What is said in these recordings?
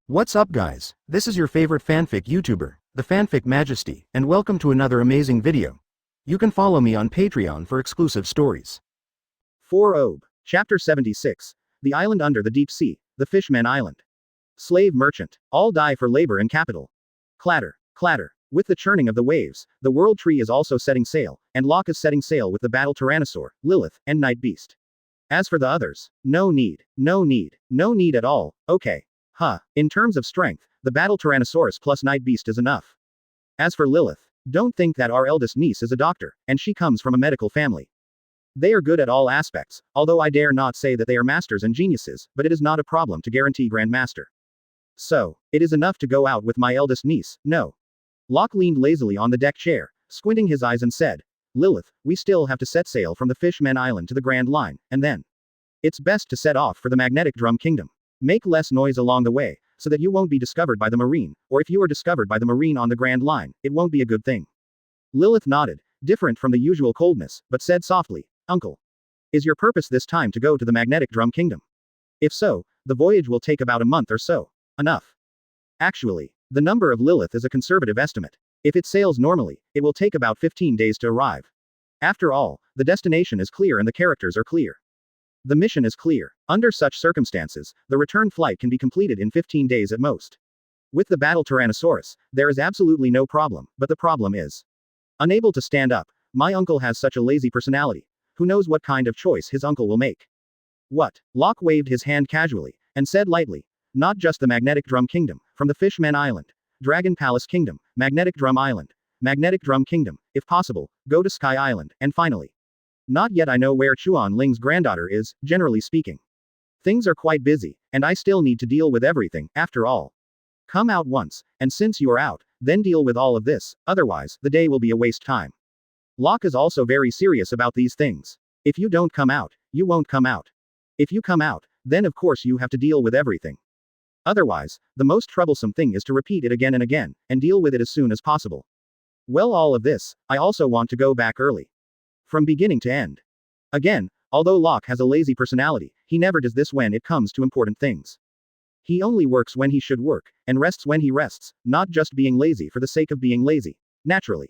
What's up guys, this is your favorite fanfic YouTuber, the Fanfic Majesty, and welcome to another amazing video. You can follow me on Patreon for exclusive stories. 4 Obe. Chapter 76. The Island Under the Deep Sea, the Fishman Island. Slave merchant. All die for labor and capital. Clatter, clatter. With the churning of the waves, the World Tree is also setting sail, and Locke is setting sail with the Battle Tyrannosaur, Lilith, and Night Beast. As for the others, no need at all, okay. In terms of strength, the Battle Tyrannosaurus plus Night Beast is enough. As for Lilith, don't think that our eldest niece is a doctor, and she comes from a medical family. They are good at all aspects, although I dare not say that they are masters and geniuses, but it is not a problem to guarantee Grandmaster. So, it is enough to go out with my eldest niece, no. Locke leaned lazily on the deck chair, squinting his eyes and said, Lilith, we still have to set sail from the Fishman Island to the Grand Line, and then. It's best to set off for the Magnetic Drum Kingdom. Make less noise along the way, so that you won't be discovered by the Marine, or if you are discovered by the Marine on the Grand Line, it won't be a good thing. Lilith nodded, different from the usual coldness, but said softly, Uncle. Is your purpose this time to go to the Magnetic Drum Kingdom? If so, the voyage will take about a month or so. Enough. Actually, the number of Lilith is a conservative estimate. If it sails normally, it will take about 15 days to arrive. After all, the destination is clear and the characters are clear. The mission is clear. Under such circumstances, the return flight can be completed in 15 days at most. With the Battle Tyrannosaurus, there is absolutely no problem, but the problem is unable to stand up. My uncle has such a lazy personality. Who knows what kind of choice his uncle will make? What? Locke waved his hand casually, and said lightly, not just the Magnetic Drum Kingdom, from the Fishman Island, Dragon Palace Kingdom, Magnetic Drum Island, Magnetic Drum Kingdom, if possible, go to Sky Island, and finally. Not yet I know where Chuan Ling's granddaughter is, generally speaking. Things are quite busy, and I still need to deal with everything, after all. Come out once, and since you are out, then deal with all of this, otherwise, the day will be a waste time. Locke is also very serious about these things. If you don't come out, you won't come out. If you come out, then of course you have to deal with everything. Otherwise, the most troublesome thing is to repeat it again and again, and deal with it as soon as possible. Well, all of this, I also want to go back early. From beginning to end. Again, although Locke has a lazy personality, he never does this when it comes to important things. He only works when he should work, and rests when he rests, not just being lazy for the sake of being lazy. Naturally.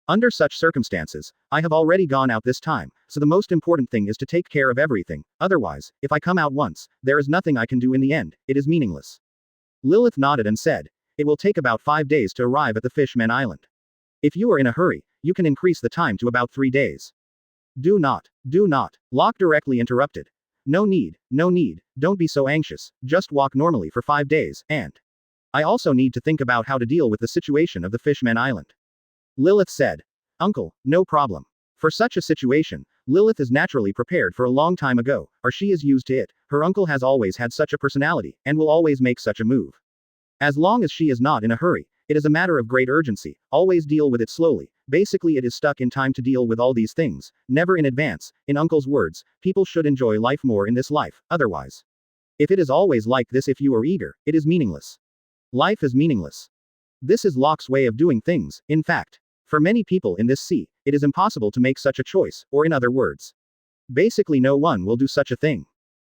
Under such circumstances, I have already gone out this time, so the most important thing is to take care of everything, otherwise, if I come out once, there is nothing I can do in the end, it is meaningless. Lilith nodded and said, it will take about 5 days to arrive at the Fishman Island. If you are in a hurry, you can increase the time to about 3 days. Do not, Locke directly interrupted. No need, don't be so anxious, just walk normally for 5 days, and I also need to think about how to deal with the situation of the Fishman Island. Lilith said, Uncle, no problem. For such a situation, Lilith is naturally prepared for a long time ago, or she is used to it, her uncle has always had such a personality, and will always make such a move. As long as she is not in a hurry, it is a matter of great urgency, always deal with it slowly, basically it is stuck in time to deal with all these things, never in advance, in Uncle's words, people should enjoy life more in this life, otherwise. If it is always like this if you are eager, it is meaningless. Life is meaningless. This is Locke's way of doing things, in fact. For many people in this sea, it is impossible to make such a choice, or in other words. Basically no one will do such a thing.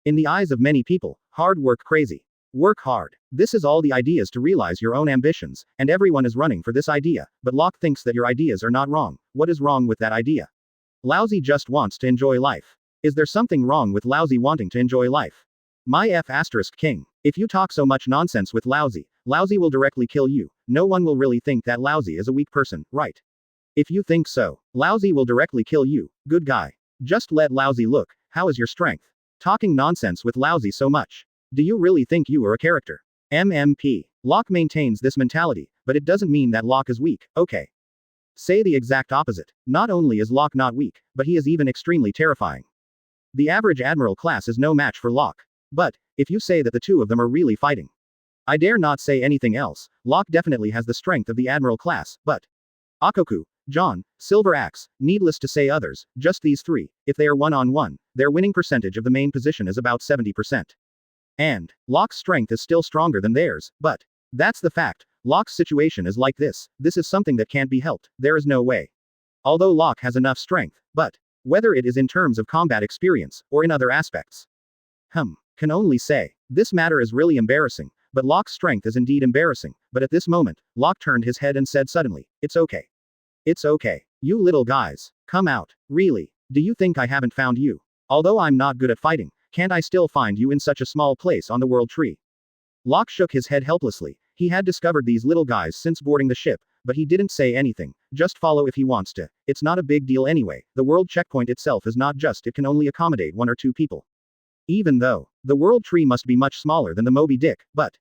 In the eyes of many people, hard work crazy. Work hard. This is all the ideas to realize your own ambitions, and everyone is running for this idea, but Locke thinks that your ideas are not wrong. What is wrong with that idea? Lousy just wants to enjoy life. Is there something wrong with Lousy wanting to enjoy life? My King. If you talk so much nonsense with Lousy, Lousy will directly kill you. No one will really think that Lousy is a weak person, right? If you think so, Lousy will directly kill you. Good guy. Just let Lousy look. How is your strength? Talking nonsense with Lousy so much. Do you really think you are a character? MMP. Locke maintains this mentality, but it doesn't mean that Locke is weak, okay? Say the exact opposite. Not only is Locke not weak, but he is even extremely terrifying. The average admiral class is no match for Locke. But, if you say that the two of them are really fighting. I dare not say anything else, Locke definitely has the strength of the admiral class, but Akoku, John, Silver Axe, needless to say others, just these three, if they are one-on-one, their winning percentage of the main position is about 70%. And Locke's strength is still stronger than theirs, but that's the fact. Locke's situation is like this is something that can't be helped, there is no way. Although Locke has enough strength, but whether it is in terms of combat experience, or in other aspects. Can only say, this matter is really embarrassing. but Locke's strength is indeed embarrassing, but at this moment, Locke turned his head and said suddenly, "It's okay. It's okay. You little guys. Come out. Really? Do you think I haven't found you? Although I'm not good at fighting, can't I still find you in such a small place on the world tree?" Locke shook his head helplessly. He had discovered these little guys since boarding the ship, but he didn't say anything. Just follow if he wants to. It's not a big deal anyway. The world checkpoint itself is not just, it can only accommodate 1 or 2 people. Even though the world tree must be much smaller than the Moby Dick, but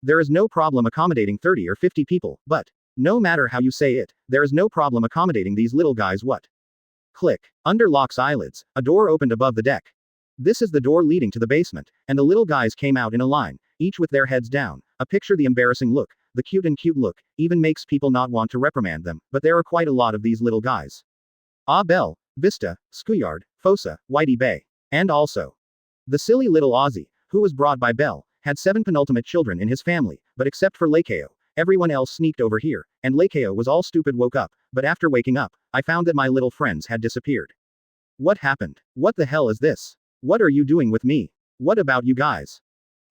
there is no problem accommodating 30 or 50 people, but no matter how you say it, there is no problem accommodating these little guys. What? Click. Under Locke's eyelids, a door opened above the deck. This is the door leading to the basement, and the little guys came out in a line, each with their heads down. A picture the embarrassing look, the cute look, even makes people not want to reprimand them, but there are quite a lot of these little guys. Belle, Vista, Skuyard, Fossa, Whitey Bay. And also, the silly little Aussie, who was brought by Belle, had 7 penultimate children in his family, but except for Lakeo, everyone else sneaked over here, and Lakeo was all stupid woke up, but after waking up, I found that my little friends had disappeared. What happened? What the hell is this? What are you doing with me? What about you guys?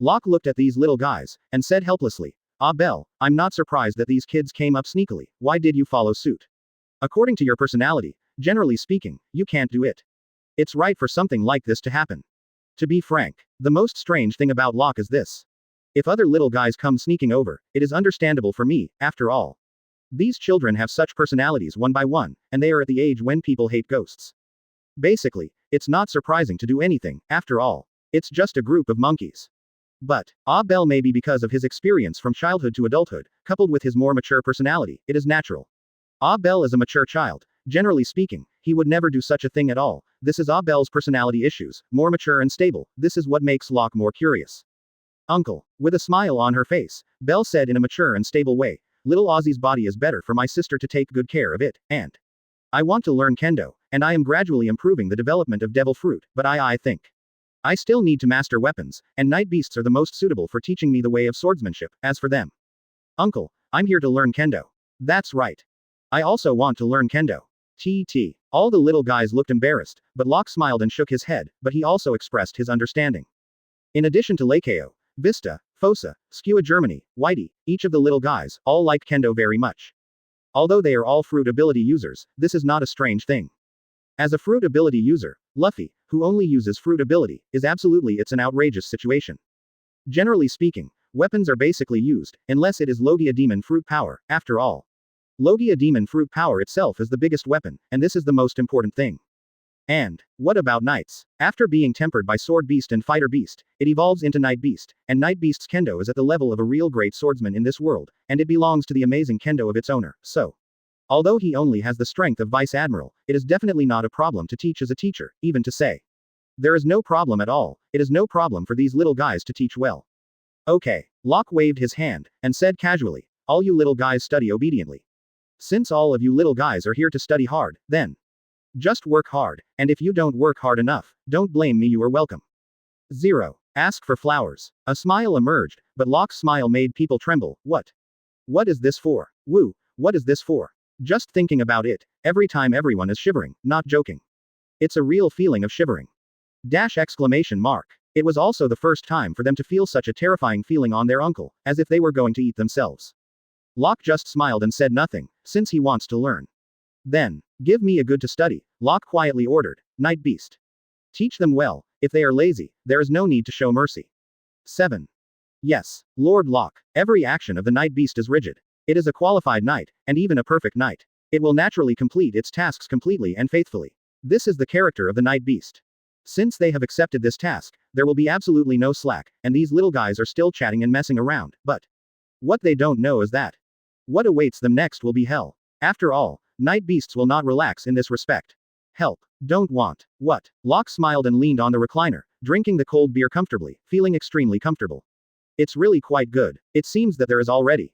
Locke looked at these little guys, and said helplessly, Belle, I'm not surprised that these kids came up sneakily. Why did you follow suit? According to your personality, generally speaking, you can't do it. It's right for something like this to happen. To be frank, the most strange thing about Locke is this. If other little guys come sneaking over, it is understandable for me, after all. These children have such personalities one by one, and they are at the age when people hate ghosts. Basically, it's not surprising to do anything, after all. It's just a group of monkeys. But, Belle may be because of his experience from childhood to adulthood, coupled with his more mature personality, it is natural. Belle is a mature child. Generally speaking, he would never do such a thing at all. This is Belle's personality issues, more mature and stable. This is what makes Locke more curious. Uncle, with a smile on her face, Belle said in a mature and stable way, little Aussie's body is better for my sister to take good care of it, and I want to learn kendo, and I am gradually improving the development of devil fruit, but I think I still need to master weapons, and night beasts are the most suitable for teaching me the way of swordsmanship. As for them, Uncle, I'm here to learn kendo. That's right. I also want to learn kendo. All the little guys looked embarrassed, but Locke smiled and shook his head, but he also expressed his understanding. In addition to Lakeo, Vista, Fossa, Skua Germany, Whitey, each of the little guys, all liked kendo very much. Although they are all fruit ability users, this is not a strange thing. As a fruit ability user, Luffy, who only uses fruit ability, is it's an outrageous situation. Generally speaking, weapons are basically used, unless it is Logia demon fruit power, after all. Logia demon fruit power itself is the biggest weapon, and this is the most important thing. And what about knights? After being tempered by sword beast and fighter beast, it evolves into night beast, and night beast's kendo is at the level of a real great swordsman in this world, and it belongs to the amazing kendo of its owner, so although he only has the strength of vice admiral, it is definitely not a problem to teach as a teacher, even to say. There is no problem at all. It is no problem for these little guys to teach well. Okay. Locke waved his hand, and said casually, all you little guys study obediently. Since all of you little guys are here to study hard, then just work hard, and if you don't work hard enough, don't blame me, you are welcome. 0. Ask for flowers. A smile emerged, but Locke's smile made people tremble. What? What is this for? Woo, what is this for? Just thinking about it, every time everyone is shivering, not joking. It's a real feeling of shivering. Exclamation mark. It was also the first time for them to feel such a terrifying feeling on their uncle, as if they were going to eat themselves. Locke just smiled and said nothing, since he wants to learn. Then, give me a good to study, Locke quietly ordered, Night Beast. Teach them well, if they are lazy, there is no need to show mercy. 7. Yes, Lord Locke, every action of the Night Beast is rigid. It is a qualified knight, and even a perfect knight. It will naturally complete its tasks completely and faithfully. This is the character of the Night Beast. Since they have accepted this task, there will be absolutely no slack, and these little guys are still chatting and messing around, but what they don't know is that what awaits them next will be hell. After all, Night Beasts will not relax in this respect. Help. Don't want. What? Locke smiled and leaned on the recliner, drinking the cold beer comfortably, feeling extremely comfortable. It's really quite good. It seems that there is already.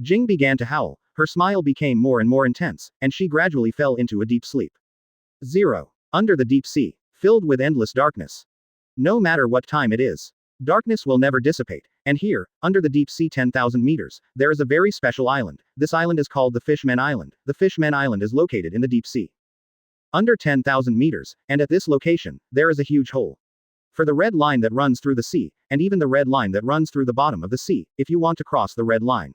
Jing began to howl, her smile became more and more intense, and she gradually fell into a deep sleep. 0. Under the deep sea, filled with endless darkness. No matter what time it is, darkness will never dissipate, and here, under the deep sea 10,000 meters, there is a very special island. This island is called the Fishmen Island. The Fishmen Island is located in the deep sea. Under 10,000 meters, and at this location, there is a huge hole. For the red line that runs through the sea, and even the red line that runs through the bottom of the sea, if you want to cross the red line.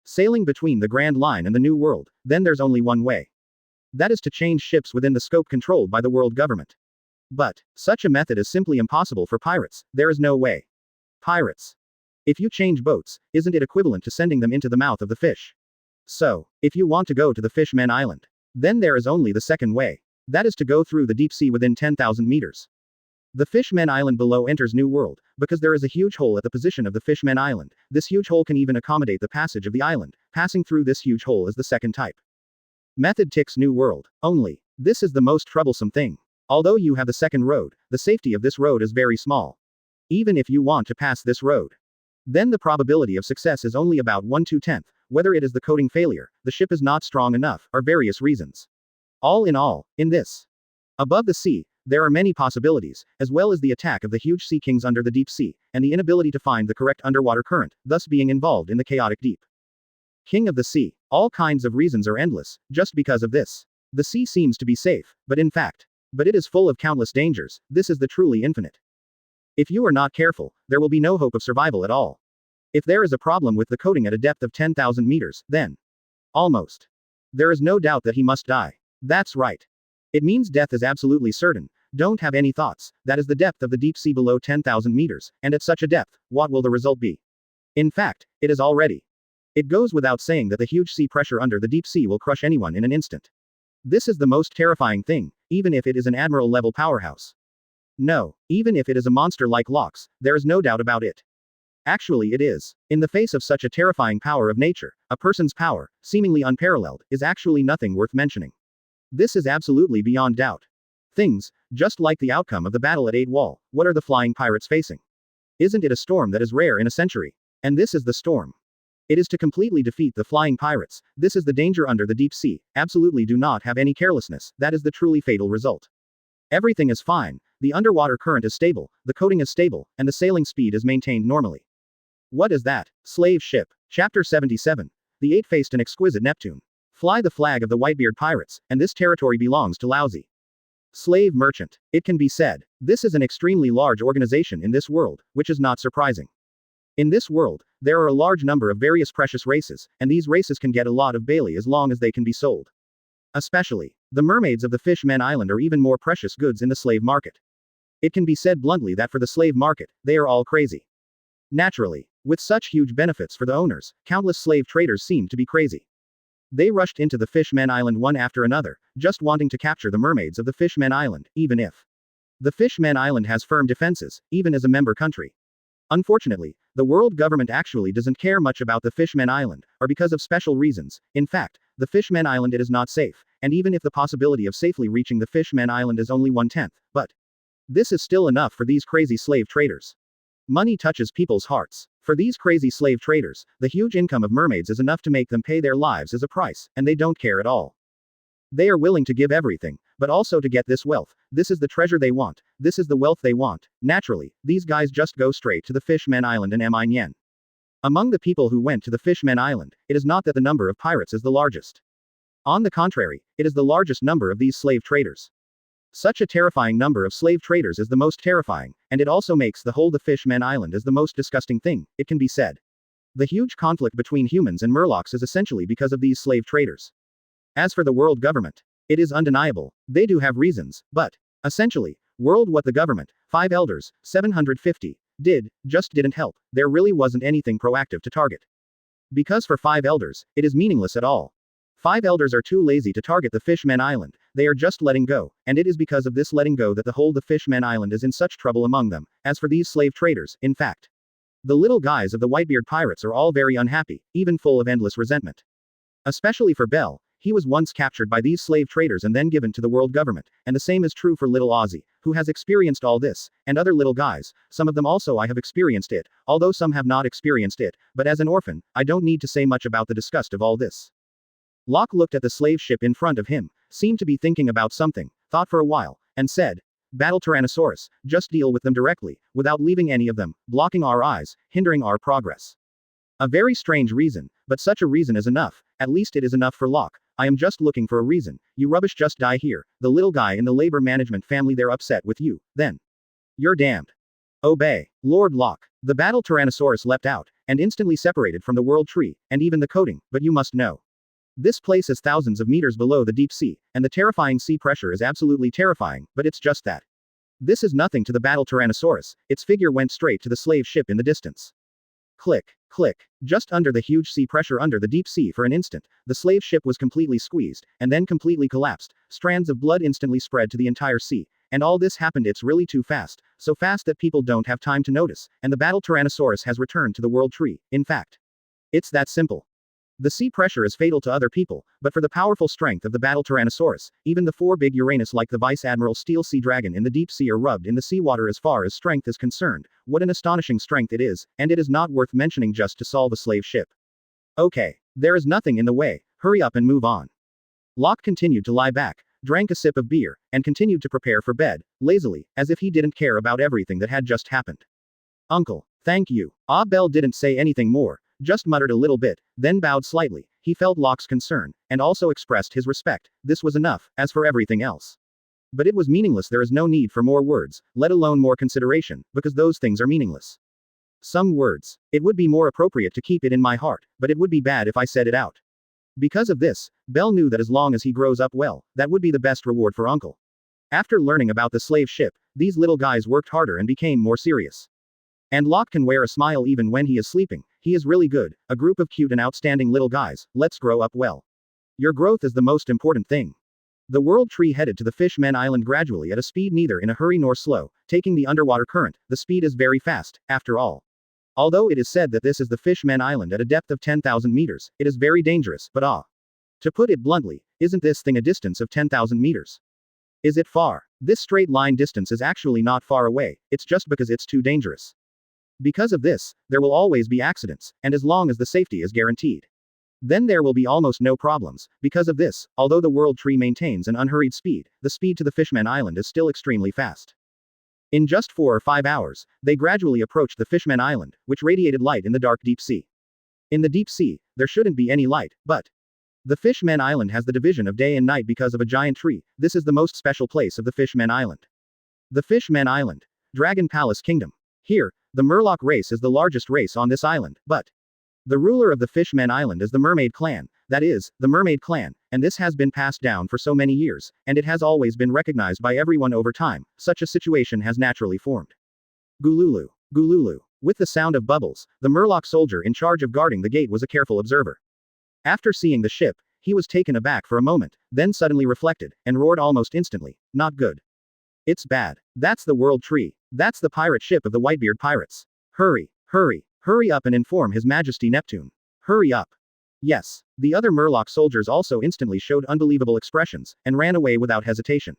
Sailing between the Grand Line and the New World, then there's only one way. That is to change ships within the scope controlled by the world government. But, such a method is simply impossible for pirates, there is no way. Pirates. If you change boats, isn't it equivalent to sending them into the mouth of the fish? So, if you want to go to the Fishmen Island, then there is only the second way. That is to go through the deep sea within 10,000 meters. The Fishmen Island below enters New World, because there is a huge hole at the position of the Fishmen Island. This huge hole can even accommodate the passage of the island. Passing through this huge hole is the second type. Method ticks New World. Only, this is the most troublesome thing. Although you have the second road, the safety of this road is very small. Even if you want to pass this road, then the probability of success is only about 1/2, whether it is the coating failure, the ship is not strong enough, or various reasons. All in all, in this, above the sea, there are many possibilities, as well as the attack of the huge sea kings under the deep sea, and the inability to find the correct underwater current, thus being involved in the chaotic deep. King of the sea. All kinds of reasons are endless, just because of this. The sea seems to be safe, but it is full of countless dangers. This is the truly infinite. If you are not careful, there will be no hope of survival at all. If there is a problem with the coating at a depth of 10,000 meters, then almost there is no doubt that he must die. That's right. It means death is absolutely certain. Don't have any thoughts. That is the depth of the deep sea below 10,000 meters, and at such a depth, what will the result be? In fact, it is already. It goes without saying that the huge sea pressure under the deep sea will crush anyone in an instant. This is the most terrifying thing, even if it is an admiral-level powerhouse. No, even if it is a monster like Locke's, there is no doubt about it. Actually it is. In the face of such a terrifying power of nature, a person's power, seemingly unparalleled, is actually nothing worth mentioning. This is absolutely beyond doubt. Things, just like the outcome of the battle at 8 Wall, what are the flying pirates facing? Isn't it a storm that is rare in a century? And this is the storm. It is to completely defeat the flying pirates. This is the danger under the deep sea. Absolutely do not have any carelessness, that is the truly fatal result. Everything is fine, the underwater current is stable, the coating is stable, and the sailing speed is maintained normally. What is that? Slave ship. Chapter 77. The eight-faced and exquisite Neptune. Fly the flag of the Whitebeard pirates, and this territory belongs to Lousy. Slave merchant. It can be said, this is an extremely large organization in this world, which is not surprising. In this world, there are a large number of various precious races, and these races can get a lot of Bailey as long as they can be sold. Especially, the mermaids of the Fishmen Island are even more precious goods in the slave market. It can be said bluntly that for the slave market, they are all crazy. Naturally, with such huge benefits for the owners, countless slave traders seem to be crazy. They rushed into the Fishmen Island one after another, just wanting to capture the mermaids of the Fishmen Island, even if the Fishmen Island has firm defenses, even as a member country. Unfortunately, the world government actually doesn't care much about the Fishmen Island, or because of special reasons. In fact, the Fishmen Island it is not safe, and even if the possibility of safely reaching the Fishmen Island is only 1/10, but this is still enough for these crazy slave traders. Money touches people's hearts. For these crazy slave traders, the huge income of mermaids is enough to make them pay their lives as a price, and they don't care at all. They are willing to give everything, but also to get this wealth. This is the treasure they want. This is the wealth they want. Naturally, these guys just go straight to the Fishmen Island and Mine. Among the people who went to the Fishmen Island, it is not that the number of pirates is the largest. On the contrary, it is the largest number of these slave traders. Such a terrifying number of slave traders is the most terrifying, and it also makes the whole the Fishmen Island is the most disgusting thing, it can be said. The huge conflict between humans and Murlocs is essentially because of these slave traders. As for the world government, it is undeniable, they do have reasons, but, essentially, what the government, 5 elders, 750, just didn't help, there really wasn't anything proactive to target. Because for 5 elders, it is meaningless at all. 5 elders are too lazy to target the Fishmen Island, they are just letting go, and it is because of this letting go that the whole the Fishmen Island is in such trouble among them. As for these slave traders, in fact, the little guys of the Whitebeard pirates are all very unhappy, even full of endless resentment. Especially for Bell, he was once captured by these slave traders and then given to the world government, and the same is true for little Ozzy, who has experienced all this, and other little guys, some of them also I have experienced it, although some have not experienced it, but as an orphan, I don't need to say much about the disgust of all this. Locke looked at the slave ship in front of him, seemed to be thinking about something, thought for a while, and said, "Battle Tyrannosaurus, just deal with them directly, without leaving any of them, blocking our eyes, hindering our progress." A very strange reason, but such a reason is enough, at least it is enough for Locke. I am just looking for a reason, you rubbish just die here, the little guy in the labor management family they're upset with you, then. You're damned. Obey. Lord Locke. The battle Tyrannosaurus leapt out, and instantly separated from the world tree, and even the coating, but you must know. This place is thousands of meters below the deep sea, and the terrifying sea pressure is absolutely terrifying, but it's just that. This is nothing to the battle Tyrannosaurus, its figure went straight to the slave ship in the distance. Click, click. Just under the huge sea pressure under the deep sea for an instant, the slave ship was completely squeezed, and then completely collapsed. Strands of blood instantly spread to the entire sea. And all this happened it's really too fast, so fast that people don't have time to notice, and the battle Tyrannosaurus has returned to the world tree, in fact. It's that simple. The sea pressure is fatal to other people, but for the powerful strength of the battle Tyrannosaurus, even the four big Uranus like the Vice Admiral Steel Sea Dragon in the deep sea are rubbed in the seawater as far as strength is concerned. What an astonishing strength it is, and it is not worth mentioning just to solve a slave ship. Okay. There is nothing in the way, hurry up and move on. Locke continued to lie back, drank a sip of beer, and continued to prepare for bed, lazily, as if he didn't care about everything that had just happened. Uncle. Thank you. Bell didn't say anything more, just muttered a little bit, then bowed slightly. He felt Locke's concern, and also expressed his respect. This was enough, as for everything else. But it was meaningless. There is no need for more words, let alone more consideration, because those things are meaningless. Some words. It would be more appropriate to keep it in my heart, but it would be bad if I said it out. Because of this, Bell knew that as long as he grows up well, that would be the best reward for Uncle. After learning about the slave ship, these little guys worked harder and became more serious. And Locke can wear a smile even when he is sleeping. He is really good, a group of cute and outstanding little guys. Let's grow up well. Your growth is the most important thing. The world tree headed to the Fishman Island gradually at a speed neither in a hurry nor slow, taking the underwater current. The speed is very fast, after all. Although it is said that this is the Fishman Island at a depth of 10,000 meters, it is very dangerous, but to put it bluntly, isn't this thing a distance of 10,000 meters? Is it far? This straight line distance is actually not far away, it's just because it's too dangerous. Because of this, there will always be accidents, and as long as the safety is guaranteed, then there will be almost no problems. Because of this, although the world tree maintains an unhurried speed, the speed to the Fishman Island is still extremely fast. In just 4 or 5 hours, they gradually approached the Fishman Island, which radiated light in the dark deep sea. In the deep sea, there shouldn't be any light, but the Fishman Island has the division of day and night because of a giant tree. This is the most special place of the Fishman Island. The Fishman Island. Dragon Palace Kingdom. Here, the Murloc race is the largest race on this island, but the ruler of the Fishman Island is the Mermaid Clan, that is, the Mermaid Clan, and this has been passed down for so many years, and it has always been recognized by everyone over time. Such a situation has naturally formed. Gululu. Gululu. With the sound of bubbles, the Murloc soldier in charge of guarding the gate was a careful observer. After seeing the ship, he was taken aback for a moment, then suddenly reflected, and roared almost instantly, "Not good. It's bad. That's the world tree. That's the pirate ship of the Whitebeard pirates. Hurry, hurry, hurry up and inform His Majesty Neptune. Hurry up." Yes. The other Murloc soldiers also instantly showed unbelievable expressions, and ran away without hesitation.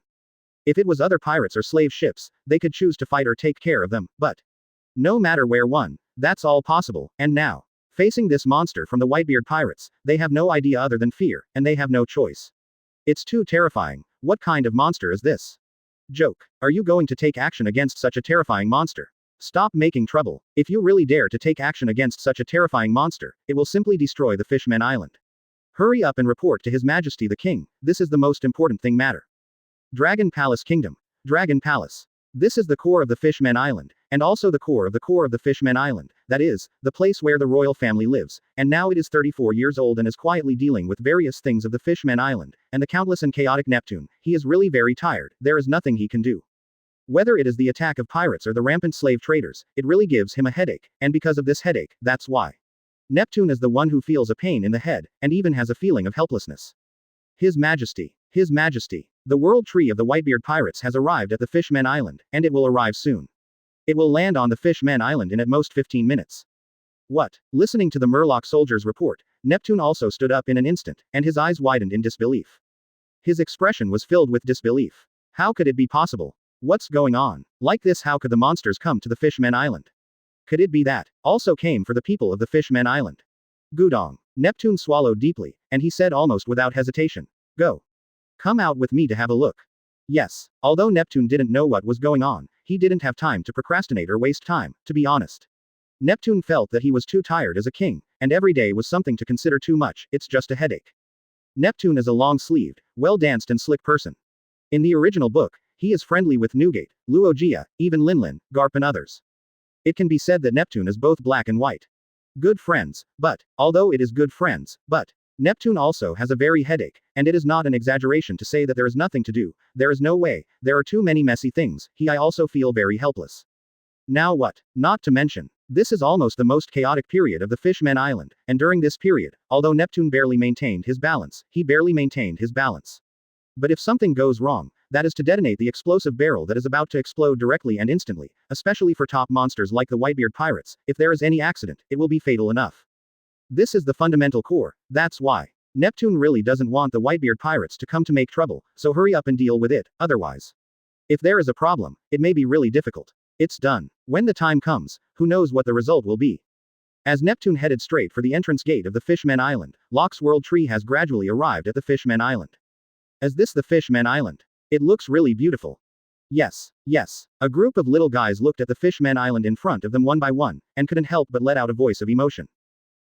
If it was other pirates or slave ships, they could choose to fight or take care of them, but no matter where one, that's all possible, and now, facing this monster from the Whitebeard pirates, they have no idea other than fear, and they have no choice. It's too terrifying. What kind of monster is this? Joke. Are you going to take action against such a terrifying monster? Stop making trouble. If you really dare to take action against such a terrifying monster, it will simply destroy the Fishman Island. Hurry up and report to His Majesty the King. This is the most important thing matter. Dragon Palace Kingdom. Dragon Palace. This is the core of the Fishman Island, and also the core of the Fishman Island, that is, the place where the royal family lives, and now it is 34 years old and is quietly dealing with various things of the Fishman Island, and the countless and chaotic Neptune. He is really very tired, there is nothing he can do. Whether it is the attack of pirates or the rampant slave traders, it really gives him a headache, and because of this headache, that's why Neptune is the one who feels a pain in the head, and even has a feeling of helplessness. His Majesty. His Majesty. The world tree of the Whitebeard pirates has arrived at the Fishman Island, and it will arrive soon. It will land on the Fishman Island in at most 15 minutes. What? Listening to the Murloc soldier's report, Neptune also stood up in an instant, and his eyes widened in disbelief. His expression was filled with disbelief. How could it be possible? What's going on? Like this, how could the monsters come to the Fishman Island? Could it be that also came for the people of the Fishman Island? Gudong. Neptune swallowed deeply, and he said almost without hesitation, "Go. Come out with me to have a look." Yes. Although Neptune didn't know what was going on, he didn't have time to procrastinate or waste time, to be honest. Neptune felt that he was too tired as a king, and every day was something to consider too much. It's just a headache. Neptune is a long-sleeved, well-danced and slick person. In the original book, He is friendly with Newgate, Luogia, even Linlin, Garp and others. It can be said that Neptune is both black and white. Good friends, but, although it is good friends, but, Neptune also has a very headache, and it is not an exaggeration to say that there is nothing to do, there is no way, there are too many messy things, I also feel very helpless. Now what? Not to mention, this is almost the most chaotic period of the Fishman Island, and during this period, although Neptune barely maintained his balance, he barely maintained his balance. But if something goes wrong, that is to detonate the explosive barrel that is about to explode directly and instantly, especially for top monsters like the Whitebeard pirates, if there is any accident, it will be fatal enough. This is the fundamental core, that's why. Neptune really doesn't want the Whitebeard pirates to come to make trouble, so hurry up and deal with it, otherwise. If there is a problem, it may be really difficult. It's done. When the time comes, who knows what the result will be. As Neptune headed straight for the entrance gate of the Fishman Island, Locke's world tree has gradually arrived at the Fishman Island. Is this the Fishman Island? It looks really beautiful. Yes, yes. A group of little guys looked at the Fishman Island in front of them one by one, and couldn't help but let out a voice of emotion.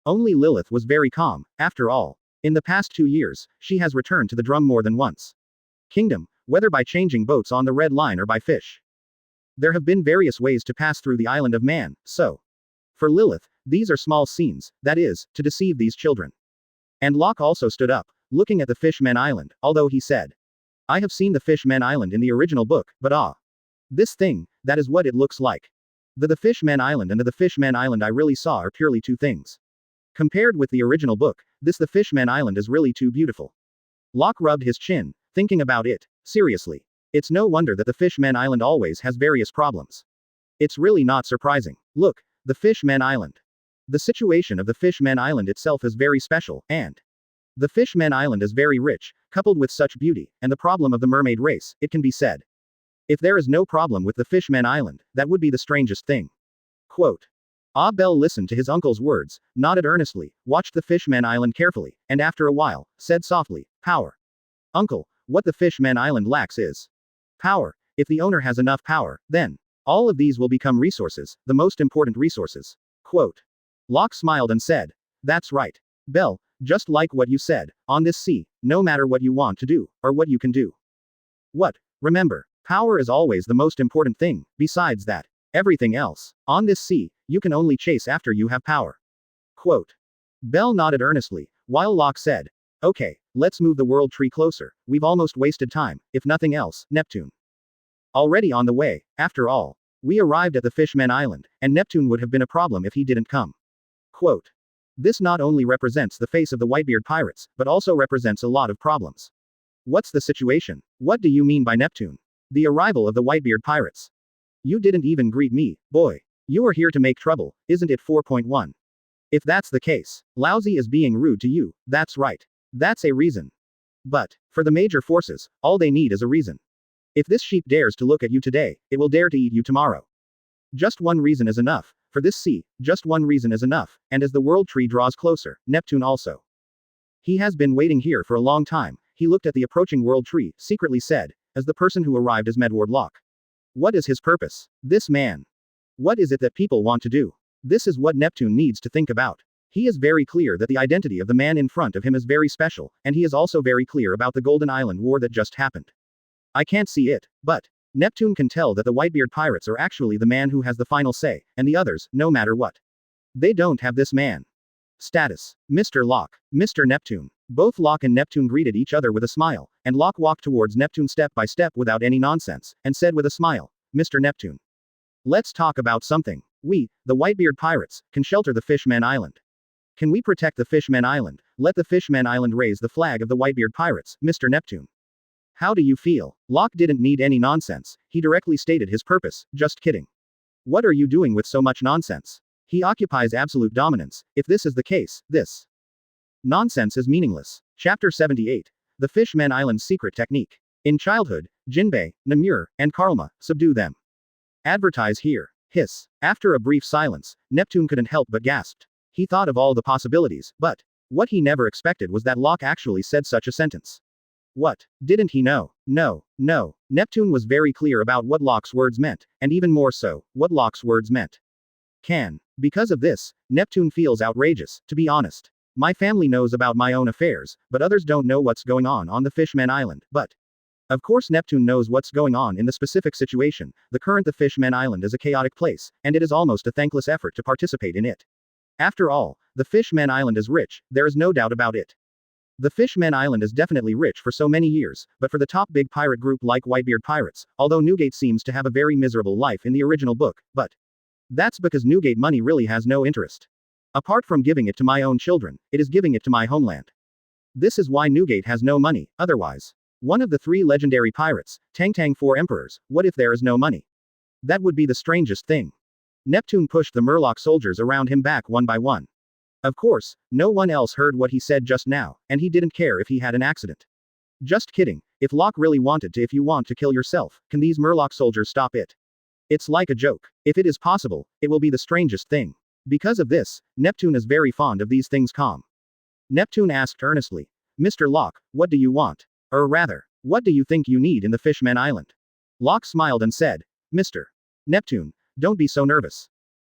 Only Lilith was very calm, after all. In the past 2 years, she has returned to the drum more than once. Kingdom, whether by changing boats on the Red Line or by fish. There have been various ways to pass through the island of man, so. For Lilith, these are small scenes, that is, to deceive these children. And Locke also stood up, looking at the Fishman Island, although he said, I have seen the Fishman Island in the original book, but this thing, that is what it looks like. The Fishman Island and the Fishman Island I really saw are purely two things. Compared with the original book, the Fishman Island is really too beautiful. Locke rubbed his chin, thinking about it, seriously. It's no wonder that the Fishman Island always has various problems. It's really not surprising. Look, the Fishman Island. The situation of the Fishman Island itself is very special, and the Fishman Island is very rich, coupled with such beauty, and the problem of the mermaid race, it can be said. If there is no problem with the Fishman Island, that would be the strangest thing. Quote. Bell listened to his uncle's words, nodded earnestly, watched the Fishman Island carefully, and after a while, said softly, Power. Uncle, what the Fishman Island lacks is power. If the owner has enough power, then all of these will become resources, the most important resources. Quote. Locke smiled and said, That's right. Bell, just like what you said, on this sea, no matter what you want to do, or what you can do. What? Remember, power is always the most important thing, besides that, everything else, on this sea, you can only chase after you have power. Quote. Bell nodded earnestly, while Locke said, Okay, let's move the world tree closer, we've almost wasted time, if nothing else, Neptune. Already on the way, after all. We arrived at the Fishman Island, and Neptune would have been a problem if he didn't come. Quote. This not only represents the face of the Whitebeard pirates, but also represents a lot of problems. What's the situation? What do you mean by Neptune? The arrival of the Whitebeard pirates. You didn't even greet me, boy. You are here to make trouble, isn't it? 4.1. If that's the case, Lousy is being rude to you, that's right. That's a reason. But, for the major forces, all they need is a reason. If this sheep dares to look at you today, it will dare to eat you tomorrow. Just one reason is enough. For this sea, just one reason is enough, and as the world tree draws closer, Neptune also. He has been waiting here for a long time, he looked at the approaching world tree, secretly said, as the person who arrived as Edward Locke. What is his purpose? This man. What is it that people want to do? This is what Neptune needs to think about. He is very clear that the identity of the man in front of him is very special, and he is also very clear about the Golden Island War that just happened. I can't see it, but Neptune can tell that the Whitebeard pirates are actually the man who has the final say, and the others, no matter what. They don't have this man. Status. Mr. Locke. Mr. Neptune. Both Locke and Neptune greeted each other with a smile, and Locke walked towards Neptune step by step without any nonsense, and said with a smile, Mr. Neptune. Let's talk about something. We, the Whitebeard pirates, can shelter the Fishman Island. Can we protect the Fishman Island? Let the Fishman Island raise the flag of the Whitebeard pirates, Mr. Neptune. How do you feel? Locke didn't need any nonsense, he directly stated his purpose, just kidding. What are you doing with so much nonsense? He occupies absolute dominance, if this is the case, this nonsense is meaningless. Chapter 78. The Fishman Island's Secret Technique. In childhood, Jinbei, Namur, and Karlma, subdue them. Advertise here. Hiss. After a brief silence, Neptune couldn't help but gasped. He thought of all the possibilities, but what he never expected was that Locke actually said such a sentence. What? Didn't he know? No. Neptune was very clear about what Locke's words meant, and even more so, what Locke's words meant. Because of this, Neptune feels outrageous, to be honest. My family knows about my own affairs, but others don't know what's going on the Fishman Island, but Of course Neptune knows what's going on in the specific situation, the Fishmen Island is a chaotic place, and it is almost a thankless effort to participate in it. After all, the Fishmen Island is rich, there is no doubt about it. The Fishmen Island is definitely rich for so many years, but for the top big pirate group like Whitebeard pirates, although Newgate seems to have a very miserable life in the original book, but that's because Newgate money really has no interest. Apart from giving it to my own children, it is giving it to my homeland. This is why Newgate has no money, otherwise. One of the 3 legendary pirates, Tang Tang 4 Emperors, what if there is no money? That would be the strangest thing. Neptune pushed the Murloc soldiers around him back one by one. Of course, no one else heard what he said just now, and he didn't care if he had an accident. Just kidding, if Locke really wanted to, if you want to kill yourself, can these Murloc soldiers stop it? It's like a joke. If it is possible, it will be the strangest thing. Because of this, Neptune is very fond of these things calm. Neptune asked earnestly, Mr. Locke, what do you want? Or rather, what do you think you need in the Fishmen Island? Locke smiled and said, Mr. Neptune, don't be so nervous.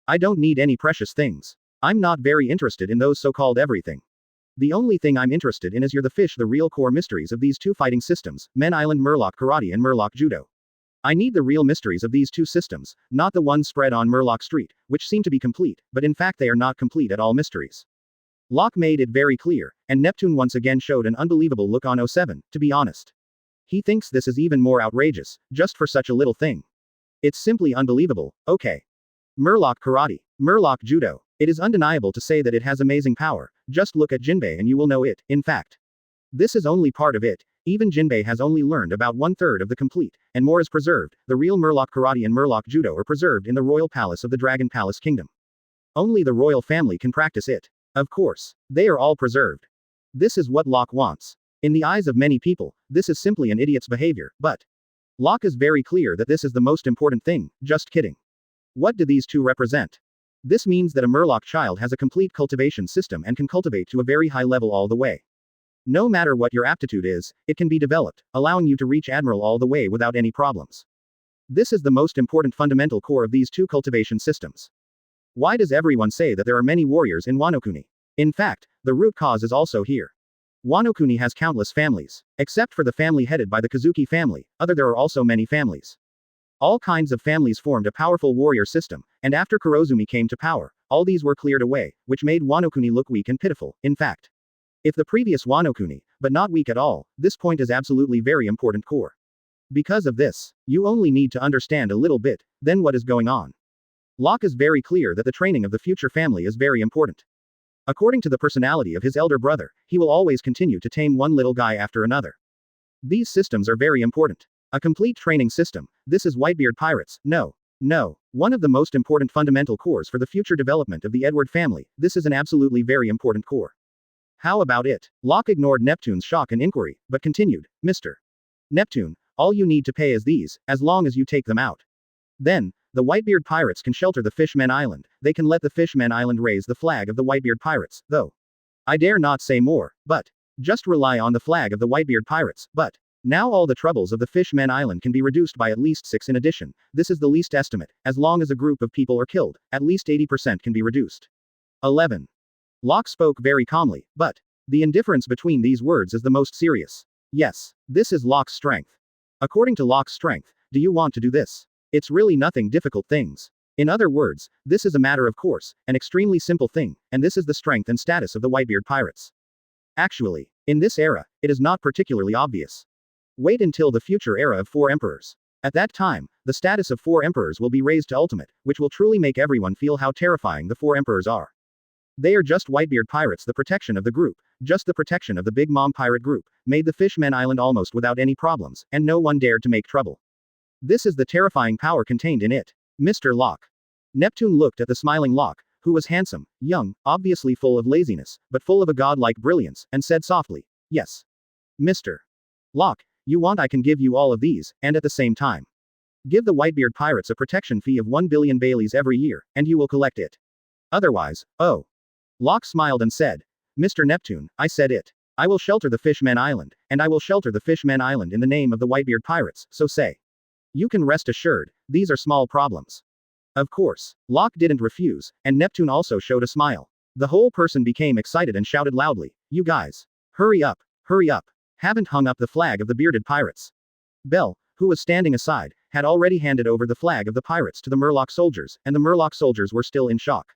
I don't need any precious things. I'm not very interested in those so-called everything. The only thing I'm interested in is you're the fish, the real core mysteries of these 2 fighting systems, Men Island Murloc Karate and Murloc Judo. I need the real mysteries of these 2 systems, not the ones spread on Murloc Street, which seem to be complete, but in fact they are not complete at all mysteries. Locke made it very clear, and Neptune once again showed an unbelievable look on 07, to be honest. He thinks this is even more outrageous, just for such a little thing. It's simply unbelievable, okay. Murloc Karate, Murloc Judo. It is undeniable to say that it has amazing power, just look at Jinbei and you will know it, in fact. This is only part of it, even Jinbei has only learned about 1/3 of the complete, and more is preserved, the real Murloc Karate and Murloc Judo are preserved in the royal palace of the Dragon Palace Kingdom. Only the royal family can practice it. Of course, they are all preserved. This is what Locke wants. In the eyes of many people, this is simply an idiot's behavior, but Locke is very clear that this is the most important thing, just kidding. What do these 2 represent? This means that a Murloc child has a complete cultivation system and can cultivate to a very high level all the way. No matter what your aptitude is, it can be developed, allowing you to reach Admiral all the way without any problems. This is the most important fundamental core of these 2 cultivation systems. Why does everyone say that there are many warriors in Wano Kuni? In fact, the root cause is also here. Wano Kuni has countless families. Except for the family headed by the Kazuki family, there are also many families. All kinds of families formed a powerful warrior system, and after Kurozumi came to power, all these were cleared away, which made Wano Kuni look weak and pitiful, in fact. If the previous Wano Kuni, but not weak at all, this point is absolutely very important core. Because of this, you only need to understand a little bit, then what is going on. Locke is very clear that the training of the future family is very important. According to the personality of his elder brother, he will always continue to tame one little guy after another. These systems are very important. A complete training system, this is Whitebeard pirates, no. One of the most important fundamental cores for the future development of the Edward family, this is an absolutely very important core. How about it? Locke ignored Neptune's shock and inquiry, but continued, Mr. Neptune, all you need to pay is these, as long as you take them out. Then, the Whitebeard pirates can shelter the Fishmen Island, they can let the Fishmen Island raise the flag of the Whitebeard pirates, though. I dare not say more, but just rely on the flag of the Whitebeard pirates, but now all the troubles of the Fishmen Island can be reduced by at least 6 in addition, this is the least estimate, as long as a group of people are killed, at least 80% can be reduced. 11. Locke spoke very calmly, but the indifference between these words is the most serious. Yes, this is Locke's strength. According to Locke's strength, do you want to do this? It's really nothing difficult things. In other words, this is a matter of course, an extremely simple thing, and this is the strength and status of the Whitebeard pirates. Actually, in this era, it is not particularly obvious. Wait until the future era of 4 emperors. At that time, the status of 4 emperors will be raised to ultimate, which will truly make everyone feel how terrifying the 4 emperors are. They are just Whitebeard pirates, the protection of the group, just the protection of the Big Mom pirate group, made the Fishmen Island almost without any problems, and no one dared to make trouble. This is the terrifying power contained in it. Mr. Locke. Neptune looked at the smiling Locke, who was handsome, young, obviously full of laziness, but full of a godlike brilliance, and said softly, Yes. Mr. Locke, you want I can give you all of these, and at the same time. Give the Whitebeard pirates a protection fee of 1 billion Baileys every year, and you will collect it. Otherwise, oh. Locke smiled and said, Mr. Neptune, I said it. I will shelter the Fishmen Island, and I will shelter the Fishmen Island in the name of the Whitebeard pirates, so say. You can rest assured, these are small problems. Of course, Locke didn't refuse, and Neptune also showed a smile. The whole person became excited and shouted loudly, You guys. Hurry up, hurry up. Haven't hung up the flag of the bearded pirates. Bell, who was standing aside, had already handed over the flag of the pirates to the Murloc soldiers, and the Murloc soldiers were still in shock.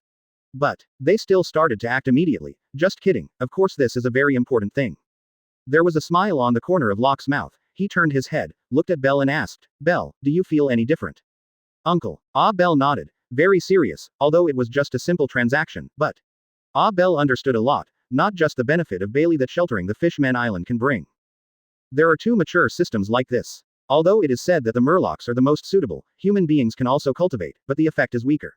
But they still started to act immediately. Just kidding, of course this is a very important thing. There was a smile on the corner of Locke's mouth. He turned his head, looked at Bell and asked, "Bell, do you feel any different?" "Uncle." Bell nodded, very serious, although it was just a simple transaction, but Bell understood a lot, not just the benefit of Bailey that sheltering the Fishman Island can bring. There are two mature systems like this. Although it is said that the Murlocs are the most suitable, human beings can also cultivate, but the effect is weaker.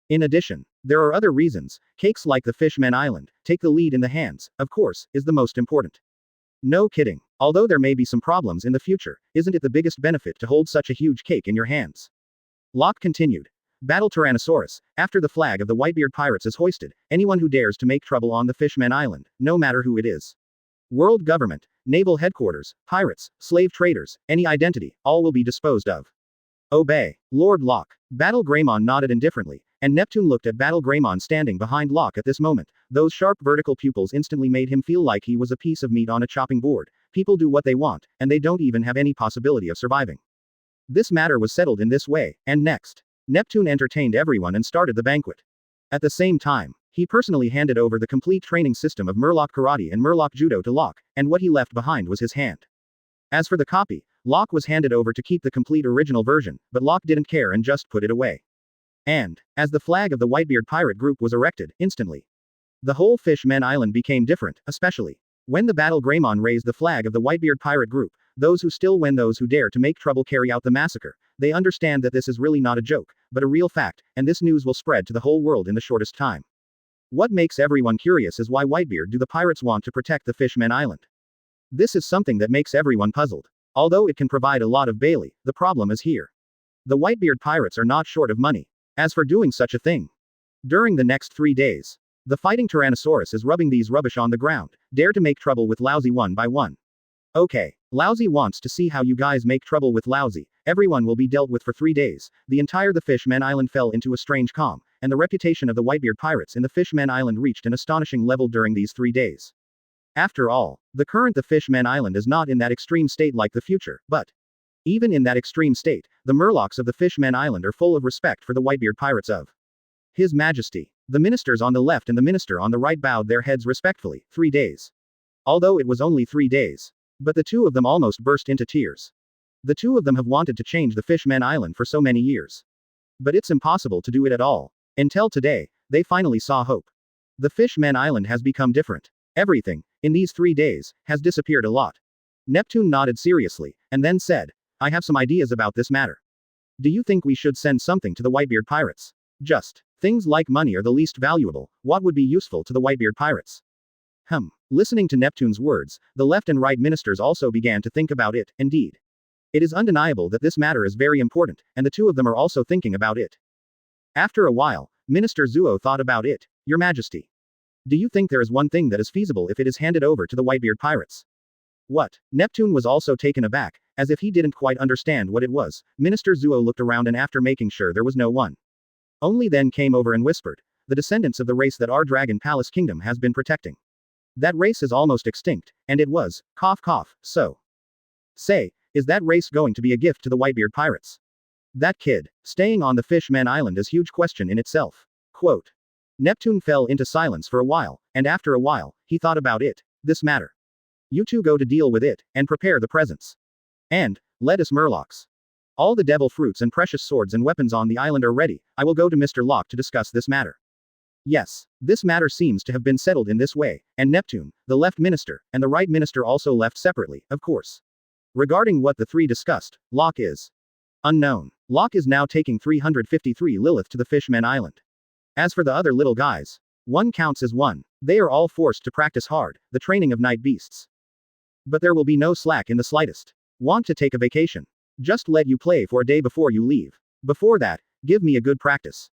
In addition, there are other reasons. Cakes like the Fishman Island, take the lead in the hands, of course, is the most important. No kidding. Although there may be some problems in the future, isn't it the biggest benefit to hold such a huge cake in your hands? Locke continued. Battle Tyrannosaurus, after the flag of the Whitebeard pirates is hoisted, anyone who dares to make trouble on the Fishman Island, no matter who it is. World government, naval headquarters, pirates, slave traders, any identity, all will be disposed of. Obey, Lord Locke. Battle Greymon nodded indifferently, and Neptune looked at Battle Greymon standing behind Locke at this moment. Those sharp vertical pupils instantly made him feel like he was a piece of meat on a chopping board. People do what they want, and they don't even have any possibility of surviving. This matter was settled in this way, and next, Neptune entertained everyone and started the banquet. At the same time, he personally handed over the complete training system of Murloc Karate and Murloc Judo to Locke, and what he left behind was his hand. As for the copy, Locke was handed over to keep the complete original version, but Locke didn't care and just put it away. And, as the flag of the Whitebeard pirate group was erected, instantly, the whole Fishman Island became different, especially when the Battle Greymon raised the flag of the Whitebeard pirate group. Those who dare to make trouble carry out the massacre. They understand that this is really not a joke, but a real fact, and this news will spread to the whole world in the shortest time. What makes everyone curious is why Whitebeard do the pirates want to protect the Fishman Island? This is something that makes everyone puzzled. Although it can provide a lot of Bailey, the problem is here. The Whitebeard pirates are not short of money. As for doing such a thing, during the next 3 days, the fighting Tyrannosaurus is rubbing these rubbish on the ground. Dare to make trouble with Lousy one by one. Okay, Lousy wants to see how you guys make trouble with Lousy. Everyone will be dealt with for 3 days. The Fishman Island fell into a strange calm, and the reputation of the Whitebeard pirates in the Fishman Island reached an astonishing level during these 3 days. After all, the Fishman Island is not in that extreme state like the future, but even in that extreme state, the Murlocs of the Fishman Island are full of respect for the Whitebeard pirates of His Majesty. The ministers on the left and the minister on the right bowed their heads respectfully. 3 days. Although it was only 3 days. But the two of them almost burst into tears. The two of them have wanted to change the Fishman Island for so many years. But it's impossible to do it at all. Until today, they finally saw hope. The Fishman Island has become different. Everything, in these 3 days, has disappeared a lot. Neptune nodded seriously, and then said, I have some ideas about this matter. Do you think we should send something to the Whitebeard pirates? Just things like money are the least valuable. What would be useful to the Whitebeard pirates? Listening to Neptune's words, the left and right ministers also began to think about it. Indeed, it is undeniable that this matter is very important, and the two of them are also thinking about it. After a while, Minister Zuo thought about it. Your Majesty, do you think there is one thing that is feasible if it is handed over to the Whitebeard pirates? What? Neptune was also taken aback, as if he didn't quite understand what it was. Minister Zuo looked around and after making sure there was no one, only then came over and whispered, the descendants of the race that our Dragon Palace Kingdom has been protecting. That race is almost extinct, and it was, cough cough, so. Say, is that race going to be a gift to the Whitebeard pirates? That kid, staying on the Fishman Island is a huge question in itself. Quote. Neptune fell into silence for a while, and after a while, he thought about it. This matter. You two go to deal with it, and prepare the presents. And, let us Murlocs. All the devil fruits and precious swords and weapons on the island are ready. I will go to Mr. Locke to discuss this matter. Yes, this matter seems to have been settled in this way, and Neptune, the left minister, and the right minister also left separately, of course. Regarding what the three discussed, Locke is unknown. Locke is now taking 353 Lilith to the Fishman Island. As for the other little guys, one counts as one. They are all forced to practice hard, the training of night beasts. But there will be no slack in the slightest. Want to take a vacation? Just let you play for a day before you leave. Before that, give me a good practice.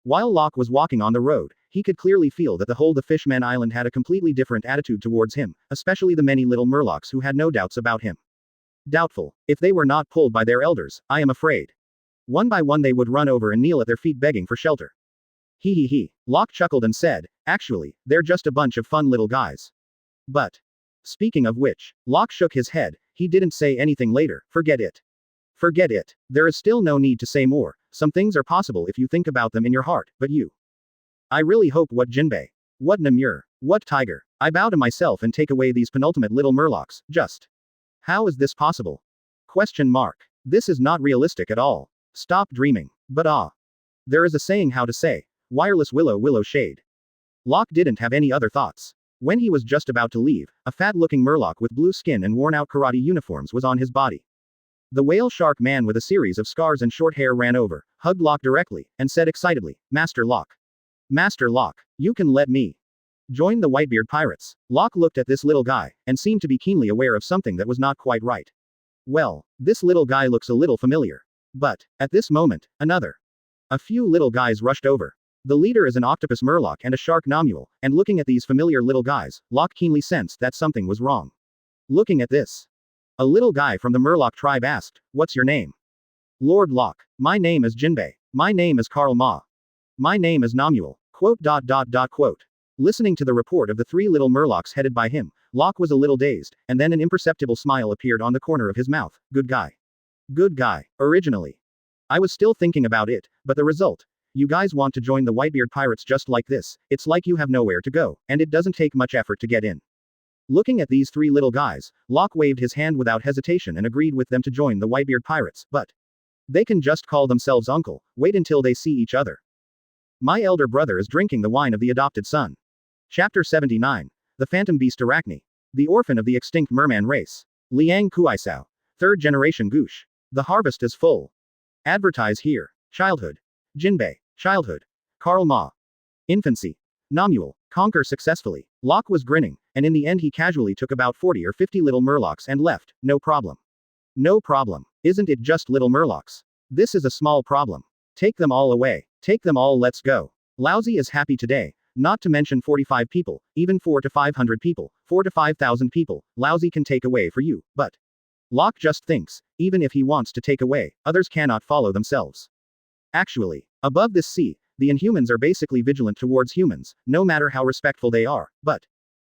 While Locke was walking on the road, he could clearly feel that the whole the Fishman Island had a completely different attitude towards him, especially the many little Murlocs who had no doubts about him. Doubtful, if they were not pulled by their elders, I am afraid. One by one they would run over and kneel at their feet begging for shelter. He. Locke chuckled and said, actually, they're just a bunch of fun little guys. But. Speaking of which, Locke shook his head, He didn't say anything later. Forget it. Forget it. There is still no need to say more. Some things are possible if you think about them in your heart, but you. I really hope what Jinbei. What Namur. What Tiger. I bow to myself and take away these penultimate little murlocs, just. How is this possible? Question mark. This is not realistic at all. Stop dreaming. But there is a saying how to say. Wireless willow shade. Locke didn't have any other thoughts. When he was just about to leave, a fat-looking murloc with blue skin and worn-out karate uniforms was on his body. The whale shark man with a series of scars and short hair ran over, hugged Locke directly, and said excitedly, Master Locke. Master Locke, you can let me join the Whitebeard pirates. Locke looked at this little guy, and seemed to be keenly aware of something that was not quite right. Well, this little guy looks a little familiar. But, at this moment, a few little guys rushed over. The leader is an octopus murloc and a shark nomule, and looking at these familiar little guys, Locke keenly sensed that something was wrong. Looking at this, a little guy from the murloc tribe asked, What's your name? Lord Locke. My name is Jinbei. My name is Karl Ma. My name is Nomule. Quote. Listening to the report of the three little murlocs headed by him, Locke was a little dazed, and then an imperceptible smile appeared on the corner of his mouth. Good guy. Good guy. Originally. I was still thinking about it, but the result. You guys want to join the Whitebeard pirates just like this, it's like you have nowhere to go, and it doesn't take much effort to get in. Looking at these three little guys, Locke waved his hand without hesitation and agreed with them to join the Whitebeard pirates, but they can just call themselves uncle, wait until they see each other. My elder brother is drinking the wine of the adopted son. Chapter 79. The Phantom Beast Arachne. The orphan of the extinct merman race. Liang Kuaisao. Third generation Goosh. The harvest is full. Advertise here. Childhood. Jinbei. Childhood. Karl Ma. Infancy. Nomule. Conquer successfully. Locke was grinning, and in the end he casually took about 40 or 50 little murlocs and left, no problem. No problem. Isn't it just little murlocs? This is a small problem. Take them all away. Take them all, let's go. Lousy is happy today, not to mention 45 people, even 4 to 500 people, 4 to 5,000 people, Lousy can take away for you, but Locke just thinks, even if he wants to take away, others cannot follow themselves. Actually, above this sea, the Inhumans are basically vigilant towards humans, no matter how respectful they are, but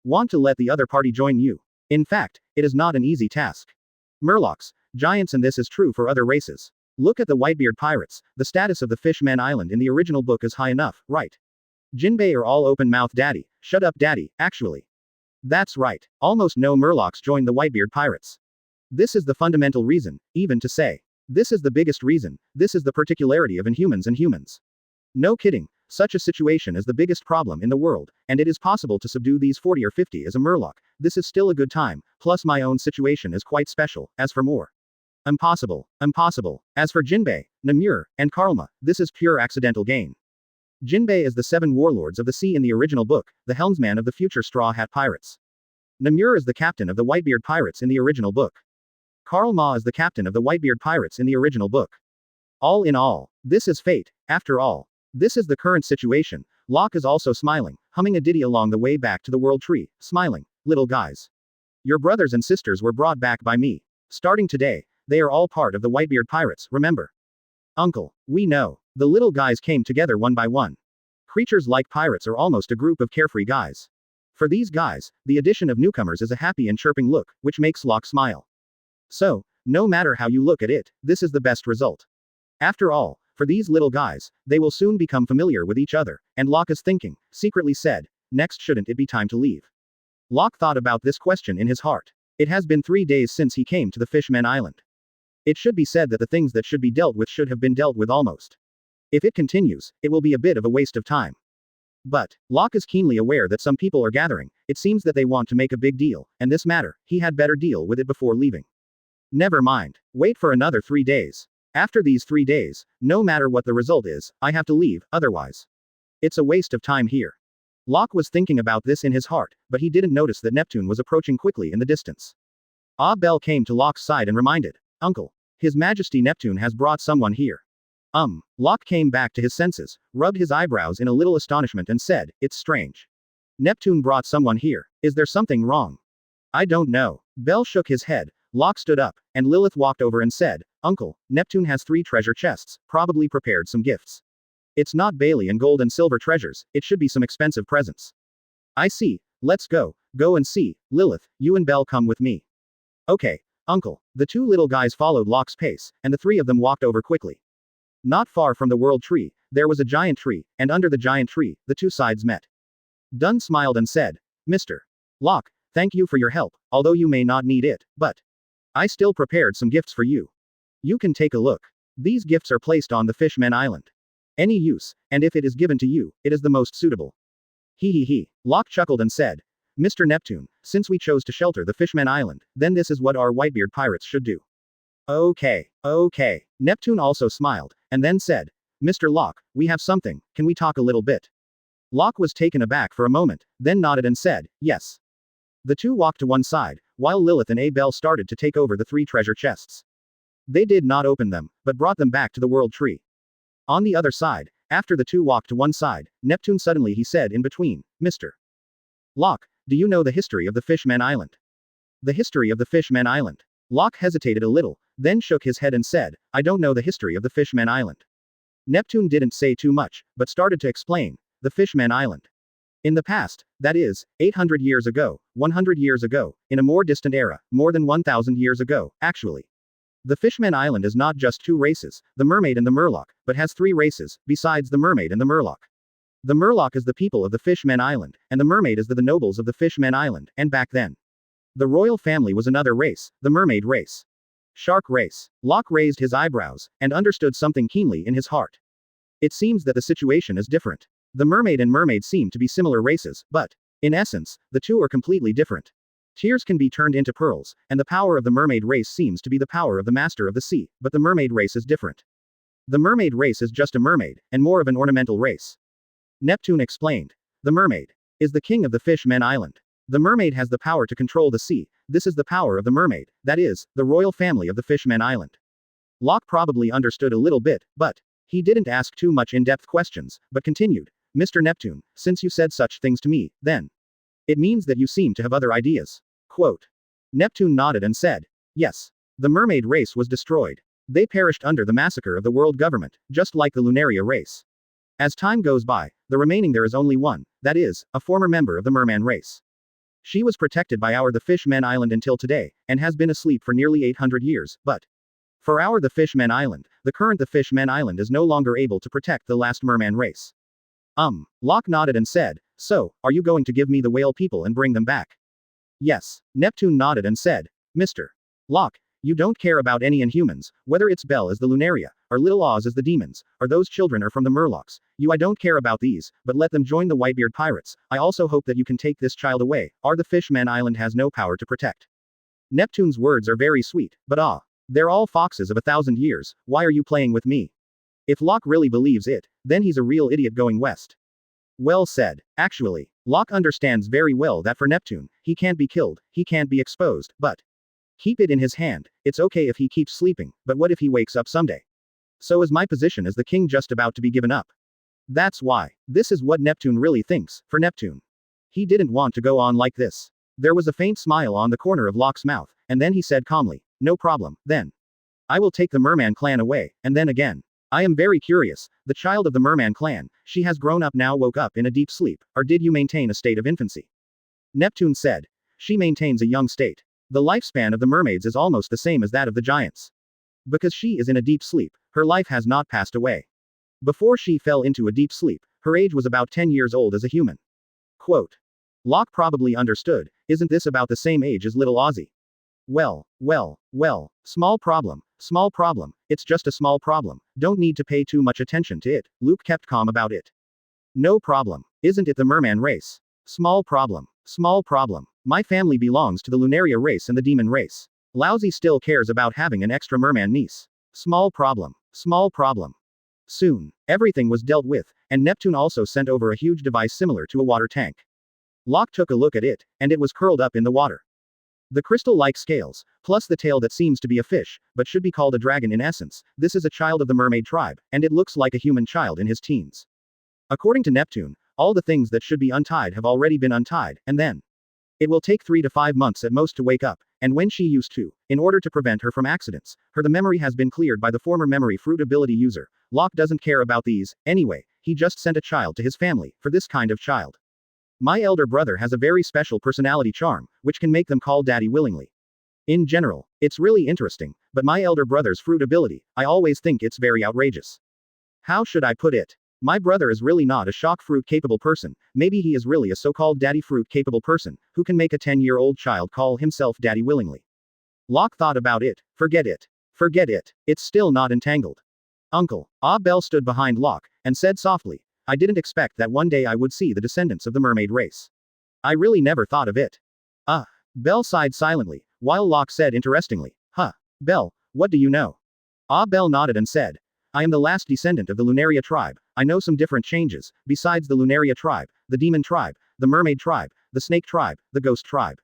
want to let the other party join you. In fact, it is not an easy task. Murlocs, giants, and this is true for other races. Look at the Whitebeard pirates, the status of the Fishman Island in the original book is high enough, right? Jinbei are all open-mouthed daddy, shut up daddy, actually. That's right, almost no Murlocs join the Whitebeard pirates. This is the fundamental reason, even to say. This is the biggest reason, this is the particularity of Inhumans and humans. No kidding, such a situation is the biggest problem in the world, and it is possible to subdue these 40 or 50 as a Murloc. This is still a good time, plus my own situation is quite special, as for more. Impossible. As for Jinbei, Namur, and Karlma, this is pure accidental gain. Jinbei is the 7 warlords of the sea in the original book, the helmsman of the future Straw Hat Pirates. Namur is the captain of the Whitebeard Pirates in the original book. Karl Ma is the captain of the Whitebeard Pirates in the original book. All in all, this is fate, after all. This is the current situation. Locke is also smiling, humming a ditty along the way back to the world tree, smiling. Little guys. Your brothers and sisters were brought back by me. Starting today, they are all part of the Whitebeard Pirates, remember? Uncle, we know. The little guys came together one by one. Creatures like pirates are almost a group of carefree guys. For these guys, the addition of newcomers is a happy and chirping look, which makes Locke smile. So, no matter how you look at it, this is the best result. After all, for these little guys, they will soon become familiar with each other, and Locke is thinking, secretly said, next shouldn't it be time to leave? Locke thought about this question in his heart. It has been 3 days since he came to the Fishman Island. It should be said that the things that should be dealt with should have been dealt with almost. If it continues, it will be a bit of a waste of time. But, Locke is keenly aware that some people are gathering, it seems that they want to make a big deal, and this matter, he had better deal with it before leaving. Never mind. Wait for another 3 days. After these 3 days, no matter what the result is, I have to leave, otherwise. It's a waste of time here. Locke was thinking about this in his heart, but he didn't notice that Neptune was approaching quickly in the distance. Ah Bell came to Locke's side and reminded, Uncle, His Majesty Neptune has brought someone here. Locke came back to his senses, rubbed his eyebrows in a little astonishment and said, It's strange. Neptune brought someone here. Is there something wrong? I don't know. Bell shook his head. Locke stood up, and Lilith walked over and said, Uncle, Neptune has 3 treasure chests, probably prepared some gifts. It's not Bailey and gold and silver treasures, it should be some expensive presents. I see, let's go and see. Lilith, you and Bell come with me. Okay, Uncle. The two little guys followed Locke's pace, and the three of them walked over quickly. Not far from the world tree, there was a giant tree, and under the giant tree, the two sides met. Dunn smiled and said, Mr. Locke, thank you for your help, although you may not need it, but I still prepared some gifts for you. You can take a look. These gifts are placed on the Fishman Island. Any use, and if it is given to you, it is the most suitable. He. Locke chuckled and said, Mr. Neptune, since we chose to shelter the Fishman Island, then this is what our Whitebeard pirates should do. Okay. Neptune also smiled, and then said, Mr. Locke, we have something, can we talk a little bit? Locke was taken aback for a moment, then nodded and said, yes. The two walked to one side, while Lilith and Abel started to take over the three treasure chests. They did not open them, but brought them back to the world tree. On the other side, after the two walked to one side, Neptune suddenly he said in between, Mr. Locke, do you know the history of the Fishman Island? The history of the Fishman Island. Locke hesitated a little, then shook his head and said, I don't know the history of the Fishman Island. Neptune didn't say too much, but started to explain, the Fishman Island. In the past, that is, 800 years ago, 100 years ago, in a more distant era, more than 1,000 years ago, actually. The Fishman Island is not just two races, the mermaid and the murloc, but has three races, besides the mermaid and the murloc. The murloc is the people of the Fishman Island, and the mermaid is the nobles of the Fishman Island, and back then. The royal family was another race, the mermaid race. Shark race. Locke raised his eyebrows, and understood something keenly in his heart. It seems that the situation is different. The mermaid and mermaid seem to be similar races, but, in essence, the two are completely different. Tears can be turned into pearls, and the power of the mermaid race seems to be the power of the master of the sea, but the mermaid race is different. The mermaid race is just a mermaid, and more of an ornamental race. Neptune explained. The mermaid is the king of the Fishman Island. The mermaid has the power to control the sea, this is the power of the mermaid, that is, the royal family of the Fishman Island. Locke probably understood a little bit, but he didn't ask too much in-depth questions, but continued, Mr. Neptune, since you said such things to me, then it means that you seem to have other ideas. Quote. Neptune nodded and said, yes. The mermaid race was destroyed. They perished under the massacre of the world government, just like the Lunaria race. As time goes by, the remaining there is only one, that is, a former member of the merman race. She was protected by the Fishman Island until today, and has been asleep for nearly 800 years, but for the Fishman Island, the current the Fishman Island is no longer able to protect the last merman race. Locke nodded and said, so, are you going to give me the whale people and bring them back? Yes. Neptune nodded and said, Mr. Locke, you don't care about any inhumans, whether it's Belle as the Lunaria, or Little Oz as the demons, or those children are from the Murlocs. I don't care about these, but let them join the Whitebeard pirates. I also hope that you can take this child away, the Fishman Island has no power to protect. Neptune's words are very sweet, but they're all foxes of 1,000 years, why are you playing with me? If Locke really believes it, then he's a real idiot going west. Well said. Actually, Locke understands very well that for Neptune, he can't be killed, he can't be exposed, but keep it in his hand. It's okay if he keeps sleeping, but what if he wakes up someday? So is my position as the king just about to be given up? That's why. This is what Neptune really thinks, for Neptune. He didn't want to go on like this. There was a faint smile on the corner of Locke's mouth, and then he said calmly, no problem, then. I will take the Merman clan away, and then again. I am very curious, the child of the Merman clan, she has grown up now woke up in a deep sleep, or did you maintain a state of infancy? Neptune said. She maintains a young state. The lifespan of the mermaids is almost the same as that of the giants. Because she is in a deep sleep, her life has not passed away. Before she fell into a deep sleep, her age was about 10 years old as a human. Quote. Locke probably understood, isn't this about the same age as little Ozzy? Well, small problem, it's just a small problem, don't need to pay too much attention to it, Luke kept calm about it. No problem, isn't it the merman race? Small problem, my family belongs to the Lunaria race and the demon race. Lousy still cares about having an extra merman niece. Small problem. Soon, everything was dealt with, and Neptune also sent over a huge device similar to a water tank. Locke took a look at it, and it was curled up in the water. The crystal-like scales, plus the tail that seems to be a fish, but should be called a dragon in essence, this is a child of the mermaid tribe, and it looks like a human child in his teens. According to Neptune, all the things that should be untied have already been untied, and then it will take 3 to 5 months at most to wake up, and when she used to, in order to prevent her from accidents, the memory has been cleared by the former memory fruit ability user. Locke doesn't care about these, anyway, he just sent a child to his family, for this kind of child. My elder brother has a very special personality charm, which can make them call daddy willingly. In general, it's really interesting, but my elder brother's fruit ability, I always think it's very outrageous. How should I put it? My brother is really not a shock fruit capable person, maybe he is really a so-called daddy fruit capable person, who can make a 10-year-old child call himself daddy willingly. Locke thought about it. Forget it. Forget it. It's still not entangled. Uncle. Belle stood behind Locke, and said softly, I didn't expect that one day I would see the descendants of the mermaid race. I really never thought of it. Belle sighed silently, while Locke said interestingly, Belle, what do you know? Belle nodded and said, I am the last descendant of the Lunaria tribe, I know some different changes, besides the Lunaria tribe, the demon tribe, the mermaid tribe, the snake tribe, the ghost tribe.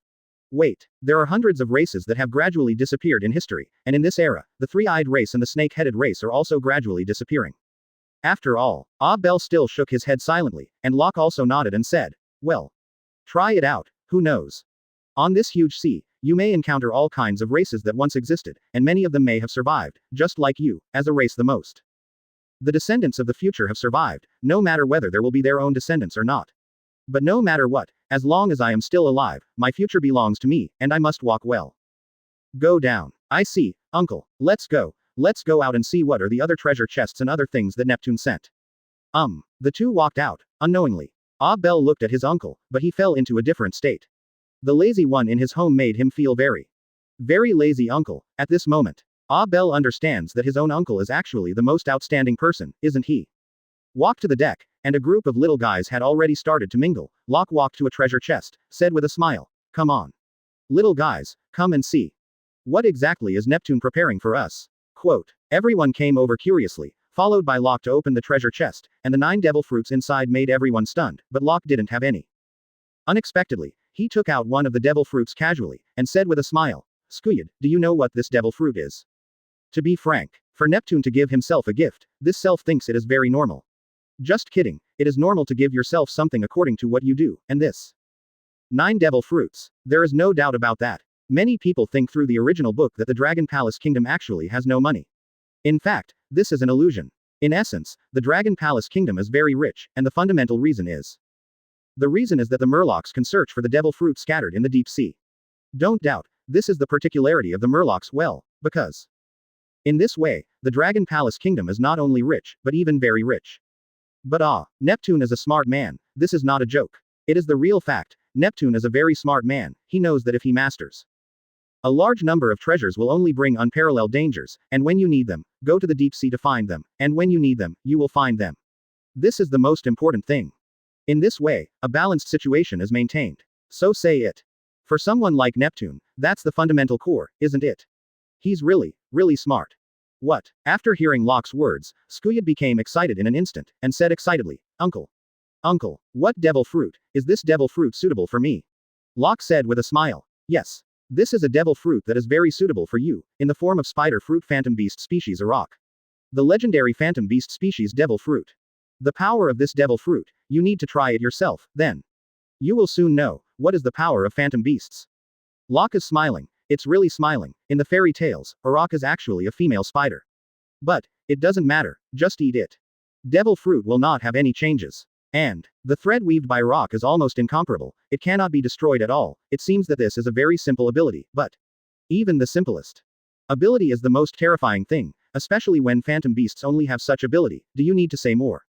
Wait, there are hundreds of races that have gradually disappeared in history, and in this era, the three-eyed race and the snake-headed race are also gradually disappearing. After all, Belle still shook his head silently, and Locke also nodded and said, well, try it out, who knows? On this huge sea, you may encounter all kinds of races that once existed, and many of them may have survived, just like you, as a race the most. The descendants of the future have survived, no matter whether there will be their own descendants or not. But no matter what, as long as I am still alive, my future belongs to me, and I must walk well. Go down. I see, uncle, let's go out and see what are the other treasure chests and other things that Neptune sent. The two walked out, unknowingly. Belle looked at his uncle, but he fell into a different state. The lazy one in his home made him feel very, very lazy uncle, at this moment. Belle understands that his own uncle is actually the most outstanding person, isn't he? Walked to the deck, and a group of little guys had already started to mingle. Locke walked to a treasure chest, said with a smile, come on. Little guys, come and see. What exactly is Neptune preparing for us? Quote. Everyone came over curiously, followed by Locke to open the treasure chest, and the 9 devil fruits inside made everyone stunned, but Locke didn't have any. Unexpectedly, he took out one of the devil fruits casually, and said with a smile, Squid, do you know what this devil fruit is? To be frank, for Neptune to give himself a gift, this self thinks it is very normal. Just kidding, it is normal to give yourself something according to what you do, and this. 9 devil fruits. There is no doubt about that. Many people think through the original book that the Dragon Palace Kingdom actually has no money. In fact, this is an illusion. In essence, the Dragon Palace Kingdom is very rich, and the fundamental reason is. The reason is that the Murlocs can search for the devil fruit scattered in the deep sea. Don't doubt, this is the particularity of the Murlocs, well, because. In this way, the Dragon Palace Kingdom is not only rich, but even very rich. But Neptune is a smart man, this is not a joke. It is the real fact, Neptune is a very smart man, he knows that if he masters a large number of treasures will only bring unparalleled dangers, and when you need them, go to the deep sea to find them, and when you need them, you will find them. This is the most important thing. In this way, a balanced situation is maintained. So say it. For someone like Neptune, that's the fundamental core, isn't it? He's really, really smart. What? After hearing Locke's words, Squid became excited in an instant, and said excitedly, Uncle. Uncle, what devil fruit? Is this devil fruit suitable for me? Locke said with a smile, yes. This is a devil fruit that is very suitable for you, in the form of spider fruit phantom beast species Arak. The legendary phantom beast species devil fruit. The power of this devil fruit, you need to try it yourself, then. You will soon know, what is the power of phantom beasts. Locke is smiling, it's really smiling, in the fairy tales, Arak is actually a female spider. But, it doesn't matter, just eat it. Devil fruit will not have any changes. And, the thread weaved by Rock is almost incomparable, it cannot be destroyed at all, it seems that this is a very simple ability, but even the simplest ability is the most terrifying thing, especially when phantom beasts only have such ability, do you need to say more?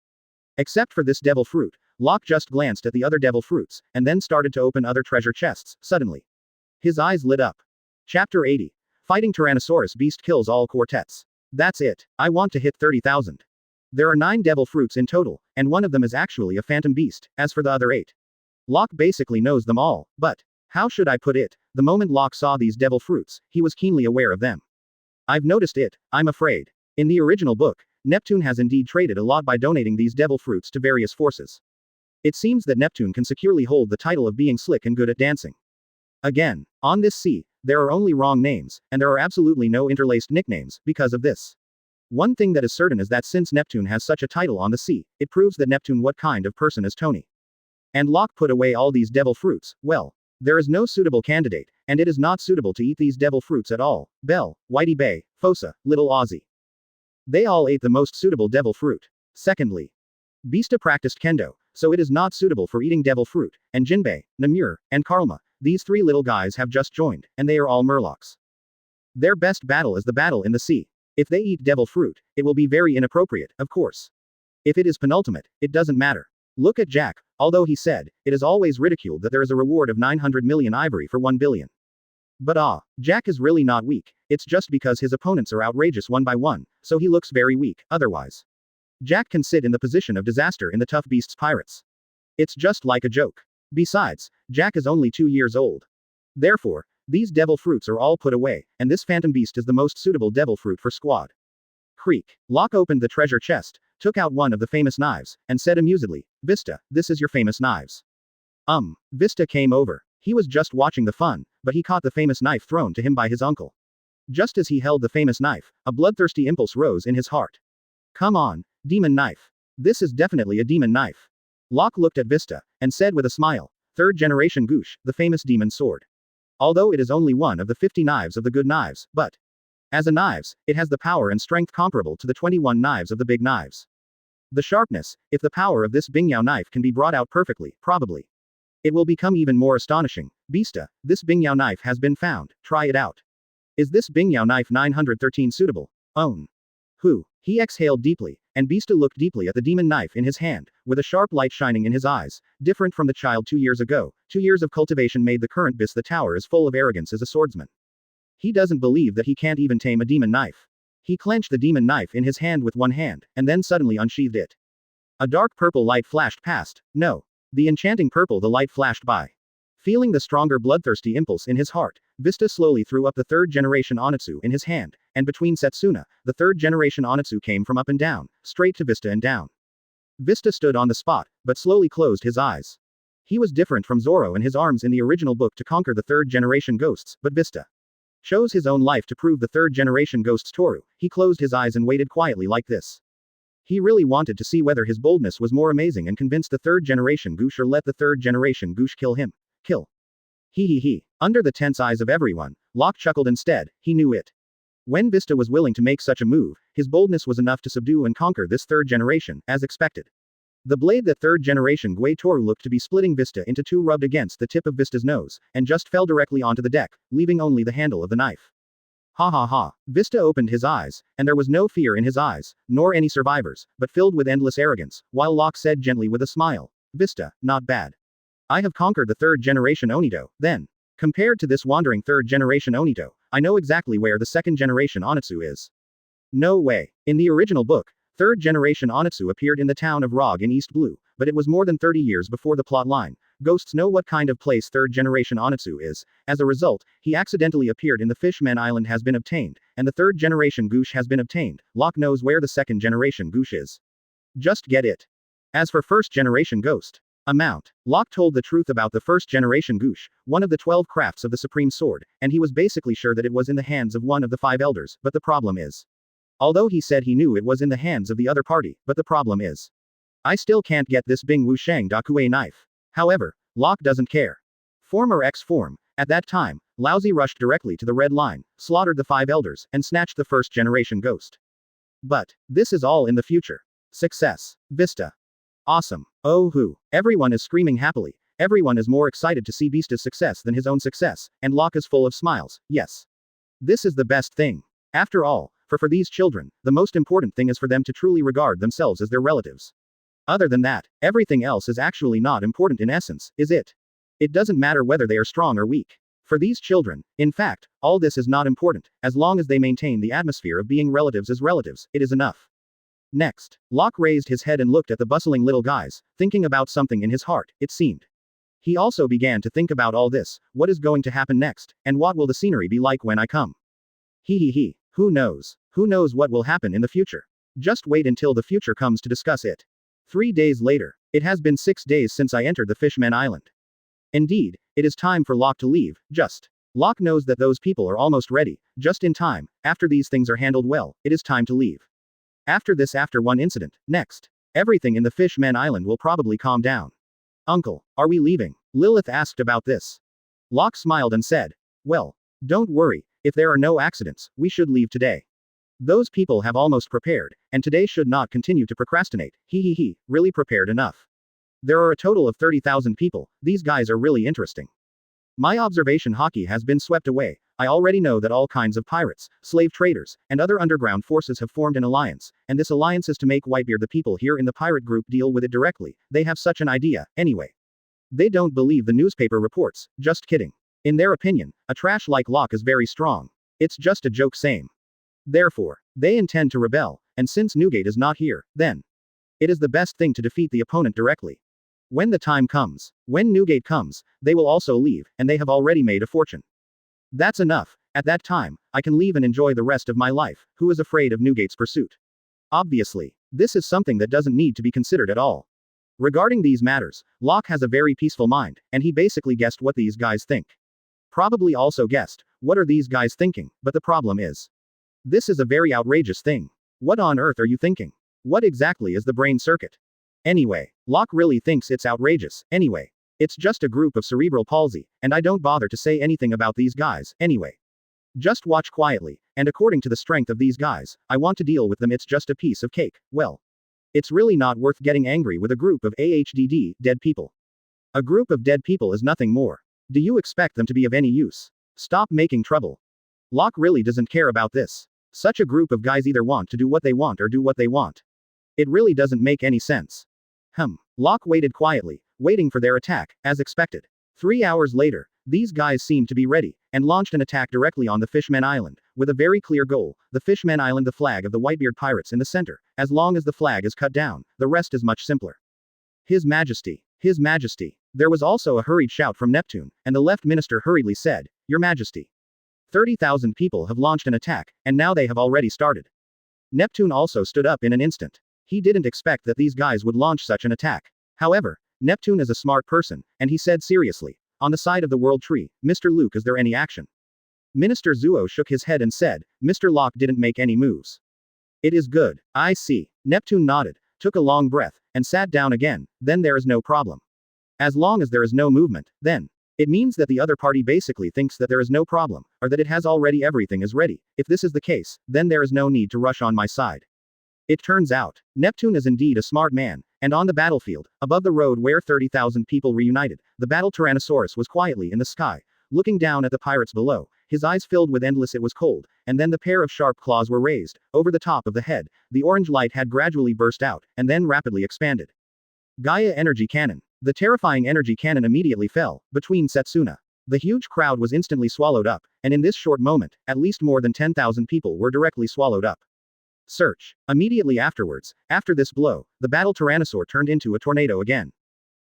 Except for this devil fruit, Locke just glanced at the other devil fruits, and then started to open other treasure chests, suddenly. His eyes lit up. Chapter 80. Fighting Tyrannosaurus Beast kills all quartets. That's it, I want to hit 30,000. There are 9 devil fruits in total, and one of them is actually a phantom beast, as for the other 8. Locke basically knows them all, but, how should I put it, the moment Locke saw these devil fruits, he was keenly aware of them. I've noticed it, I'm afraid. In the original book, Neptune has indeed traded a lot by donating these devil fruits to various forces. It seems that Neptune can securely hold the title of being slick and good at dancing. Again, on this sea, there are only wrong names, and there are absolutely no interlaced nicknames, because of this. One thing that is certain is that since Neptune has such a title on the sea, it proves that Neptune what kind of person is Tony. And Locke put away all these devil fruits, well, there is no suitable candidate, and it is not suitable to eat these devil fruits at all, Belle, Whitey Bay, Fossa, Little Aussie. They all ate the most suitable devil fruit. Secondly, Beasta practiced kendo, so it is not suitable for eating devil fruit, and Jinbei, Namur, and Karlma, these three little guys have just joined, and they are all murlocs. Their best battle is the battle in the sea. If they eat devil fruit, it will be very inappropriate, of course. If it is penultimate, it doesn't matter. Look at Jack, although he said, it is always ridiculed that there is a reward of 900 million ivory for 1 billion. But Jack is really not weak, it's just because his opponents are outrageous one by one, so he looks very weak, otherwise. Jack can sit in the position of disaster in the Tough Beasts Pirates. It's just like a joke. Besides, Jack is only 2 years old. Therefore, these devil fruits are all put away, and this phantom beast is the most suitable devil fruit for squad. Creak. Locke opened the treasure chest, took out one of the famous knives, and said amusedly, Vista, this is your famous knives. Vista came over. He was just watching the fun, but he caught the famous knife thrown to him by his uncle. Just as he held the famous knife, a bloodthirsty impulse rose in his heart. Come on, demon knife. This is definitely a demon knife. Locke looked at Vista, and said with a smile, third generation Goosh, the famous demon sword. Although it is only one of the 50 knives of the good knives, but as a knives, it has the power and strength comparable to the 21 knives of the big knives. The sharpness, if the power of this Bingyao knife can be brought out perfectly, probably. It will become even more astonishing. Vista, this Bingyao knife has been found, try it out. Is this Bingyao knife 913 suitable? Own. Who? He exhaled deeply, and Vista looked deeply at the demon knife in his hand, with a sharp light shining in his eyes, different from the child 2 years ago. 2 years of cultivation made the current Bis the tower is full of arrogance as a swordsman. He doesn't believe that he can't even tame a demon knife. He clenched the demon knife in his hand with one hand, and then suddenly unsheathed it. A dark purple light flashed past. No. The enchanting purple the light flashed by. Feeling the stronger bloodthirsty impulse in his heart, Vista slowly threw up the third generation Onitsu in his hand, and between Setsuna, the third generation Onitsu came from up and down, straight to Vista and down. Vista stood on the spot, but slowly closed his eyes. He was different from Zoro and his arms in the original book to conquer the third generation ghosts, but Vista chose his own life to prove the third generation ghosts Toru. He closed his eyes and waited quietly like this. He really wanted to see whether his boldness was more amazing and convince the third generation Goosh or let the third generation Goosh kill him. Kill. He. Under the tense eyes of everyone, Locke chuckled instead, he knew it. When Vista was willing to make such a move, his boldness was enough to subdue and conquer this third generation, as expected. The blade that third generation Gui Toru looked to be splitting Vista into two rubbed against the tip of Vista's nose, and just fell directly onto the deck, leaving only the handle of the knife. Ha ha ha. Vista opened his eyes, and there was no fear in his eyes, nor any survivors, but filled with endless arrogance, while Locke said gently with a smile, Vista, not bad. I have conquered the third generation Onito, then. Compared to this wandering third generation Onito, I know exactly where the second generation Onitsu is. No way. In the original book, third generation Onitsu appeared in the town of Rog in East Blue, but it was more than 30 years before the plot line. Ghosts know what kind of place third generation Onitsu is. As a result, he accidentally appeared in the Fishman Island has been obtained, and the third generation Goosh has been obtained. Locke knows where the second generation Goosh is. Just get it. As for first generation Ghost amount, Locke told the truth about the first generation Goosh, one of the 12 crafts of the Supreme Sword, and he was basically sure that it was in the hands of one of the 5 elders, but the problem is. Although he said he knew it was in the hands of the other party, but the problem is. I still can't get this Bing Wu Shang Dakue knife. However, Locke doesn't care. Form or X-form. At that time, Laozi rushed directly to the red line, slaughtered the 5 elders, and snatched the first generation Ghost. But this is all in the future. Success. Vista. Awesome. Oh who. Everyone is screaming happily. Everyone is more excited to see Vista's success than his own success, and Locke is full of smiles. Yes. This is the best thing. After all, for these children, the most important thing is for them to truly regard themselves as their relatives. Other than that, everything else is actually not important in essence, is it? It doesn't matter whether they are strong or weak. For these children, in fact, all this is not important, as long as they maintain the atmosphere of being relatives as relatives, it is enough. Next, Locke raised his head and looked at the bustling little guys, thinking about something in his heart, it seemed. He also began to think about all this, what is going to happen next, and what will the scenery be like when I come? He. Who knows? Who knows what will happen in the future? Just wait until the future comes to discuss it. 3 days later. It has been 6 days since I entered the Fishman Island. Indeed, it is time for Locke to leave, just. Locke knows that those people are almost ready, just in time. After these things are handled well, it is time to leave. After one incident, next. Everything in the Fishman Island will probably calm down. Uncle, are we leaving? Lilith asked about this. Locke smiled and said, well, don't worry, if there are no accidents, we should leave today. Those people have almost prepared, and today should not continue to procrastinate. He, really prepared enough. There are a total of 30,000 people, these guys are really interesting. My observation hockey has been swept away. I already know that all kinds of pirates, slave traders, and other underground forces have formed an alliance, and this alliance is to make Whitebeard the people here in the pirate group deal with it directly. They have such an idea, anyway. They don't believe the newspaper reports, just kidding. In their opinion, a trash like Locke is very strong. It's just a joke same. Therefore, they intend to rebel, and since Newgate is not here, then it is the best thing to defeat the opponent directly. When the time comes, when Newgate comes, they will also leave, and they have already made a fortune. That's enough. At that time, I can leave and enjoy the rest of my life. Who is afraid of Newgate's pursuit? Obviously, this is something that doesn't need to be considered at all. Regarding these matters, Locke has a very peaceful mind, and he basically guessed what these guys think. Probably also guessed, what are these guys thinking, but the problem is, this is a very outrageous thing. What on earth are you thinking? What exactly is the brain circuit? Anyway, Locke really thinks it's outrageous, anyway. It's just a group of cerebral palsy, and I don't bother to say anything about these guys, anyway. Just watch quietly, and according to the strength of these guys, I want to deal with them. It's just a piece of cake. Well, it's really not worth getting angry with a group of AHDD, dead people. A group of dead people is nothing more. Do you expect them to be of any use? Stop making trouble. Locke really doesn't care about this. Such a group of guys either want to do what they want or do what they want. It really doesn't make any sense. Locke waited quietly, waiting for their attack, as expected. 3 hours later, these guys seemed to be ready, and launched an attack directly on the Fishmen Island, with a very clear goal, the Fishmen Island, the flag of the Whitebeard pirates in the center. As long as the flag is cut down, the rest is much simpler. His Majesty. His Majesty. There was also a hurried shout from Neptune, and the left minister hurriedly said, Your Majesty. 30,000 people have launched an attack, and now they have already started. Neptune also stood up in an instant. He didn't expect that these guys would launch such an attack. However, Neptune is a smart person, and he said seriously, On the side of the world tree, Mr. Luke, is there any action? Minister Zuo shook his head and said, Mr. Locke didn't make any moves. It is good. I see. Neptune nodded, took a long breath, and sat down again. Then there is no problem. As long as there is no movement, then it means that the other party basically thinks that there is no problem, or that it has already everything is ready. If this is the case, then there is no need to rush on my side. It turns out, Neptune is indeed a smart man, and on the battlefield, above the road where 30,000 people reunited, the battle Tyrannosaurus was quietly in the sky, looking down at the pirates below, his eyes filled with endless. It was cold, and then the pair of sharp claws were raised, over the top of the head, the orange light had gradually burst out, and then rapidly expanded. Gaia Energy Cannon. The terrifying energy cannon immediately fell, between Setsuna. The huge crowd was instantly swallowed up, and in this short moment, at least more than 10,000 people were directly swallowed up. Search. Immediately afterwards, after this blow, the battle Tyrannosaur turned into a tornado again.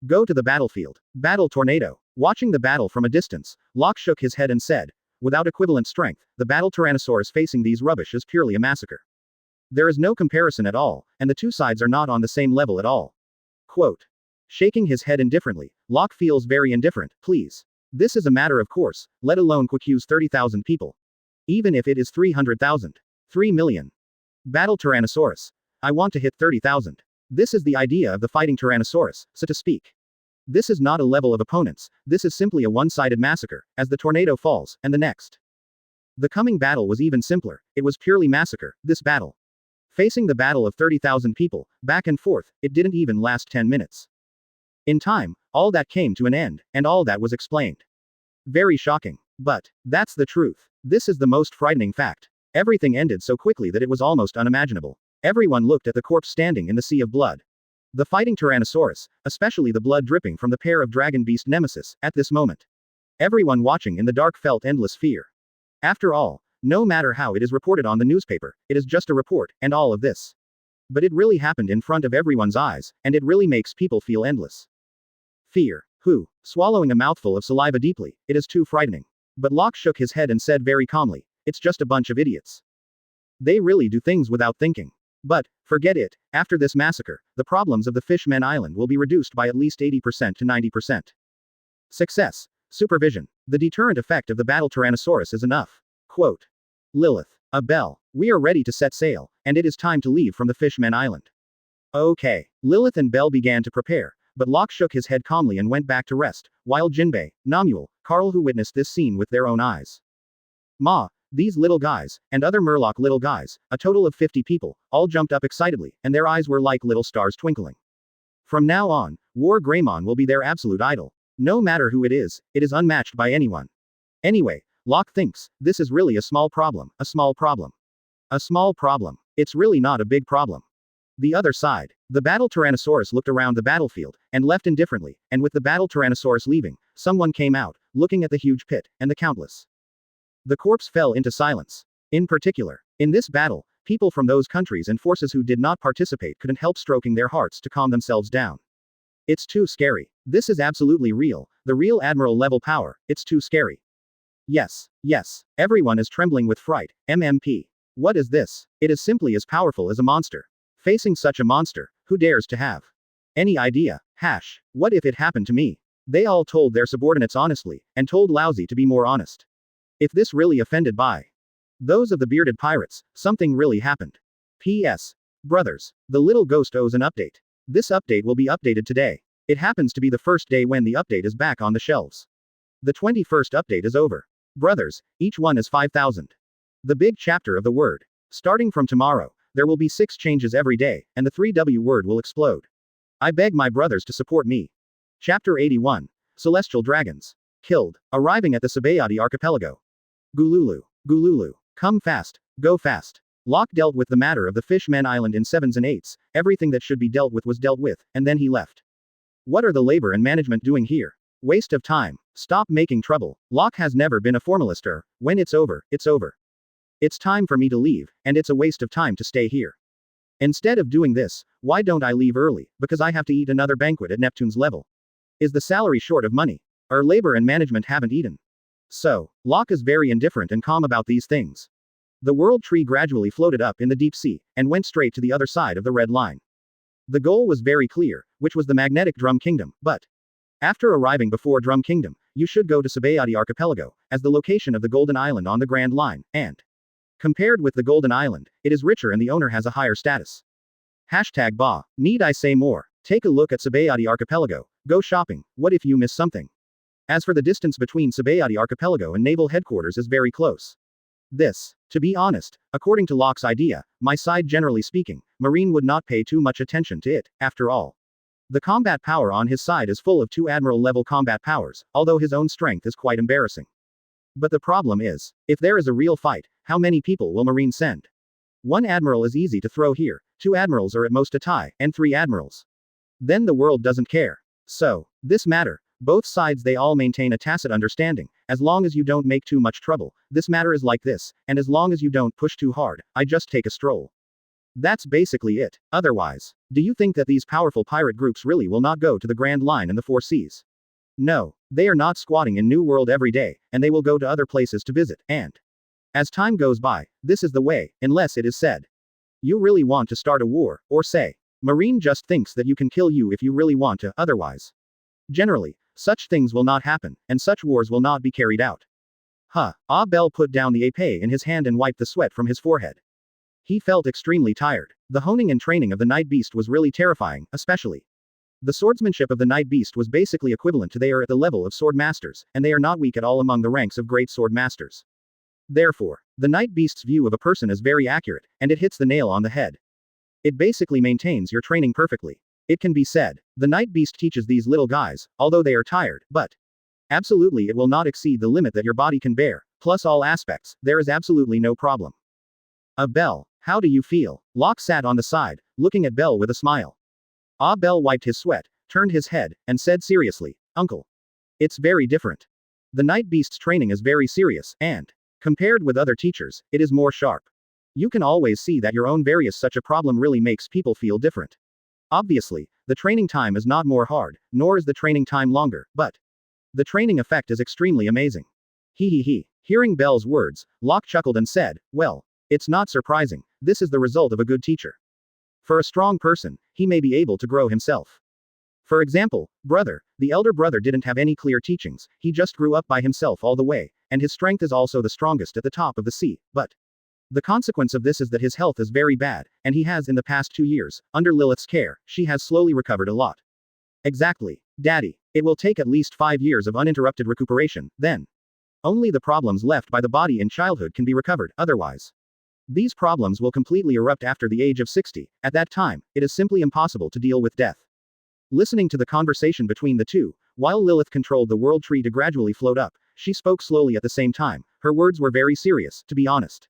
Go to the battlefield. Battle tornado. Watching the battle from a distance, Locke shook his head and said, Without equivalent strength, the battle Tyrannosaurus facing these rubbish is purely a massacre. There is no comparison at all, and the two sides are not on the same level at all. Quote. Shaking his head indifferently, Locke feels very indifferent, please. This is a matter of course, let alone accuse 30,000 people. Even if it is 300,000. 3 million. Battle Tyrannosaurus. I want to hit 30,000. This is the idea of the fighting Tyrannosaurus, so to speak. This is not a level of opponents, this is simply a one-sided massacre, as the tornado falls, and the next. The coming battle was even simpler, it was purely massacre, this battle. Facing the battle of 30,000 people, back and forth, it didn't even last 10 minutes. In time, all that came to an end, and all that was explained. Very shocking. But that's the truth. This is the most frightening fact. Everything ended so quickly that it was almost unimaginable. Everyone looked at the corpse standing in the sea of blood. The fighting Tyrannosaurus, especially the blood dripping from the pair of dragon beast nemesis, at this moment. Everyone watching in the dark felt endless fear. After all, no matter how it is reported on the newspaper, it is just a report, and all of this. But it really happened in front of everyone's eyes, and it really makes people feel endless fear. Swallowing a mouthful of saliva deeply, it is too frightening. But Locke shook his head and said very calmly, It's just a bunch of idiots. They really do things without thinking. But, forget it, after this massacre, the problems of the Fishmen Island will be reduced by at least 80% to 90%. Success. Supervision. The deterrent effect of the battle Tyrannosaurus is enough. Quote. Lilith. A bell. We are ready to set sail, and it is time to leave from the Fishmen Island. Okay. Lilith and Bell began to prepare, but Locke shook his head calmly and went back to rest, while Jinbei, Namuel, Carl who witnessed this scene with their own eyes. These little guys, and other Murloc little guys, a total of 50 people, all jumped up excitedly, and their eyes were like little stars twinkling. From now on, War Greymon will be their absolute idol. No matter who it is unmatched by anyone. Anyway, Locke thinks, this is really a small problem, a small problem. A small problem. It's really not a big problem. The other side. The battle Tyrannosaurus looked around the battlefield, and left indifferently, and with the battle Tyrannosaurus leaving, someone came out, looking at the huge pit, and the countless. The corpse fell into silence. In particular, in this battle, people from those countries and forces who did not participate couldn't help stroking their hearts to calm themselves down. It's too scary. This is absolutely real, the real admiral level power, it's too scary. Yes, yes, everyone is trembling with fright, MMP. What is this? It is simply as powerful as a monster. Facing such a monster, who dares to have any idea? What if it happened to me? They all told their subordinates honestly, and told Lousy to be more honest. If this really offended by those of the bearded pirates, something really happened. P.S. Brothers, the little ghost owes an update. This update will be updated today. It happens to be the first day when the update is back on the shelves. The 21st update is over. Brothers, each one is 5,000. The big chapter of the word. Starting from tomorrow, there will be 6 changes every day, and the 3W word will explode. I beg my brothers to support me. Chapter 81. Celestial Dragons. Killed. Arriving at the Sabayati Archipelago. Gululu. Gululu. Come fast. Go fast. Locke dealt with the matter of the Fishmen Island in 7s and 8s, everything that should be dealt with was dealt with, and then he left. What are the labor and management doing here? Waste of time. Stop making trouble. Locke has never been a formalist when it's over, it's over. It's time for me to leave, and it's a waste of time to stay here. Instead of doing this, why don't I leave early, because I have to eat another banquet at Neptune's level? Is the salary short of money? Our labor and management haven't eaten. So, Locke is very indifferent and calm about these things. The world tree gradually floated up in the deep sea, and went straight to the other side of the red line. The goal was very clear, which was the magnetic Drum Kingdom, but after arriving before Drum Kingdom, you should go to Sabayati Archipelago, as the location of the Golden Island on the Grand Line, and compared with the Golden Island, it is richer and the owner has a higher status. Hashtag Ba. Need I say more? Take a look at Sabayati Archipelago, go shopping, what if you miss something? As for the distance between Sabayati Archipelago and naval headquarters is very close. This, to be honest, according to Locke's idea, my side generally speaking, Marine would not pay too much attention to it, after all. The combat power on his side is full of 2 admiral level combat powers, although his own strength is quite embarrassing. But the problem is, if there is a real fight, how many people will Marine send? 1 admiral is easy to throw here, 2 admirals are at most a tie, and 3 admirals. Then the world doesn't care. So, this matter, both sides they all maintain a tacit understanding, as long as you don't make too much trouble, this matter is like this, and as long as you don't push too hard, I just take a stroll. That's basically it. Otherwise, do you think that these powerful pirate groups really will not go to the Grand Line and the 4 Seas? No, they are not squatting in New World every day, and they will go to other places to visit, and as time goes by, this is the way, unless it is said, you really want to start a war, or say, Marine just thinks that you can kill you if you really want to, otherwise. Generally, such things will not happen, and such wars will not be carried out. Bell put down the épée in his hand and wiped the sweat from his forehead. He felt extremely tired. The honing and training of the Night Beast was really terrifying, especially. The swordsmanship of the Night Beast was basically equivalent to they are at the level of sword masters, and they are not weak at all among the ranks of great sword masters. Therefore, the Night Beast's view of a person is very accurate, and it hits the nail on the head. It basically maintains your training perfectly. It can be said, the Night Beast teaches these little guys, although they are tired, but absolutely it will not exceed the limit that your body can bear, plus all aspects, there is absolutely no problem. Bell, how do you feel? Locke sat on the side, looking at Bell with a smile. Bell wiped his sweat, turned his head, and said seriously, Uncle. It's very different. The Night Beast's training is very serious, and compared with other teachers, it is more sharp. You can always see that your own various such a problem really makes people feel different. Obviously, the training time is not more hard, nor is the training time longer, but the training effect is extremely amazing. He. Hearing Bell's words, Locke chuckled and said, well, it's not surprising, this is the result of a good teacher. For a strong person, he may be able to grow himself. For example, brother, the elder brother didn't have any clear teachings, he just grew up by himself all the way, and his strength is also the strongest at the top of the sea, but the consequence of this is that his health is very bad, and he has in the past 2 years, under Lilith's care, she has slowly recovered a lot. Exactly. Daddy. It will take at least 5 years of uninterrupted recuperation, then only the problems left by the body in childhood can be recovered, otherwise these problems will completely erupt after the age of 60, at that time, it is simply impossible to deal with death. Listening to the conversation between the two, while Lilith controlled the world tree to gradually float up, she spoke slowly at the same time. Her words were very serious, to be honest.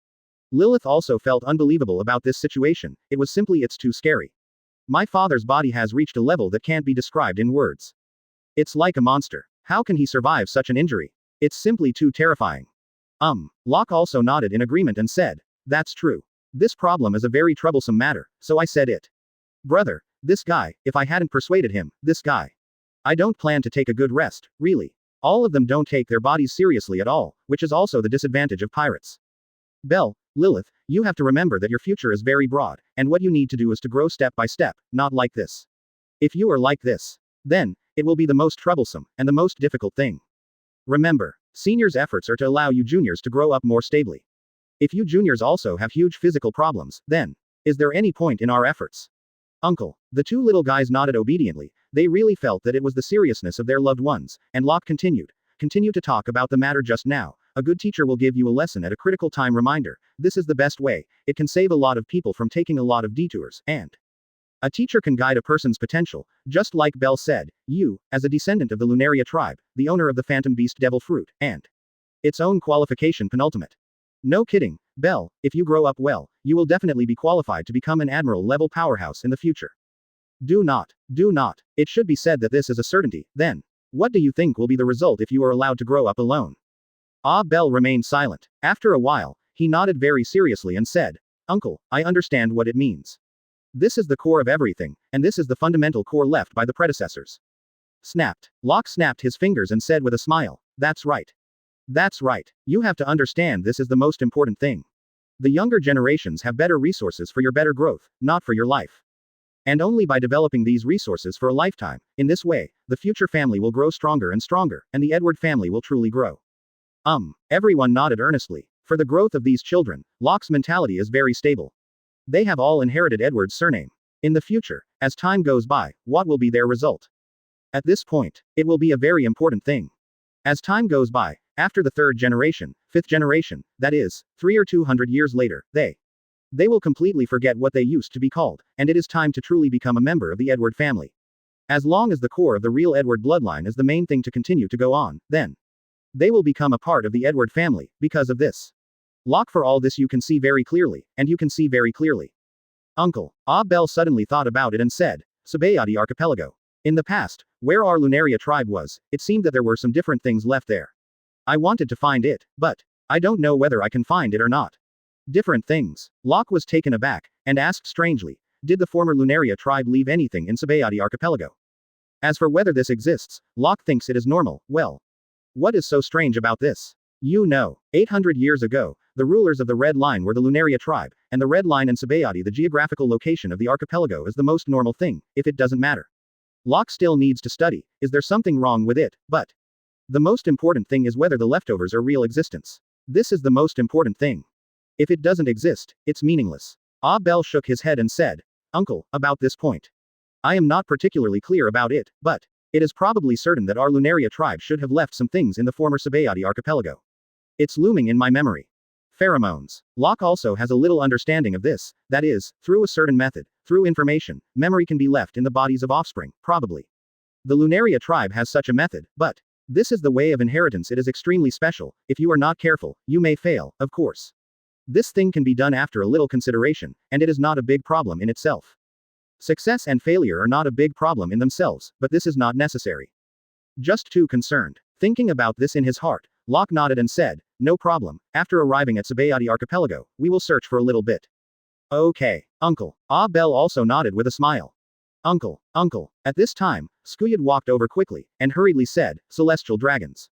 Lilith also felt unbelievable about this situation, it's too scary. My father's body has reached a level that can't be described in words. It's like a monster. How can he survive such an injury? It's simply too terrifying. Locke also nodded in agreement and said, that's true. This problem is a very troublesome matter, so I said it. Brother, this guy, if I hadn't persuaded him, this guy. I don't plan to take a good rest, really. All of them don't take their bodies seriously at all, which is also the disadvantage of pirates. Belle, Lilith, you have to remember that your future is very broad, and what you need to do is to grow step by step, not like this. If you are like this, then, it will be the most troublesome, and the most difficult thing. Remember, seniors' efforts are to allow you juniors to grow up more stably. If you juniors also have huge physical problems, then, is there any point in our efforts? Uncle. The two little guys nodded obediently, they really felt that it was the seriousness of their loved ones, and Locke continued. Continue to talk about the matter just now. A good teacher will give you a lesson at a critical time reminder. This is the best way. It can save a lot of people from taking a lot of detours, and a teacher can guide a person's potential, just like Belle said, you, as a descendant of the Lunaria tribe, the owner of the Phantom Beast Devil Fruit, and its own qualification penultimate. No kidding, Belle, if you grow up well, you will definitely be qualified to become an admiral-level powerhouse in the future. Do not. It should be said that this is a certainty, then. What do you think will be the result if you are allowed to grow up alone? Belle remained silent. After a while, he nodded very seriously and said, Uncle, I understand what it means. This is the core of everything, and this is the fundamental core left by the predecessors. Snapped. Locke snapped his fingers and said with a smile, that's right. That's right. You have to understand this is the most important thing. The younger generations have better resources for your better growth, not for your life. And only by developing these resources for a lifetime, in this way, the future family will grow stronger and stronger, and the Edward family will truly grow. Everyone nodded earnestly. For the growth of these children, Locke's mentality is very stable. They have all inherited Edward's surname. In the future, as time goes by, what will be their result? At this point, it will be a very important thing. As time goes by, after the third generation, fifth generation, that is, 3 or 200 years later, they will completely forget what they used to be called, and it is time to truly become a member of the Edward family. As long as the core of the real Edward bloodline is the main thing to continue to go on, then they will become a part of the Edward family, because of this. Locke, for all this you can see very clearly, and you can see very clearly. Uncle. Belle suddenly thought about it and said, Sabayati Archipelago. In the past, where our Lunaria tribe was, it seemed that there were some different things left there. I wanted to find it, but I don't know whether I can find it or not. Different things. Locke was taken aback, and asked strangely, did the former Lunaria tribe leave anything in Sabayati Archipelago? As for whether this exists, Locke thinks it is normal. Well, what is so strange about this? 800 years ago, the rulers of the Red Line were the Lunaria tribe, and the Red Line and Sabayati, the geographical location of the archipelago, is the most normal thing, if it doesn't matter. Locke still needs to study, is there something wrong with it, but the most important thing is whether the leftovers are real existence. This is the most important thing. If it doesn't exist, it's meaningless. Belle shook his head and said, Uncle, about this point. I am not particularly clear about it, but it is probably certain that our Lunaria tribe should have left some things in the former Sabayati archipelago. It's looming in my memory. Pheromones. Locke also has a little understanding of this, that is, through a certain method, through information, memory can be left in the bodies of offspring, probably. The Lunaria tribe has such a method, but this is the way of inheritance. It is extremely special. If you are not careful, you may fail, of course. This thing can be done after a little consideration, and it is not a big problem in itself. Success and failure are not a big problem in themselves, but this is not necessary. Just too concerned. Thinking about this in his heart, Locke nodded and said, no problem. After arriving at Sabayati Archipelago, we will search for a little bit. Okay, Uncle. Belle also nodded with a smile. Uncle. At this time, Skuyad walked over quickly, and hurriedly said, Celestial Dragons.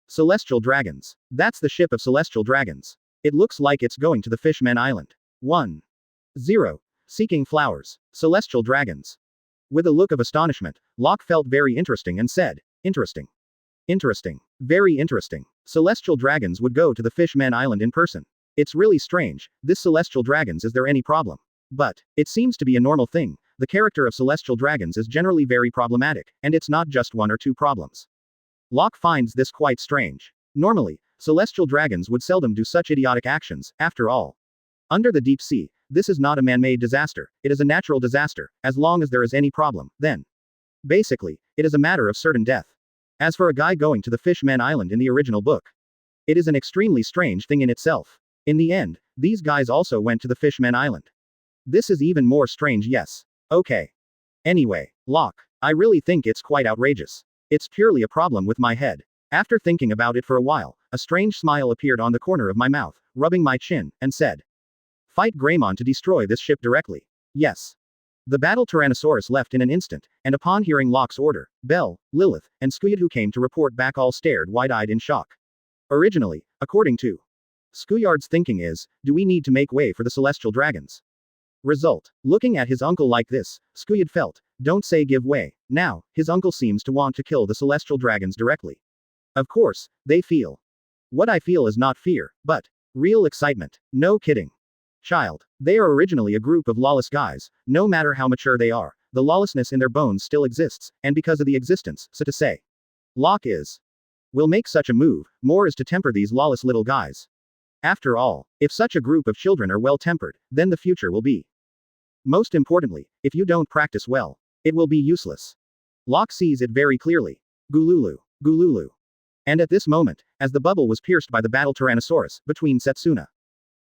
Celestial Dragons. That's the ship of Celestial Dragons. It looks like it's going to the Fishman Island. 1. 0. Seeking flowers. Celestial Dragons. With a look of astonishment, Locke felt very interesting and said, Interesting. Interesting. Very interesting. Celestial Dragons would go to the Fishman Island in person. It's really strange, this Celestial Dragons, is there any problem? But it seems to be a normal thing. The character of Celestial Dragons is generally very problematic, and it's not just one or two problems. Locke finds this quite strange. Normally, Celestial Dragons would seldom do such idiotic actions, after all. Under the deep sea, this is not a man-made disaster, it is a natural disaster. As long as there is any problem, then Basically, it is a matter of certain death. As for a guy going to the Fishman Island in the original book, it is an extremely strange thing in itself. In the end, these guys also went to the Fishman Island. This is even more strange, yes. Okay. Anyway, Locke, I really think it's quite outrageous. It's purely a problem with my head. After thinking about it for a while, a strange smile appeared on the corner of my mouth, rubbing my chin, and said, "Fight Greymon to destroy this ship directly." Yes. The battle Tyrannosaurus left in an instant, and upon hearing Locke's order, Belle, Lilith, and Squid, who came to report back, all stared wide-eyed in shock. Originally, according to Skuyard's thinking is, do we need to make way for the celestial dragons? Result. Looking at his uncle like this, Skuyard felt, don't say give way. Now, his uncle seems to want to kill the celestial dragons directly. Of course, they feel. What I feel is not fear, but real excitement. No kidding. Child. They are originally a group of lawless guys. No matter how mature they are, the lawlessness in their bones still exists, and because of the existence, so to say, Locke will make such a move, more is to temper these lawless little guys. After all, if such a group of children are well tempered, then the future will be. Most importantly, if you don't practice well, it will be useless. Locke sees it very clearly. Gululu. Gululu. And at this moment, as the bubble was pierced by the battle Tyrannosaurus, between Setsuna,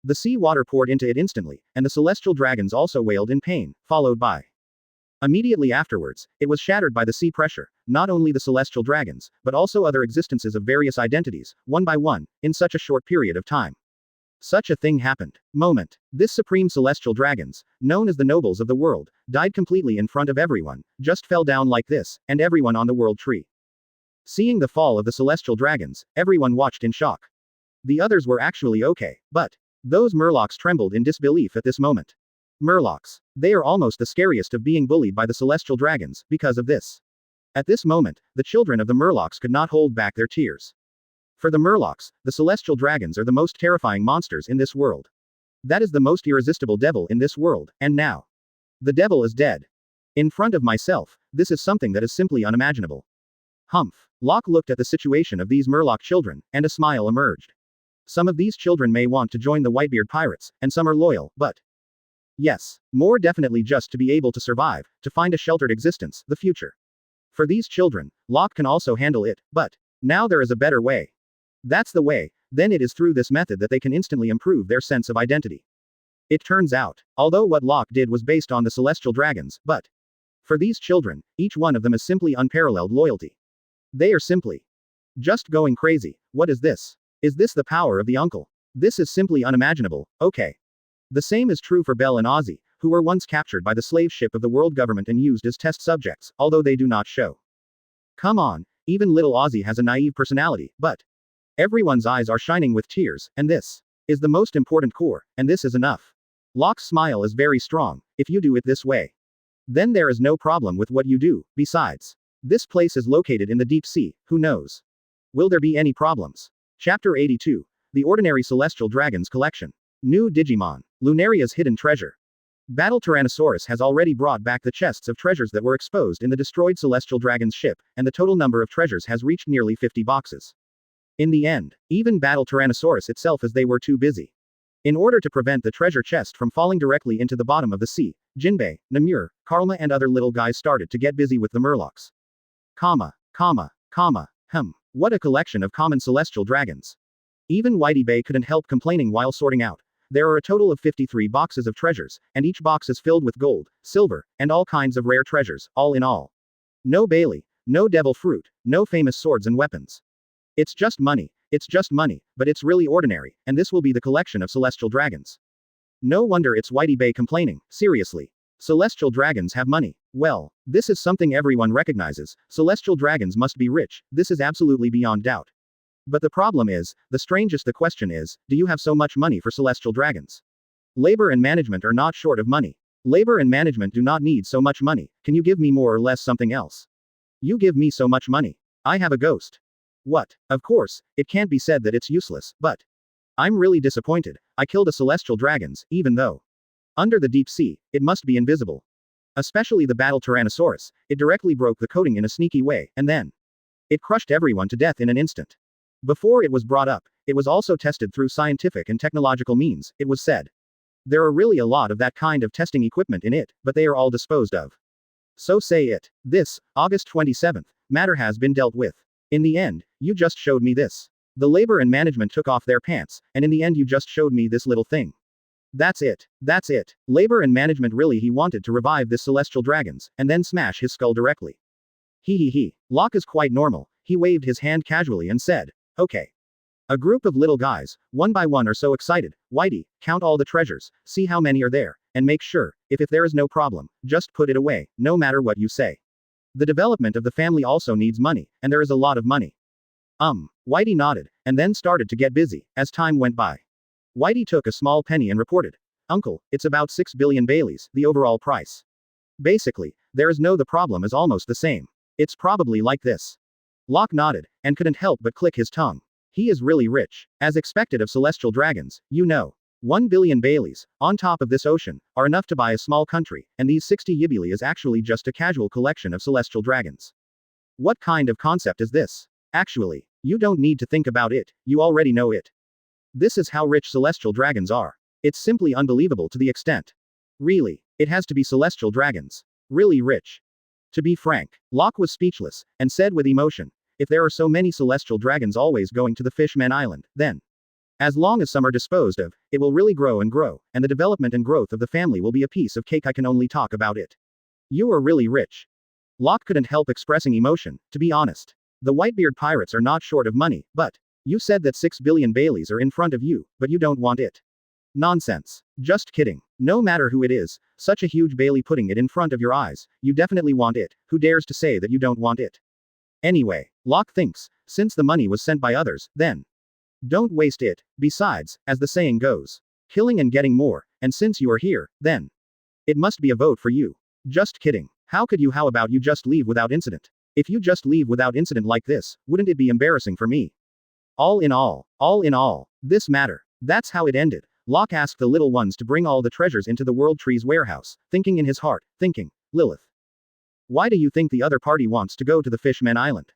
the sea water poured into it instantly, and the celestial dragons also wailed in pain, followed by. Immediately afterwards, it was shattered by the sea pressure, not only the celestial dragons, but also other existences of various identities, one by one, in such a short period of time. Such a thing happened. Moment. This supreme celestial dragons, known as the nobles of the world, died completely in front of everyone, just fell down like this, and everyone on the world tree. Seeing the fall of the celestial dragons, everyone watched in shock. The others were actually okay, but those Murlocs trembled in disbelief at this moment. Murlocs. They are almost the scariest of being bullied by the celestial dragons, because of this. At this moment, the children of the Murlocs could not hold back their tears. For the Murlocs, the celestial dragons are the most terrifying monsters in this world. That is the most irresistible devil in this world, and now. The devil is dead. In front of myself, this is something that is simply unimaginable. Humph. Locke looked at the situation of these Murloc children, and a smile emerged. Some of these children may want to join the Whitebeard pirates, and some are loyal, but yes, more definitely just to be able to survive, to find a sheltered existence, the future. For these children, Locke can also handle it, but now there is a better way. That's the way, then it is through this method that they can instantly improve their sense of identity. It turns out, although what Locke did was based on the celestial dragons, but for these children, each one of them is simply unparalleled loyalty. They are simply just going crazy. What is this? Is this the power of the uncle? This is simply unimaginable. Okay. The same is true for Belle and Ozzy, who were once captured by the slave ship of the world government and used as test subjects, although they do not show. Come on, even little Ozzy has a naive personality, but everyone's eyes are shining with tears, and this is the most important core, and this is enough. Locke's smile is very strong. If you do it this way, then there is no problem with what you do. Besides, this place is located in the deep sea, who knows? Will there be any problems? Chapter 82. The Ordinary Celestial Dragons Collection. New Digimon. Lunaria's Hidden Treasure. Battle Tyrannosaurus has already brought back the chests of treasures that were exposed in the destroyed Celestial Dragon's ship, and the total number of treasures has reached nearly 50 boxes. In the end, even Battle Tyrannosaurus itself, as they were too busy. In order to prevent the treasure chest from falling directly into the bottom of the sea, Jinbei, Namur, Karma and other little guys started to get busy with the Murlocs. What a collection of common celestial dragons. Even Whitebeard couldn't help complaining while sorting out. There are a total of 53 boxes of treasures, and each box is filled with gold, silver, and all kinds of rare treasures, all in all. No Bailey, no devil fruit, no famous swords and weapons. It's just money, but it's really ordinary, and this will be the collection of celestial dragons. No wonder it's Whitebeard complaining, seriously. Celestial dragons have money. Well, this is something everyone recognizes. Celestial dragons must be rich, this is absolutely beyond doubt. But the problem is, the question is, do you have so much money for celestial dragons? Labor and management are not short of money. Labor and management do not need so much money. Can you give me more or less something else? You give me so much money. I have a ghost. What? Of course, it can't be said that it's useless, but I'm really disappointed. I killed a celestial dragons, even though under the deep sea, it must be invisible. Especially the battle Tyrannosaurus, it directly broke the coating in a sneaky way, and then it crushed everyone to death in an instant. Before it was brought up, it was also tested through scientific and technological means, it was said. There are really a lot of that kind of testing equipment in it, but they are all disposed of. So say it. This, August 27th, matter has been dealt with. In the end, you just showed me this. The labor and management took off their pants, and in the end you just showed me this little thing. That's it. That's it. Labor and management really he wanted to revive this celestial dragons, and then smash his skull directly. He. Locke is quite normal, he waved his hand casually and said, okay. A group of little guys, one by one are so excited. Whitey, count all the treasures, see how many are there, and make sure, if there is no problem, just put it away, no matter what you say. The development of the family also needs money, and there is a lot of money. Whitey nodded, and then started to get busy, as time went by. Whitey took a small penny and reported, Uncle, it's about 6 billion Baileys, the overall price. Basically, the problem is almost the same. It's probably like this. Locke nodded, and couldn't help but click his tongue. He is really rich. As expected of celestial dragons, 1 billion Baileys, on top of this ocean, are enough to buy a small country, and these 60 Yibili is actually just a casual collection of celestial dragons. What kind of concept is this? Actually, you don't need to think about it, you already know it. This is how rich celestial dragons are. It's simply unbelievable to the extent. Really, it has to be celestial dragons. Really rich. To be frank, Locke was speechless, and said with emotion, if there are so many celestial dragons always going to the Fishman Island, then, as long as some are disposed of, it will really grow, and the development and growth of the family will be a piece of cake. I can only talk about it. You are really rich. Locke couldn't help expressing emotion, to be honest. The Whitebeard pirates are not short of money, but, you said that 6 billion Baileys are in front of you, but you don't want it. Nonsense. Just kidding. No matter who it is, such a huge Bailey putting it in front of your eyes, you definitely want it. Who dares to say that you don't want it? Anyway, Locke thinks, since the money was sent by others, then don't waste it. Besides, as the saying goes, killing and getting more, and since you are here, then it must be a vote for you. Just kidding. How about you just leave without incident? If you just leave without incident like this, wouldn't it be embarrassing for me? All in all, this matter. That's how it ended. Locke asked the little ones to bring all the treasures into the World Tree's warehouse, thinking in his heart, Lilith. Why do you think the other party wants to go to the Fishman Island?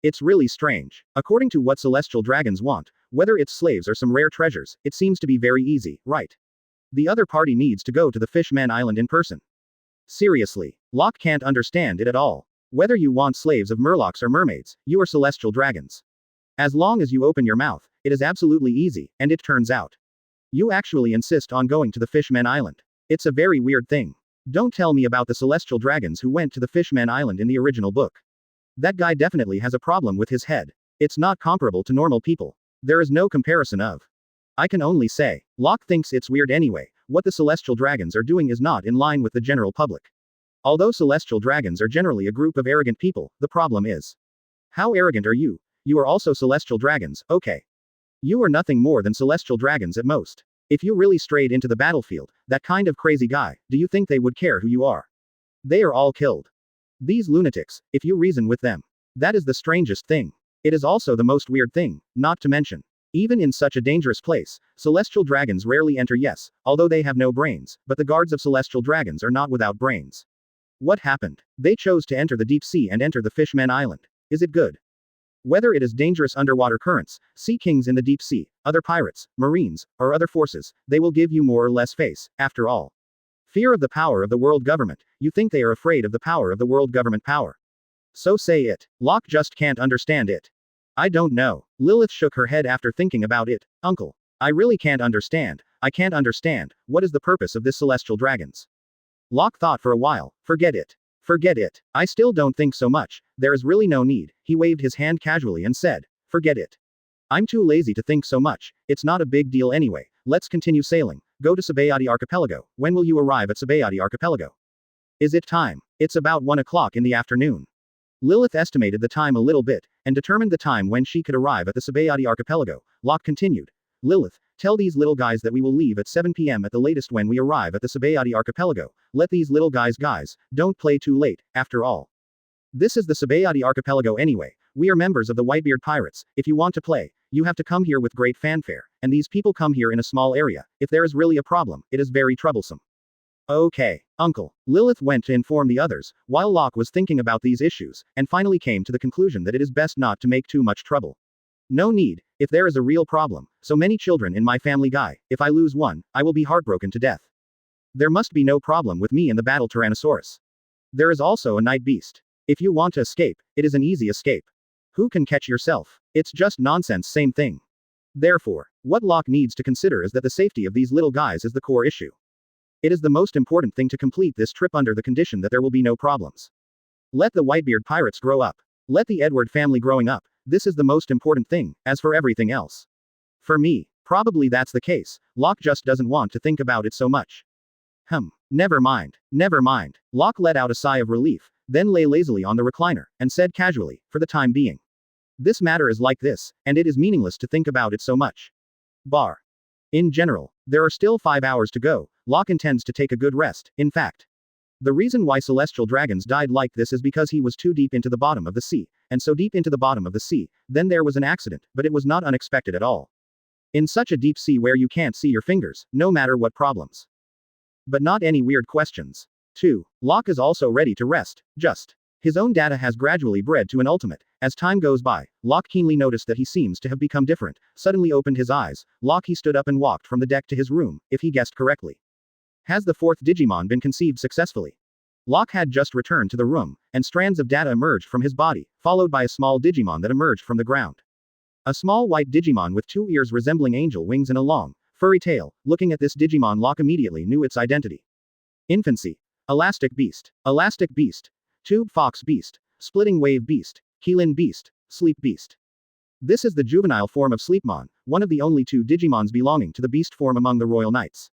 It's really strange. According to what celestial dragons want, whether it's slaves or some rare treasures, it seems to be very easy, right? The other party needs to go to the Fishman Island in person. Seriously, Locke can't understand it at all. Whether you want slaves of murlocs or mermaids, you are celestial dragons. As long as you open your mouth, it is absolutely easy, and it turns out. You actually insist on going to the Fishman Island. It's a very weird thing. Don't tell me about the celestial dragons who went to the Fishman Island in the original book. That guy definitely has a problem with his head. It's not comparable to normal people. There is no comparison of. I can only say, Locke thinks it's weird anyway. What the celestial dragons are doing is not in line with the general public. Although celestial dragons are generally a group of arrogant people, the problem is. How arrogant are you? You are also celestial dragons, okay. You are nothing more than celestial dragons at most. If you really strayed into the battlefield, that kind of crazy guy, do you think they would care who you are? They are all killed. These lunatics, if you reason with them. That is the strangest thing. It is also the most weird thing, not to mention. Even in such a dangerous place, celestial dragons rarely enter, yes, although they have no brains, but the guards of celestial dragons are not without brains. What happened? They chose to enter the deep sea and enter the Fishman Island. Is it good? Whether it is dangerous underwater currents, sea kings in the deep sea, other pirates, marines, or other forces, they will give you more or less face, after all. Fear of the power of the world government, you think they are afraid of the power of the world government power. So say it. Locke just can't understand it. I don't know. Lilith shook her head after thinking about it. Uncle. I really can't understand. I can't understand. What is the purpose of this celestial dragons? Locke thought for a while. Forget it. Forget it. I still don't think so much. There is really no need. He waved his hand casually and said, forget it. I'm too lazy to think so much. It's not a big deal anyway. Let's continue sailing. Go to Sabayati Archipelago. When will you arrive at Sabayati Archipelago? Is it time? It's about 1 o'clock in the afternoon. Lilith estimated the time a little bit, and determined the time when she could arrive at the Sabayati Archipelago. Locke continued. Lilith, tell these little guys that we will leave at 7 p.m. at the latest when we arrive at the Sabayati Archipelago. Let these little guys, don't play too late, after all. This is the Sabayati Archipelago anyway. We are members of the Whitebeard Pirates. If you want to play, you have to come here with great fanfare, and these people come here in a small area. If there is really a problem, it is very troublesome. Okay, Uncle. Lilith went to inform the others, while Locke was thinking about these issues, and finally came to the conclusion that it is best not to make too much trouble. No need, if there is a real problem, so many children in my family guy, if I lose one, I will be heartbroken to death. There must be no problem with me in the battle Tyrannosaurus. There is also a night beast. If you want to escape, it is an easy escape. Who can catch yourself? It's just nonsense, same thing. Therefore, what Locke needs to consider is that the safety of these little guys is the core issue. It is the most important thing to complete this trip under the condition that there will be no problems. Let the Whitebeard pirates grow up. Let the Edward family growing up. This is the most important thing, as for everything else. For me, probably that's the case. Locke just doesn't want to think about it so much. Never mind. Never mind. Locke let out a sigh of relief, then lay lazily on the recliner, and said casually, for the time being. This matter is like this, and it is meaningless to think about it so much. In general, there are still 5 hours to go. Locke intends to take a good rest, in fact. The reason why celestial dragons died like this is because he was too deep into the bottom of the sea, and so deep into the bottom of the sea, then there was an accident, but it was not unexpected at all. In such a deep sea where you can't see your fingers, no matter what problems. But not any weird questions. 2. Locke is also ready to rest, just. His own data has gradually bred to an ultimate. As time goes by, Locke keenly noticed that he seems to have become different. Suddenly opened his eyes. He stood up and walked from the deck to his room, if he guessed correctly. Has the 4th Digimon been conceived successfully? Locke had just returned to the room, and strands of data emerged from his body, followed by a small Digimon that emerged from the ground. A small white Digimon with 2 ears resembling angel wings and a long, furry tail. Looking at this Digimon, Locke immediately knew its identity. Infancy. Elastic Beast. Elastic Beast. Tube Fox Beast. Splitting Wave Beast. Keelin Beast. Sleep Beast. This is the juvenile form of Sleepmon, one of the only 2 Digimons belonging to the beast form among the Royal Knights.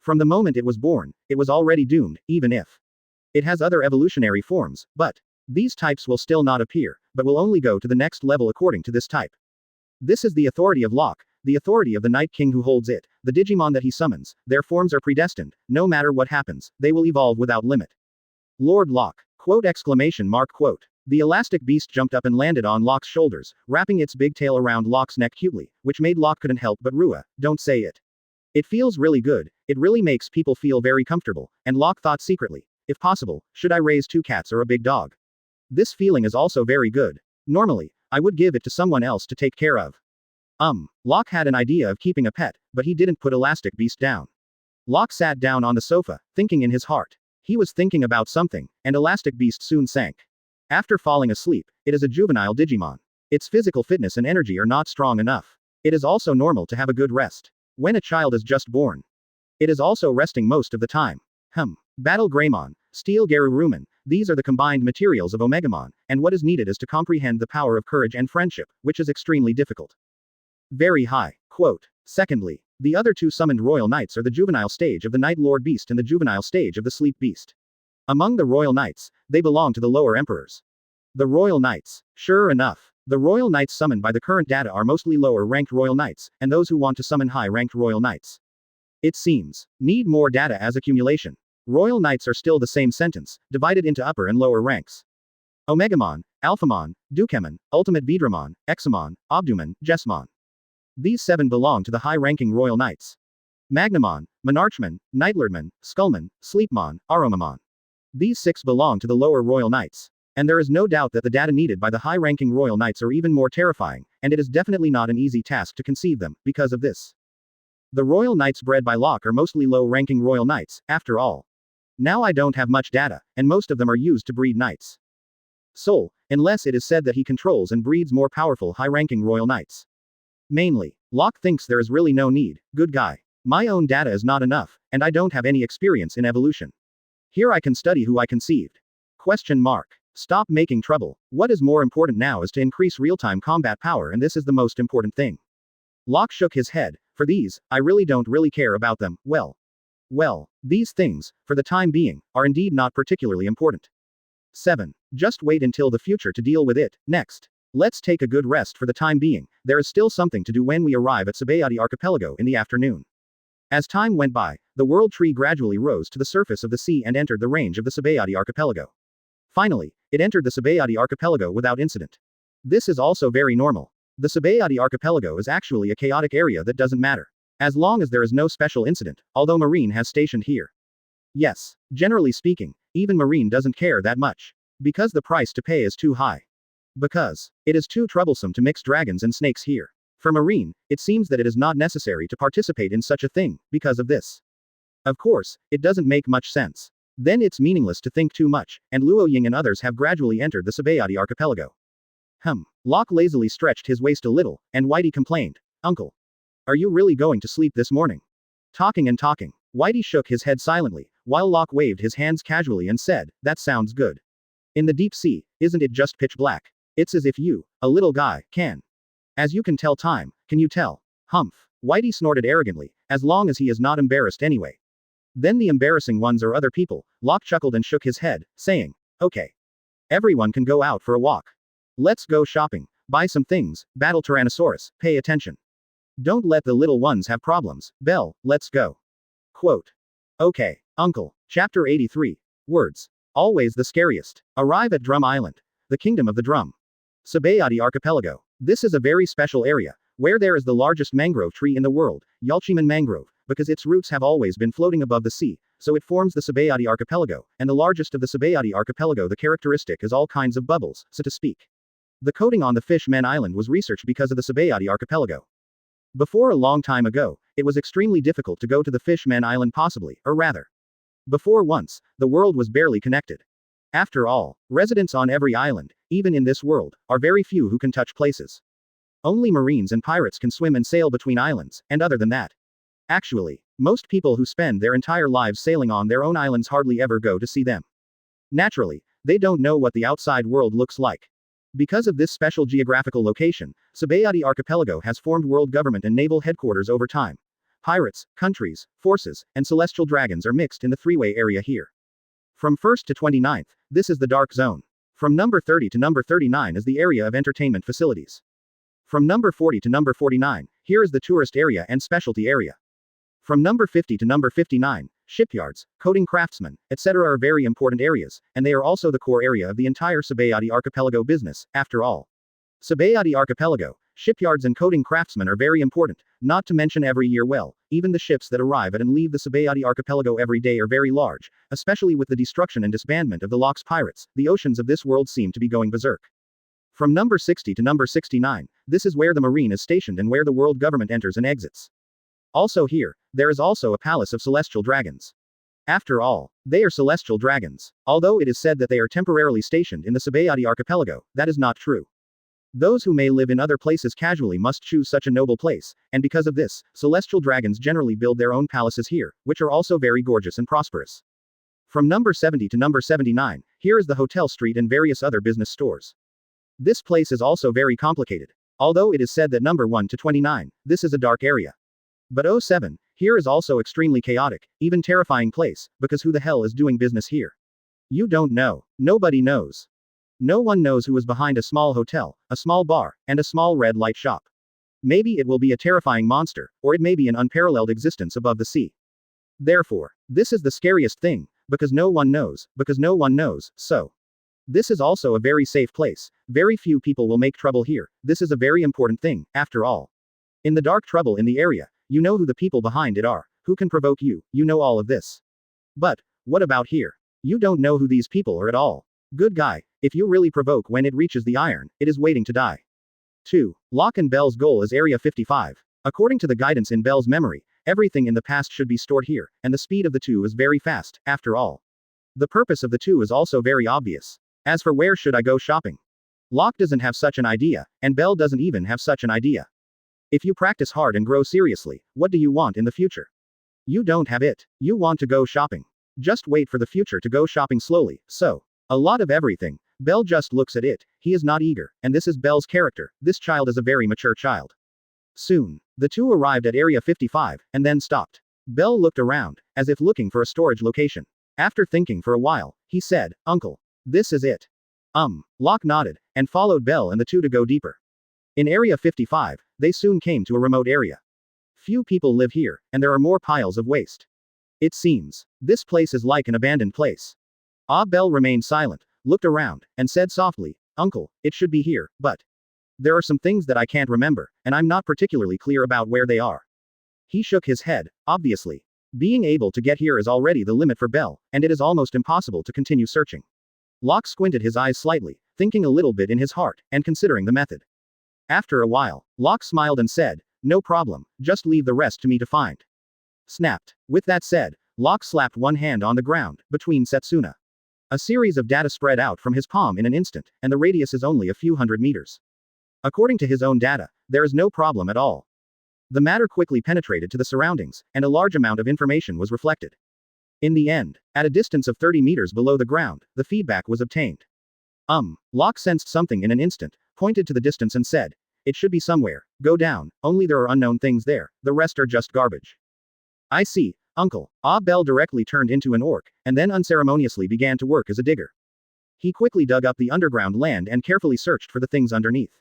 From the moment it was born, it was already doomed, even if it has other evolutionary forms, but these types will still not appear, but will only go to the next level according to this type. This is the authority of Locke, the authority of the Night King who holds it. The Digimon that he summons, their forms are predestined. No matter what happens, they will evolve without limit. Lord Locke. Quote exclamation mark quote. The elastic beast jumped up and landed on Locke's shoulders, wrapping its big tail around Locke's neck cutely, which made Locke couldn't help but Rua, don't say it. It feels really good, it really makes people feel very comfortable, and Locke thought secretly, if possible, should I raise 2 cats or a big dog? This feeling is also very good. Normally, I would give it to someone else to take care of. Locke had an idea of keeping a pet, but he didn't put Elastic Beast down. Locke sat down on the sofa, thinking in his heart. He was thinking about something, and Elastic Beast soon sank. After falling asleep, it is a juvenile Digimon. Its physical fitness and energy are not strong enough. It is also normal to have a good rest. When a child is just born, it is also resting most of the time. Battle Greymon, Steel Geruruman, these are the combined materials of Omegamon, and what is needed is to comprehend the power of courage and friendship, which is extremely difficult. Very high. Quote. Secondly, the other 2 summoned Royal Knights are the juvenile stage of the Night Lord Beast and the juvenile stage of the Sleep Beast. Among the Royal Knights, they belong to the lower emperors. The Royal Knights. Sure enough, the Royal Knights summoned by the current data are mostly lower-ranked Royal Knights, and those who want to summon high-ranked Royal Knights. It seems. Need more data as accumulation. Royal Knights are still the same sentence, divided into upper and lower ranks. Omegamon, Alphamon, Dukemon, Ultimate Vidramon, Examon, Obdumon, Jesmon. These 7 belong to the high-ranking Royal Knights. Magnamon, Monarchmon, Nightlordmon, Skullmon, Sleepmon, Aromamon. These 6 belong to the lower Royal Knights. And there is no doubt that the data needed by the high-ranking Royal Knights are even more terrifying, and it is definitely not an easy task to conceive them, because of this. The Royal Knights bred by Locke are mostly low-ranking Royal Knights, after all. Now I don't have much data, and most of them are used to breed knights. Soul, unless it is said that he controls and breeds more powerful high-ranking Royal Knights. Mainly, Locke thinks there is really no need, good guy. My own data is not enough, and I don't have any experience in evolution. Here I can study who I conceived. Question mark. Stop making trouble. What is more important now is to increase real-time combat power, and this is the most important thing. Locke shook his head. For these, I really don't care about them. Well, these things, for the time being, are indeed not particularly important. 7. Just wait until the future to deal with it. Next. Let's take a good rest for the time being. There is still something to do when we arrive at Sabayati Archipelago in the afternoon. As time went by, the world tree gradually rose to the surface of the sea and entered the range of the Sabayati Archipelago. Finally, it entered the Sabayati Archipelago without incident. This is also very normal. The Sabayati Archipelago is actually a chaotic area that doesn't matter. As long as there is no special incident, although Marine has stationed here. Yes, generally speaking, even Marine doesn't care that much. Because the price to pay is too high. Because it is too troublesome to mix dragons and snakes here. For Marine, it seems that it is not necessary to participate in such a thing, because of this. Of course, it doesn't make much sense. Then it's meaningless to think too much, and Luo Ying and others have gradually entered the Sabayati archipelago. Locke lazily stretched his waist a little, and Whitey complained. Uncle. Are you really going to sleep this morning? Talking and talking. Whitey shook his head silently, while Locke waved his hands casually and said, that sounds good. In the deep sea, isn't it just pitch black? It's as if you, a little guy, can. As you can tell time, can you tell? Humph. Whitey snorted arrogantly, as long as he is not embarrassed anyway. Then the embarrassing ones are other people. Locke chuckled and shook his head, saying, okay. Everyone can go out for a walk. Let's go shopping. Buy some things, battle Tyrannosaurus, pay attention. Don't let the little ones have problems. Belle, let's go. Quote. Okay, Uncle. Chapter 83. Words. Always the scariest. Arrive at Drum Island. The Kingdom of the Drum. Sabayati Archipelago. This is a very special area, where there is the largest mangrove tree in the world, Yalchiman mangrove, because its roots have always been floating above the sea, so it forms the Sabayati Archipelago, and the largest of the Sabayati Archipelago. The characteristic is all kinds of bubbles, so to speak. The coating on the Fish-Man Island was researched because of the Sabayati Archipelago. Before a long time ago, it was extremely difficult to go to the Fish-Man Island possibly, or rather. Before once, the world was barely connected. After all, residents on every island, even in this world, are very few who can touch places. Only marines and pirates can swim and sail between islands, and other than that. Actually, most people who spend their entire lives sailing on their own islands hardly ever go to see them. Naturally, they don't know what the outside world looks like. Because of this special geographical location, Sabayati Archipelago has formed world government and naval headquarters over time. Pirates, countries, forces, and celestial dragons are mixed in the three-way area here. From 1st to 29th, this is the dark zone. From number 30 to number 39 is the area of entertainment facilities. From number 40 to number 49, here is the tourist area and specialty area. From number 50 to number 59, shipyards, coating craftsmen, etc. are very important areas, and they are also the core area of the entire Sabayati Archipelago business, after all. Sabayati Archipelago, shipyards and coating craftsmen are very important, not to mention every year even the ships that arrive at and leave the Sabayati Archipelago every day are very large, especially with the destruction and disbandment of the Locke's pirates, the oceans of this world seem to be going berserk. From number 60 to number 69, this is where the marine is stationed and where the world government enters and exits. Also here, there is also a palace of celestial dragons. After all, they are celestial dragons. Although it is said that they are temporarily stationed in the Sabayati Archipelago, that is not true. Those who may live in other places casually must choose such a noble place, and because of this, celestial dragons generally build their own palaces here, which are also very gorgeous and prosperous. From number 70 to number 79, here is the hotel street and various other business stores. This place is also very complicated. Although it is said that number 1 to 29, this is a dark area. But 07, here is also extremely chaotic, even terrifying place, because who the hell is doing business here? You don't know. Nobody knows. No one knows who is behind a small hotel, a small bar, and a small red light shop. Maybe it will be a terrifying monster, or it may be an unparalleled existence above the sea. Therefore, this is the scariest thing, because no one knows, so. This is also a very safe place. Very few people will make trouble here. This is a very important thing, after all. In the dark trouble in the area, you know who the people behind it are, who can provoke you, you know all of this. But, what about here? You don't know who these people are at all. Good guy, if you really provoke when it reaches the iron, it is waiting to die. 2. Locke and Belle's goal is Area 55. According to the guidance in Belle's memory, everything in the past should be stored here, and the speed of the 2 is very fast, after all. The purpose of the 2 is also very obvious. As for where should I go shopping? Locke doesn't have such an idea, and Belle doesn't even have such an idea. If you practice hard and grow seriously, what do you want in the future? You don't have it. You want to go shopping. Just wait for the future to go shopping slowly, so. A lot of everything. Belle just looks at it. He is not eager, and this is Belle's character. This child is a very mature child. Soon, the 2 arrived at Area 55, and then stopped. Belle looked around, as if looking for a storage location. After thinking for a while, he said, Uncle. This is it. Locke nodded, and followed Belle and the 2 to go deeper. In Area 55, they soon came to a remote area. Few people live here, and there are more piles of waste. It seems. This place is like an abandoned place. Belle remained silent, looked around, and said softly, Uncle, it should be here, but. There are some things that I can't remember, and I'm not particularly clear about where they are. He shook his head, obviously. Being able to get here is already the limit for Belle, and it is almost impossible to continue searching. Locke squinted his eyes slightly, thinking a little bit in his heart, and considering the method. After a while, Locke smiled and said, No problem, just leave the rest to me to find. Snapped. With that said, Locke slapped one hand on the ground, between Setsuna. A series of data spread out from his palm in an instant, and the radius is only a few hundred meters. According to his own data, there is no problem at all. The matter quickly penetrated to the surroundings, and a large amount of information was reflected. In the end, at a distance of 30 meters below the ground, the feedback was obtained. Locke sensed something in an instant, pointed to the distance and said, "It should be somewhere. Go down, only there are unknown things there, the rest are just garbage." "I see, Uncle." Bell directly turned into an orc, and then unceremoniously began to work as a digger. He quickly dug up the underground land and carefully searched for the things underneath.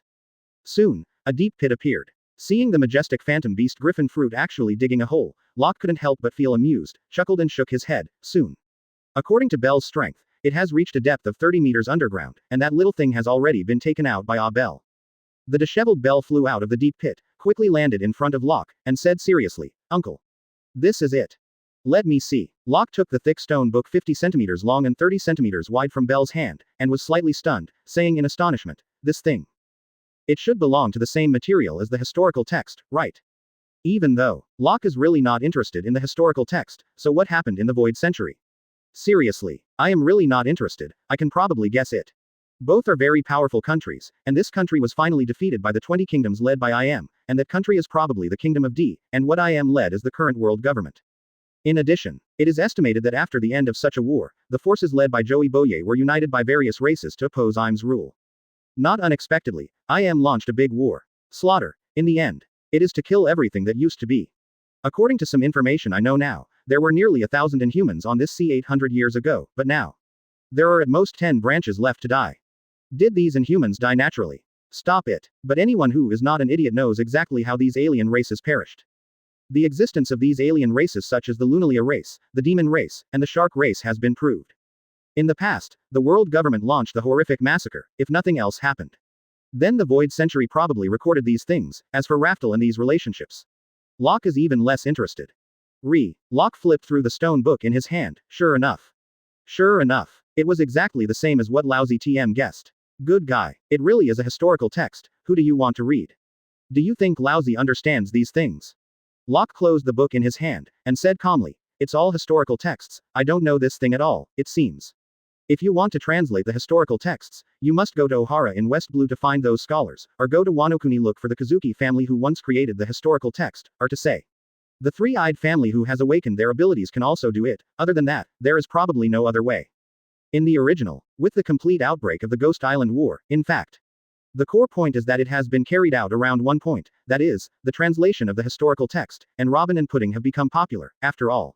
Soon, a deep pit appeared. Seeing the majestic phantom beast griffin fruit actually digging a hole, Locke couldn't help but feel amused, chuckled and shook his head. Soon. According to Bell's strength, it has reached a depth of 30 meters underground, and that little thing has already been taken out by Bell. The disheveled Bell flew out of the deep pit, quickly landed in front of Locke, and said seriously, "Uncle. This is it. Let me see." Locke took the thick stone book 50 centimeters long and 30 centimeters wide from Bell's hand, and was slightly stunned, saying in astonishment, "This thing. It should belong to the same material as the historical text, right?" Even though, Locke is really not interested in the historical text, so what happened in the Void Century? Seriously, I am really not interested, I can probably guess it. Both are very powerful countries, and this country was finally defeated by the 20 kingdoms led by IM, and that country is probably the Kingdom of D, and what IM led is the current world government. In addition, it is estimated that after the end of such a war, the forces led by Joey Boye were united by various races to oppose IM's rule. Not unexpectedly, IM launched a big war. Slaughter. In the end, it is to kill everything that used to be. According to some information I know now, there were nearly 1,000 Inhumans on this sea 800 years ago, but now there are at most 10 branches left to die. Did these Inhumans die naturally? Stop it. But anyone who is not an idiot knows exactly how these alien races perished. The existence of these alien races such as the Lunalia race, the Demon race, and the Shark race has been proved. In the past, the world government launched the horrific massacre, if nothing else happened. Then the Void Century probably recorded these things. As for Raftel and these relationships, Locke is even less interested. Locke flipped through the stone book in his hand. Sure enough. It was exactly the same as what lousy TM guessed. Good guy. It really is a historical text. Who do you want to read? Do you think Lousy understands these things? Locke closed the book in his hand, and said calmly, "It's all historical texts. I don't know this thing at all, it seems. If you want to translate the historical texts, you must go to Ohara in West Blue to find those scholars, or go to Wanokuni look for the Kazuki family who once created the historical text, or to say, the three-eyed family who has awakened their abilities can also do it. Other than that, there is probably no other way." In the original, with the complete outbreak of the Ghost Island War, in fact, the core point is that it has been carried out around one point, that is, the translation of the historical text, and Robin and Pudding have become popular, after all.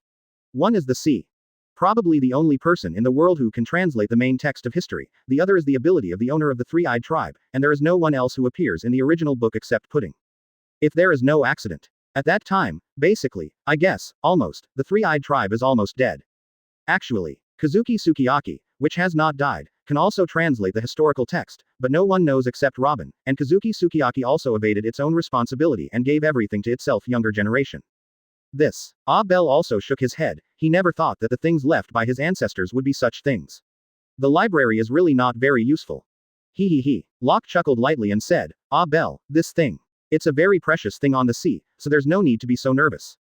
One is the sea. Probably the only person in the world who can translate the main text of history, the other is the ability of the owner of the three-eyed tribe, and there is no one else who appears in the original book except Pudding. If there is no accident. At that time, basically, I guess, almost, the three-eyed tribe is almost dead. Actually, Kazuki Sukiyaki, which has not died, can also translate the historical text, but no one knows except Robin, and Kazuki Sukiyaki also evaded its own responsibility and gave everything to itself younger generation. This. Bell also shook his head, he never thought that the things left by his ancestors would be such things. The library is really not very useful. He. Locke chuckled lightly and said, Bell, this thing. It's a very precious thing on the sea, so there's no need to be so nervous.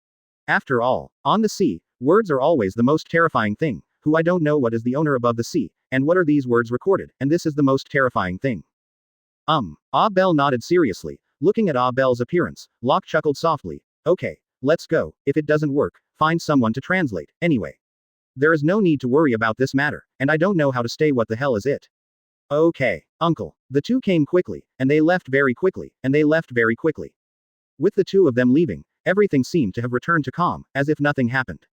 After all, on the sea, words are always the most terrifying thing. Who I don't know what is the owner above the sea, and what are these words recorded, and this is the most terrifying thing. Bell nodded seriously, looking at Bell's appearance. Locke chuckled softly. Okay, let's go. If it doesn't work, find someone to translate, anyway. There is no need to worry about this matter, and I don't know how to stay. What the hell is it? Okay, uncle. The two came quickly, and they left very quickly, and they left very quickly. With the two of them leaving, everything seemed to have returned to calm, as if nothing happened.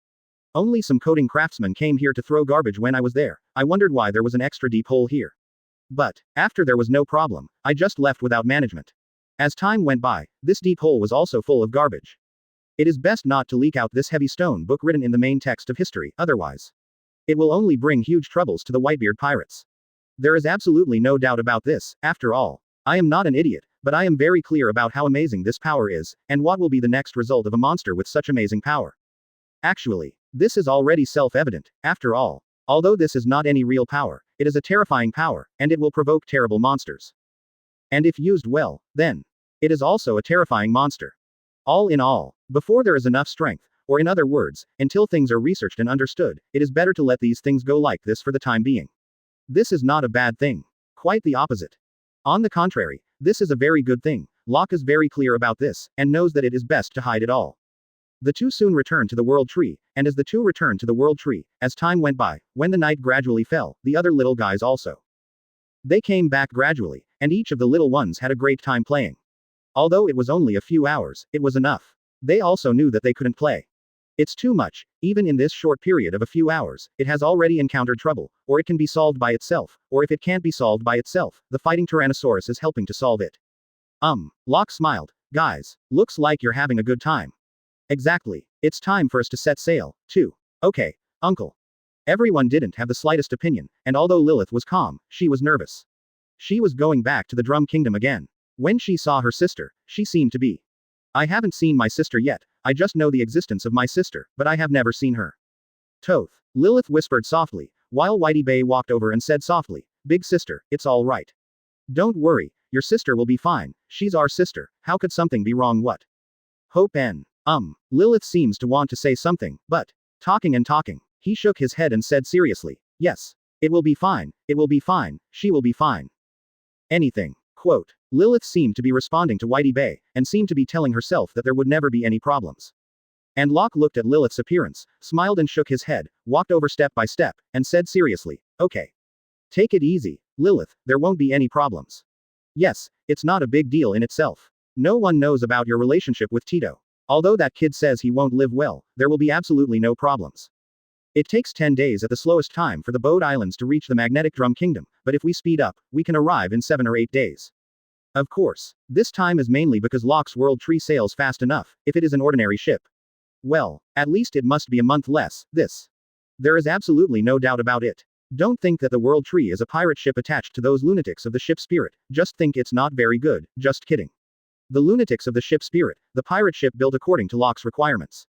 Only some coding craftsmen came here to throw garbage when I was there. I wondered why there was an extra deep hole here. But, after there was no problem, I just left without management. As time went by, this deep hole was also full of garbage. It is best not to leak out this heavy stone book written in the main text of history, otherwise it will only bring huge troubles to the Whitebeard pirates. There is absolutely no doubt about this. After all, I am not an idiot, but I am very clear about how amazing this power is, and what will be the next result of a monster with such amazing power. Actually, this is already self-evident. After all, although this is not any real power, it is a terrifying power, and it will provoke terrible monsters. And if used well, then it is also a terrifying monster. All in all, before there is enough strength, Or in other words, until things are researched and understood, it is better to let these things go like this for the time being. This is not a bad thing. Quite the opposite. On the contrary, this is a very good thing. Locke is very clear about this, and knows that it is best to hide it all. The two soon returned to the World Tree, and as the two returned to the World Tree, as time went by, when the night gradually fell, the other little guys also. They came back gradually, and each of the little ones had a great time playing. Although it was only a few hours, it was enough. They also knew that they couldn't play. It's too much, even in this short period of a few hours, it has already encountered trouble, or it can be solved by itself, or if it can't be solved by itself, the fighting Tyrannosaurus is helping to solve it. Locke smiled. Guys, looks like you're having a good time. Exactly. It's time for us to set sail, too. Okay, Uncle. Everyone didn't have the slightest opinion, and although Lilith was calm, she was nervous. She was going back to the Drum Kingdom again. When she saw her sister, she seemed to be. I haven't seen my sister yet, I just know the existence of my sister, but I have never seen her. Toth. Lilith whispered softly, while Whitebeard walked over and said softly, Big sister, it's all right. Don't worry, your sister will be fine, she's our sister, how could something be wrong? What? Hope N. Lilith seems to want to say something, but, talking and talking, he shook his head and said seriously, yes. It will be fine, she will be fine. Anything. Quote. Lilith seemed to be responding to Whitebeard, and seemed to be telling herself that there would never be any problems. And Locke looked at Lilith's appearance, smiled and shook his head, walked over step by step, and said seriously, okay. Take it easy, Lilith, there won't be any problems. Yes, it's not a big deal in itself. No one knows about your relationship with Tito. Although that kid says he won't live well, there will be absolutely no problems. It takes 10 days at the slowest time for the Bode Islands to reach the magnetic Drum Kingdom, but if we speed up, we can arrive in 7 or 8 days. Of course, this time is mainly because Locke's World Tree sails fast enough, if it is an ordinary ship. Well, at least it must be a month less, this. There is absolutely no doubt about it. Don't think that the World Tree is a pirate ship attached to those lunatics of the ship Spirit, just think it's not very good, just kidding. The lunatics of the ship Spirit, the pirate ship built according to Locke's requirements.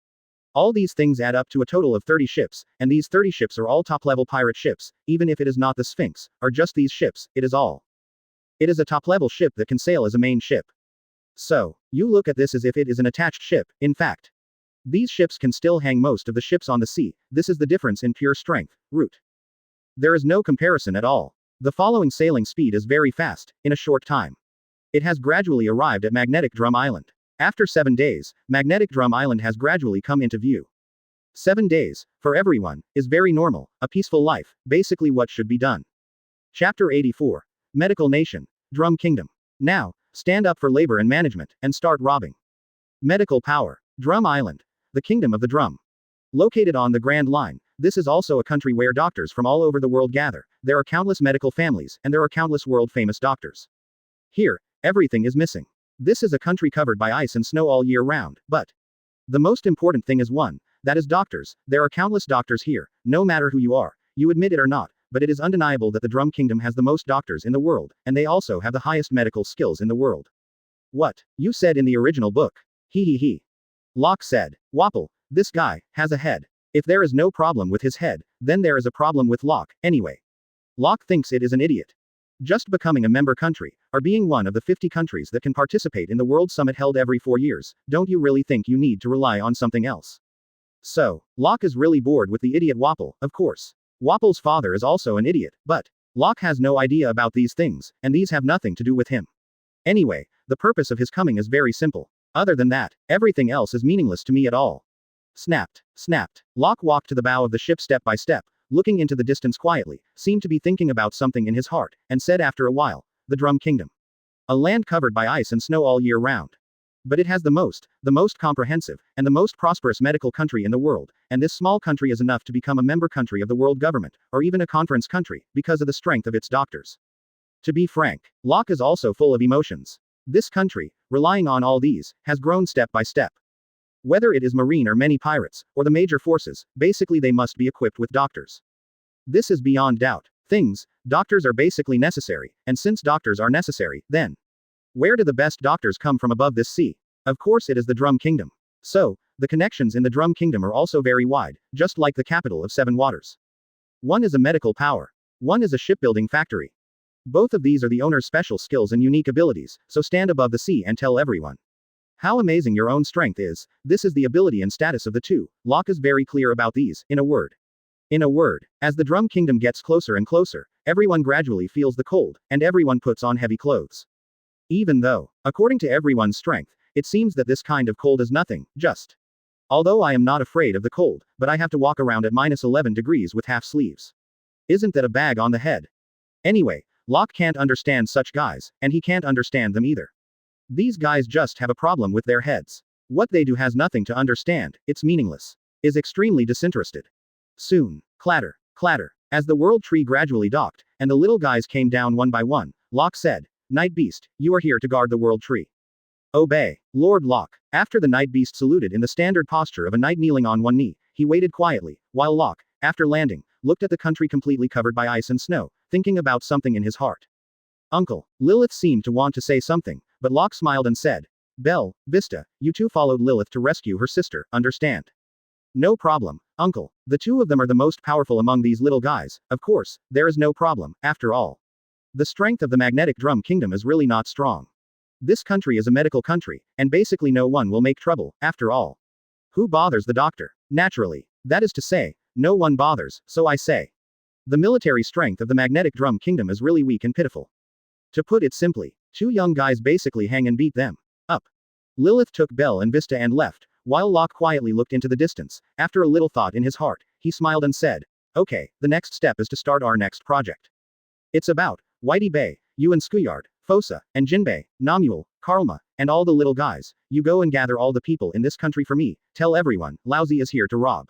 All these things add up to a total of 30 ships, and these 30 ships are all top-level pirate ships, even if it is not the Sphinx, or just these ships, it is all. It is a top-level ship that can sail as a main ship. So, you look at this as if it is an attached ship, in fact. These ships can still hang most of the ships on the sea, this is the difference in pure strength, root. There is no comparison at all. The following sailing speed is very fast, in a short time. It has gradually arrived at Magnetic Drum Island. After 7 days, Magnetic Drum Island has gradually come into view. 7 days, for everyone, is very normal, a peaceful life, basically what should be done. Chapter 84. Medical Nation, Drum Kingdom. Now, stand up for labor and management, and start robbing. Medical Power. Drum Island. The Kingdom of the Drum. Located on the Grand Line, this is also a country where doctors from all over the world gather, there are countless medical families, and there are countless world-famous doctors. Here, everything is missing. This is a country covered by ice and snow all year round, but the most important thing is one, that is doctors. There are countless doctors here, no matter who you are, you admit it or not, but it is undeniable that the Drum Kingdom has the most doctors in the world, and they also have the highest medical skills in the world. What? You said in the original book. He. Locke said. Wapple, this guy has a head. If there is no problem with his head, then there is a problem with Locke, anyway. Locke thinks it is an idiot. Just becoming a member country, or being one of the 50 countries that can participate in the World Summit held every 4 years, don't you really think you need to rely on something else? So, Locke is really bored with the idiot Wapple, of course. Wapple's father is also an idiot, but Locke has no idea about these things, and these have nothing to do with him. Anyway, the purpose of his coming is very simple. Other than that, everything else is meaningless to me at all. Snapped. Locke walked to the bow of the ship step by step, looking into the distance quietly, seemed to be thinking about something in his heart, and said after a while, the Drum Kingdom. A land covered by ice and snow all year round. But it has the most comprehensive, and the most prosperous medical country in the world, and this small country is enough to become a member country of the world government, or even a conference country, because of the strength of its doctors. To be frank, Locke is also full of emotions. This country, relying on all these, has grown step by step. Whether it is marine or many pirates, or the major forces, basically they must be equipped with doctors. This is beyond doubt. Doctors are basically necessary, and since doctors are necessary, then where do the best doctors come from above this sea? Of course it is the Drum Kingdom. So, the connections in the Drum Kingdom are also very wide, just like the capital of 7 waters. One is a medical power. One is a shipbuilding factory. Both of these are the owner's special skills and unique abilities, so stand above the sea and tell everyone. How amazing your own strength is. This is the ability and status of the two. Locke is very clear about these, in a word. In a word, as the drum kingdom gets closer and closer, everyone gradually feels the cold, and everyone puts on heavy clothes. Even though, according to everyone's strength, it seems that this kind of cold is nothing, just. Although I am not afraid of the cold, but I have to walk around at -11 degrees with half sleeves. Isn't that a bag on the head? Anyway, Locke can't understand such guys, and he can't understand them either. These guys just have a problem with their heads. What they do has nothing to understand, it's meaningless. Is extremely disinterested. Soon, clatter, clatter, as the world tree gradually docked, and the little guys came down one by one, Locke said, Night Beast, you are here to guard the world tree. Obey, Lord Locke. After the Night Beast saluted in the standard posture of a knight kneeling on one knee, he waited quietly, while Locke, after landing, looked at the country completely covered by ice and snow, thinking about something in his heart. Uncle, Lilith seemed to want to say something, but Locke smiled and said, Belle, Vista, you two followed Lilith to rescue her sister, understand? No problem, Uncle. The two of them are the most powerful among these little guys, of course, there is no problem, after all. The strength of the magnetic drum kingdom is really not strong. This country is a medical country, and basically no one will make trouble, after all. Who bothers the doctor? Naturally. That is to say, no one bothers, so I say. The military strength of the magnetic drum kingdom is really weak and pitiful. To put it simply, two young guys basically hang and beat them up. Lilith took Belle and Vista and left, while Locke quietly looked into the distance. After a little thought in his heart, he smiled and said, Okay, the next step is to start our next project. It's about Whitey Bay, you and Skuyard, Fosa, and Jinbei, Namuel, Karlma, and all the little guys. You go and gather all the people in this country for me. Tell everyone, Lousy is here to rob.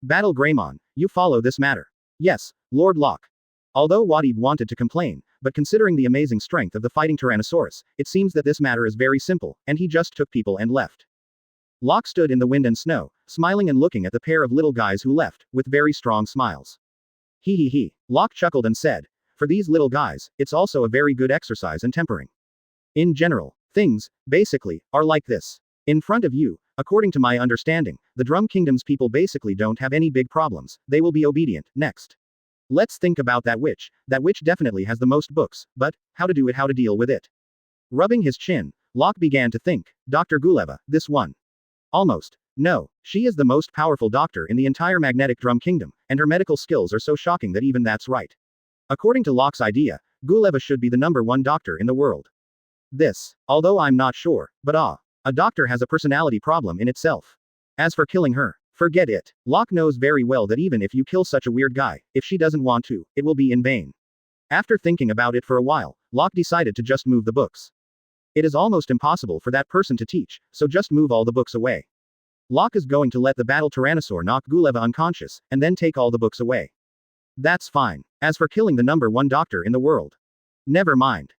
Battle Greymon, you follow this matter. Yes, Lord Locke. Although Wadib wanted to complain, but considering the amazing strength of the fighting Tyrannosaurus, it seems that this matter is very simple, and he just took people and left. Locke stood in the wind and snow, smiling and looking at the pair of little guys who left, with very strong smiles. He. Locke chuckled and said, For these little guys, it's also a very good exercise and tempering. In general, things, basically, are like this. In front of you, according to my understanding, the Drum Kingdom's people basically don't have any big problems, they will be obedient. Next. Let's think about that witch definitely has the most books, but, how to do it, how to deal with it. Rubbing his chin, Locke began to think, Dr. Guleva, this one. Almost. No, she is the most powerful doctor in the entire Magnetic Drum Kingdom, and her medical skills are so shocking that even that's right. According to Locke's idea, Guleva should be the #1 doctor in the world. This, although I'm not sure, but a doctor has a personality problem in itself. As for killing her, forget it. Locke knows very well that even if you kill such a weird guy, if she doesn't want to, it will be in vain. After thinking about it for a while, Locke decided to just move the books. It is almost impossible for that person to teach, so just move all the books away. Locke is going to let the battle Tyrannosaur knock Guleva unconscious, and then take all the books away. That's fine. As for killing the #1 doctor in the world. Never mind.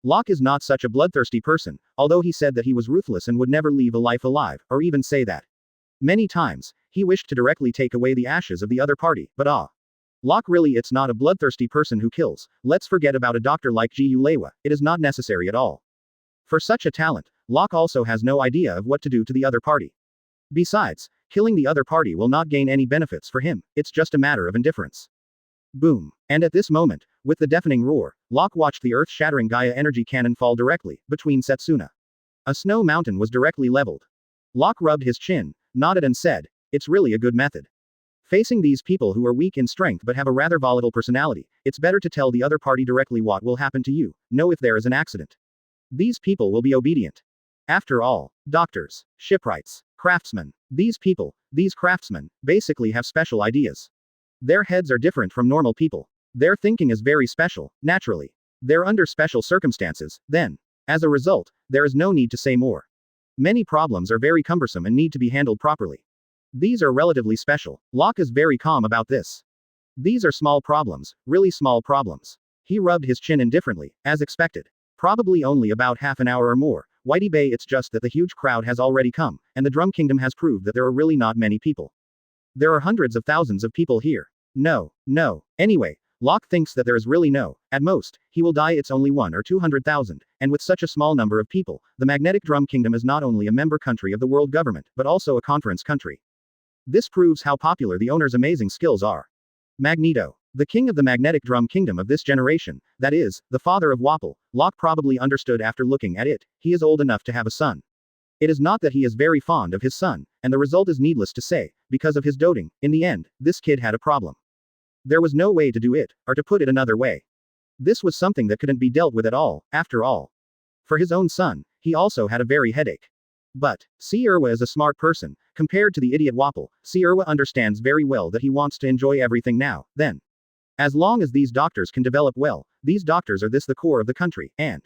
Locke is not such a bloodthirsty person, although he said that he was ruthless and would never leave a life alive, or even say that. Many times, he wished to directly take away the ashes of the other party, but Locke really it's not a bloodthirsty person who kills. Let's forget about a doctor like Ji Ulewa, it is not necessary at all. For such a talent, Locke also has no idea of what to do to the other party. Besides, killing the other party will not gain any benefits for him, it's just a matter of indifference. Boom. And at this moment, with the deafening roar, Locke watched the earth-shattering Gaia energy cannon fall directly between Setsuna. A snow mountain was directly leveled. Locke rubbed his chin, nodded and said, It's really a good method. Facing these people who are weak in strength but have a rather volatile personality, it's better to tell the other party directly what will happen to you, know if there is an accident. These people will be obedient. After all, doctors, shipwrights, craftsmen, these craftsmen, basically have special ideas. Their heads are different from normal people. Their thinking is very special, naturally. They're under special circumstances, then. As a result, there is no need to say more. Many problems are very cumbersome and need to be handled properly. These are relatively special. Locke is very calm about this. These are small problems, really small problems. He rubbed his chin indifferently, as expected. Probably only about half an hour or more. Whitey Bay, it's just that the huge crowd has already come, and the Drum Kingdom has proved that there are really not many people. There are hundreds of thousands of people here. No. Anyway, Locke thinks that there is really no, at most, he will die it's only 1 or 200,000, and with such a small number of people, the Magnetic Drum Kingdom is not only a member country of the world government, but also a conference country. This proves how popular the owner's amazing skills are. Magneto, the king of the Magnetic Drum Kingdom of this generation, that is, the father of Wapol, Locke probably understood after looking at it, he is old enough to have a son. It is not that he is very fond of his son, and the result is needless to say, because of his doting. In the end, this kid had a problem. There was no way to do it, or to put it another way. This was something that couldn't be dealt with at all, after all. For his own son, he also had a very headache. But, Sierra is a smart person, compared to the idiot Wapple. Sierra understands very well that he wants to enjoy everything now, then. As long as these doctors can develop well, these doctors are the core of the country, and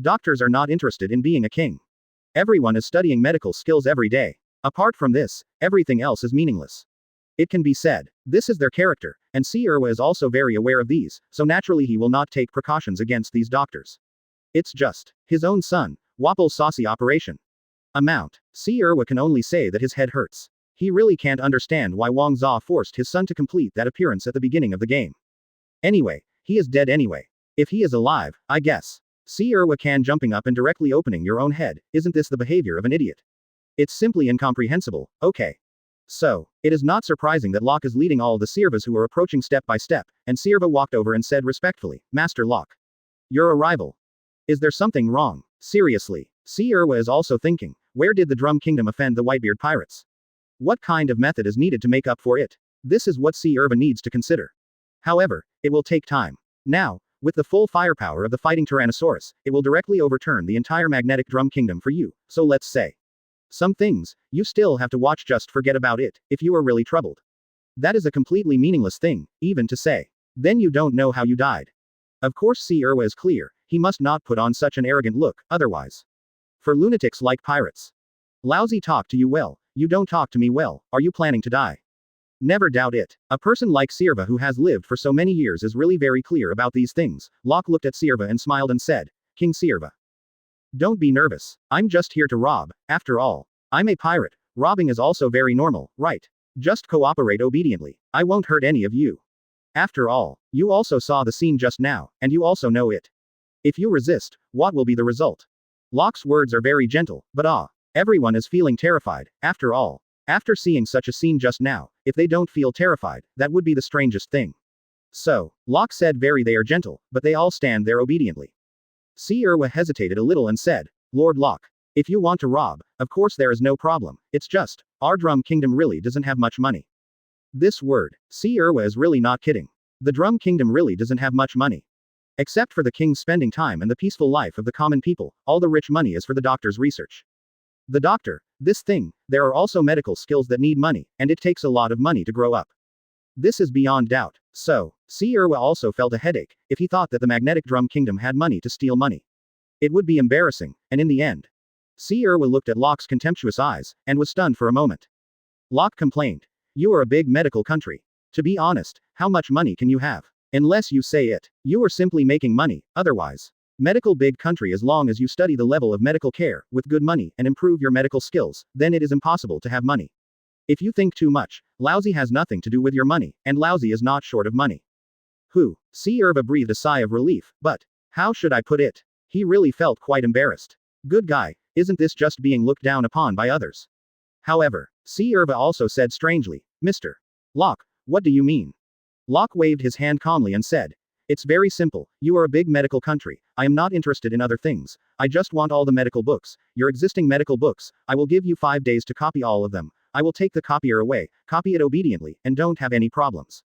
doctors are not interested in being a king. Everyone is studying medical skills every day. Apart from this, everything else is meaningless. It can be said, this is their character, and Sierra is also very aware of these, so naturally he will not take precautions against these doctors. It's just his own son, Wapple's saucy operation. Sierra can only say that his head hurts. He really can't understand why Wang Zha forced his son to complete that appearance at the beginning of the game. Anyway, he is dead anyway. If he is alive, I guess. Sierra can jumping up and directly opening your own head, isn't this the behavior of an idiot? It's simply incomprehensible, okay. So, it is not surprising that Locke is leading all the Siervas who are approaching step by step, and Sierva walked over and said respectfully, Master Locke. Your arrival. Is there something wrong? Seriously. Sierva is also thinking, where did the Drum Kingdom offend the Whitebeard pirates? What kind of method is needed to make up for it? This is what Sierva needs to consider. However, it will take time. Now, with the full firepower of the fighting Tyrannosaurus, it will directly overturn the entire magnetic Drum Kingdom for you, so let's say. Some things, you still have to watch, just forget about it, if you are really troubled. That is a completely meaningless thing, even to say. Then you don't know how you died. Of course Sierva is clear, he must not put on such an arrogant look, otherwise. For lunatics like pirates. Lousy talk to you well, you don't talk to me well, are you planning to die? Never doubt it. A person like Sierva who has lived for so many years is really very clear about these things. Locke looked at Sierva and smiled and said, King Sierva. Don't be nervous, I'm just here to rob, after all. I'm a pirate, robbing is also very normal, right? Just cooperate obediently, I won't hurt any of you. After all, you also saw the scene just now, and you also know it. If you resist, what will be the result? Locke's words are very gentle, but everyone is feeling terrified, after all. After seeing such a scene just now, if they don't feel terrified, that would be the strangest thing. So, Locke said they are gentle, but they all stand there obediently. Sierra hesitated a little and said, Lord Locke. If you want to rob, of course there is no problem, it's just, our Drum Kingdom really doesn't have much money. This word, Sierra is really not kidding. The Drum Kingdom really doesn't have much money. Except for the king's spending time and the peaceful life of the common people, all the rich money is for the doctor's research. The doctor, this thing, there are also medical skills that need money, and it takes a lot of money to grow up. This is beyond doubt. So, Sierra also felt a headache, if he thought that the magnetic Drum Kingdom had money to steal money. It would be embarrassing, and in the end. Sierra looked at Locke's contemptuous eyes, and was stunned for a moment. Locke complained. You are a big medical country. To be honest, how much money can you have? Unless you say it. You are simply making money, otherwise. Medical big country as long as you study the level of medical care, with good money, and improve your medical skills, then it is impossible to have money. If you think too much, lousy has nothing to do with your money, and lousy is not short of money. Sierra breathed a sigh of relief, but, how should I put it? He really felt quite embarrassed. Good guy, isn't this just being looked down upon by others? However, Sierra also said strangely, Mr. Locke, what do you mean? Locke waved his hand calmly and said, It's very simple, you are a big medical country, I am not interested in other things, I just want all the medical books, your existing medical books, I will give you 5 days to copy all of them, I will take the copier away, copy it obediently, and don't have any problems.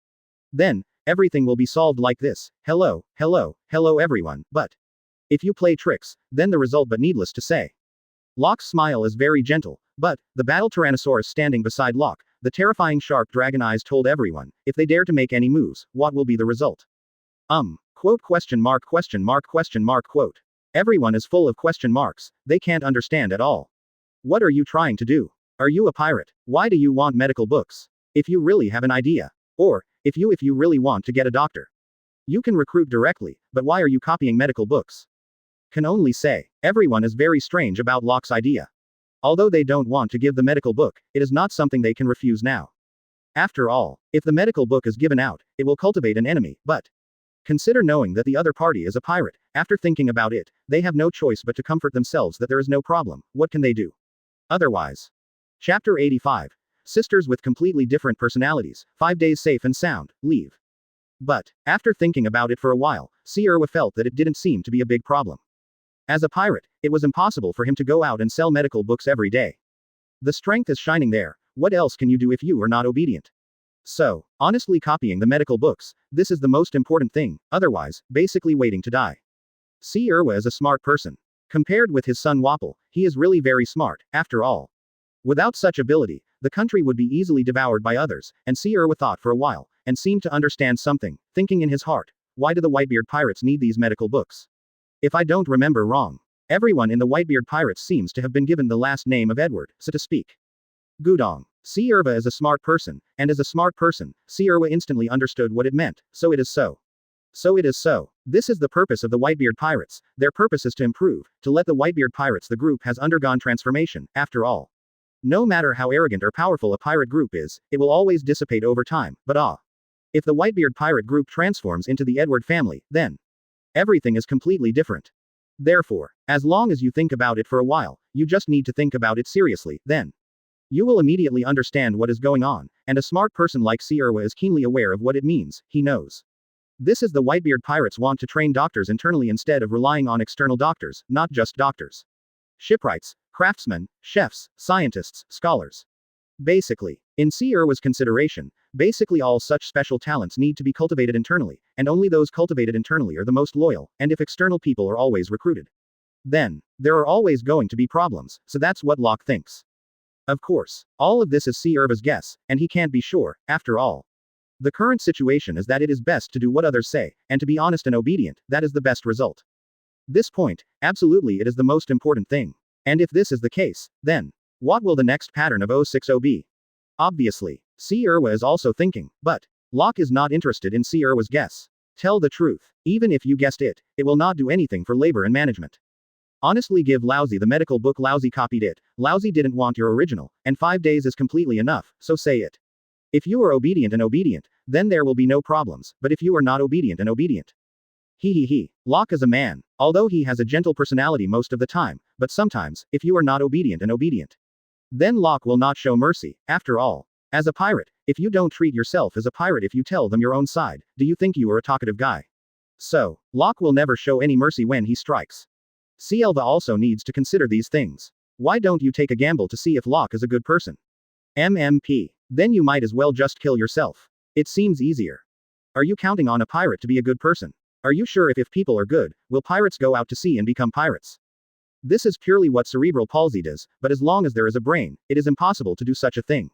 Then, everything will be solved like this, hello everyone, but. If you play tricks, then the result, but needless to say. Locke's smile is very gentle, but, the battle Tyrannosaurus standing beside Locke, the terrifying sharp dragon eyes told everyone, if they dare to make any moves, what will be the result? Quote question mark quote. Everyone is full of question marks, they can't understand at all. What are you trying to do? Are you a pirate? Why do you want medical books? If you really have an idea. Or, if you really want to get a doctor. You can recruit directly, but why are you copying medical books? Can only say, everyone is very strange about Locke's idea. Although they don't want to give the medical book, it is not something they can refuse now. After all, if the medical book is given out, it will cultivate an enemy, but. Consider knowing that the other party is a pirate, after thinking about it, they have no choice but to comfort themselves that there is no problem, what can they do? Otherwise. Chapter 85. Sisters with completely different personalities, 5 days safe and sound, leave. But, after thinking about it for a while, Sierra felt that it didn't seem to be a big problem. As a pirate, it was impossible for him to go out and sell medical books every day. The strength is shining there. What else can you do if you are not obedient? So, honestly copying the medical books, this is the most important thing, otherwise, basically waiting to die. See, Irwa is a smart person. Compared with his son Wapple, he is really very smart, after all. Without such ability, the country would be easily devoured by others, and see, Irwa thought for a while, and seemed to understand something, thinking in his heart, why do the Whitebeard pirates need these medical books? If I don't remember wrong, everyone in the Whitebeard pirates seems to have been given the last name of Edward, so to speak. Gudong. See, Irwa is a smart person, and as a smart person, see, Irwa instantly understood what it meant, so it is so. So it is so. This is the purpose of the Whitebeard pirates, their purpose is to improve, to let the Whitebeard pirates the group has undergone transformation, after all. No matter how arrogant or powerful a pirate group is, it will always dissipate over time, but if the Whitebeard pirate group transforms into the Edward family, then everything is completely different. Therefore, as long as you think about it for a while, you just need to think about it seriously, then you will immediately understand what is going on, and a smart person like C. Irwa is keenly aware of what it means, he knows. This is the Whitebeard pirates want to train doctors internally instead of relying on external doctors, not just doctors. Shipwrights, craftsmen, chefs, scientists, scholars. Basically, in C. Irwa's consideration, basically all such special talents need to be cultivated internally, and only those cultivated internally are the most loyal, and if external people are always recruited, then there are always going to be problems, so that's what Locke thinks. Of course, all of this is C. Irwa's guess, and he can't be sure, after all. The current situation is that it is best to do what others say, and to be honest and obedient, that is the best result. This point, absolutely it is the most important thing. And if this is the case, then what will the next pattern of 060 be? Obviously, C. Irwa is also thinking, but Locke is not interested in C. Irwa's guess. Tell the truth, even if you guessed it, it will not do anything for labor and management. Honestly, give Lousy the medical book. Lousy copied it, Lousy didn't want your original, and 5 days is completely enough, so say it. If you are obedient and obedient, then there will be no problems, but if you are not obedient and obedient. Locke is a man, although he has a gentle personality most of the time, but sometimes, if you are not obedient and obedient, then Locke will not show mercy, after all. As a pirate, if you don't treat yourself as a pirate, if you tell them your own side, do you think you are a talkative guy? So, Locke will never show any mercy when he strikes. Elva also needs to consider these things. Why don't you take a gamble to see if Locke is a good person? MMP. Then you might as well just kill yourself. It seems easier. Are you counting on a pirate to be a good person? Are you sure if people are good, will pirates go out to sea and become pirates? This is purely what cerebral palsy does, but as long as there is a brain, it is impossible to do such a thing.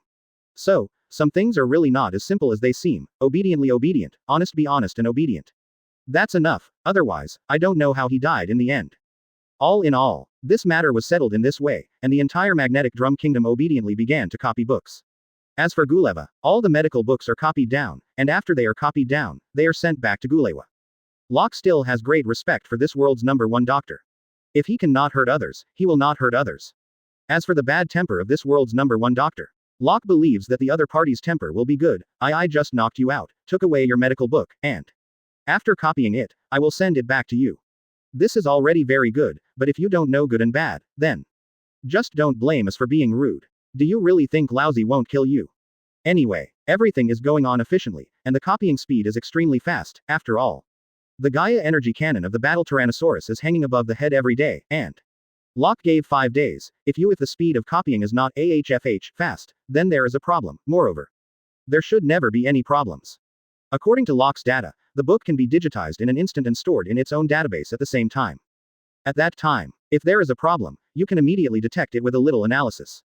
So, some things are really not as simple as they seem. Obediently obedient, honest be honest and obedient. That's enough, otherwise, I don't know how he died in the end. All in all, this matter was settled in this way, and the entire Magnetic Drum Kingdom obediently began to copy books. As for Guleva, all the medical books are copied down, and after they are copied down, they are sent back to Gulewa. Locke still has great respect for this world's #1 doctor. If he cannot hurt others, he will not hurt others. As for the bad temper of this world's #1 doctor, Locke believes that the other party's temper will be good. I just knocked you out, took away your medical book, and after copying it, I will send it back to you. This is already very good, but if you don't know good and bad, then just don't blame us for being rude. Do you really think Lousy won't kill you? Anyway, everything is going on efficiently, and the copying speed is extremely fast, after all. The Gaia energy cannon of the battle Tyrannosaurus is hanging above the head every day, and Locke gave 5 days. If the speed of copying is not AHFH fast, then there is a problem. Moreover, there should never be any problems. According to Locke's data, the book can be digitized in an instant and stored in its own database at the same time. At that time, if there is a problem, you can immediately detect it with a little analysis.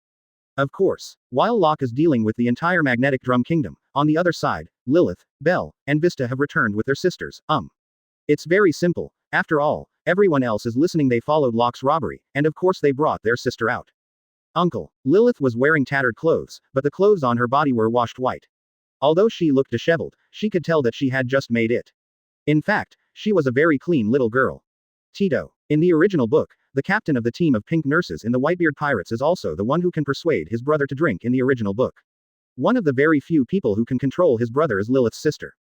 Of course, while Locke is dealing with the entire Magnetic Drum Kingdom, on the other side, Lilith, Belle, and Vista have returned with their sisters. It's very simple. After all, everyone else is listening. They followed Locke's robbery, and of course they brought their sister out. Uncle. Lilith was wearing tattered clothes, but the clothes on her body were washed white. Although she looked disheveled, she could tell that she had just made it. In fact, she was a very clean little girl. Tito. In the original book, the captain of the team of pink nurses in the Whitebeard Pirates is also the one who can persuade his brother to drink in the original book. One of the very few people who can control his brother is Lilith's sister.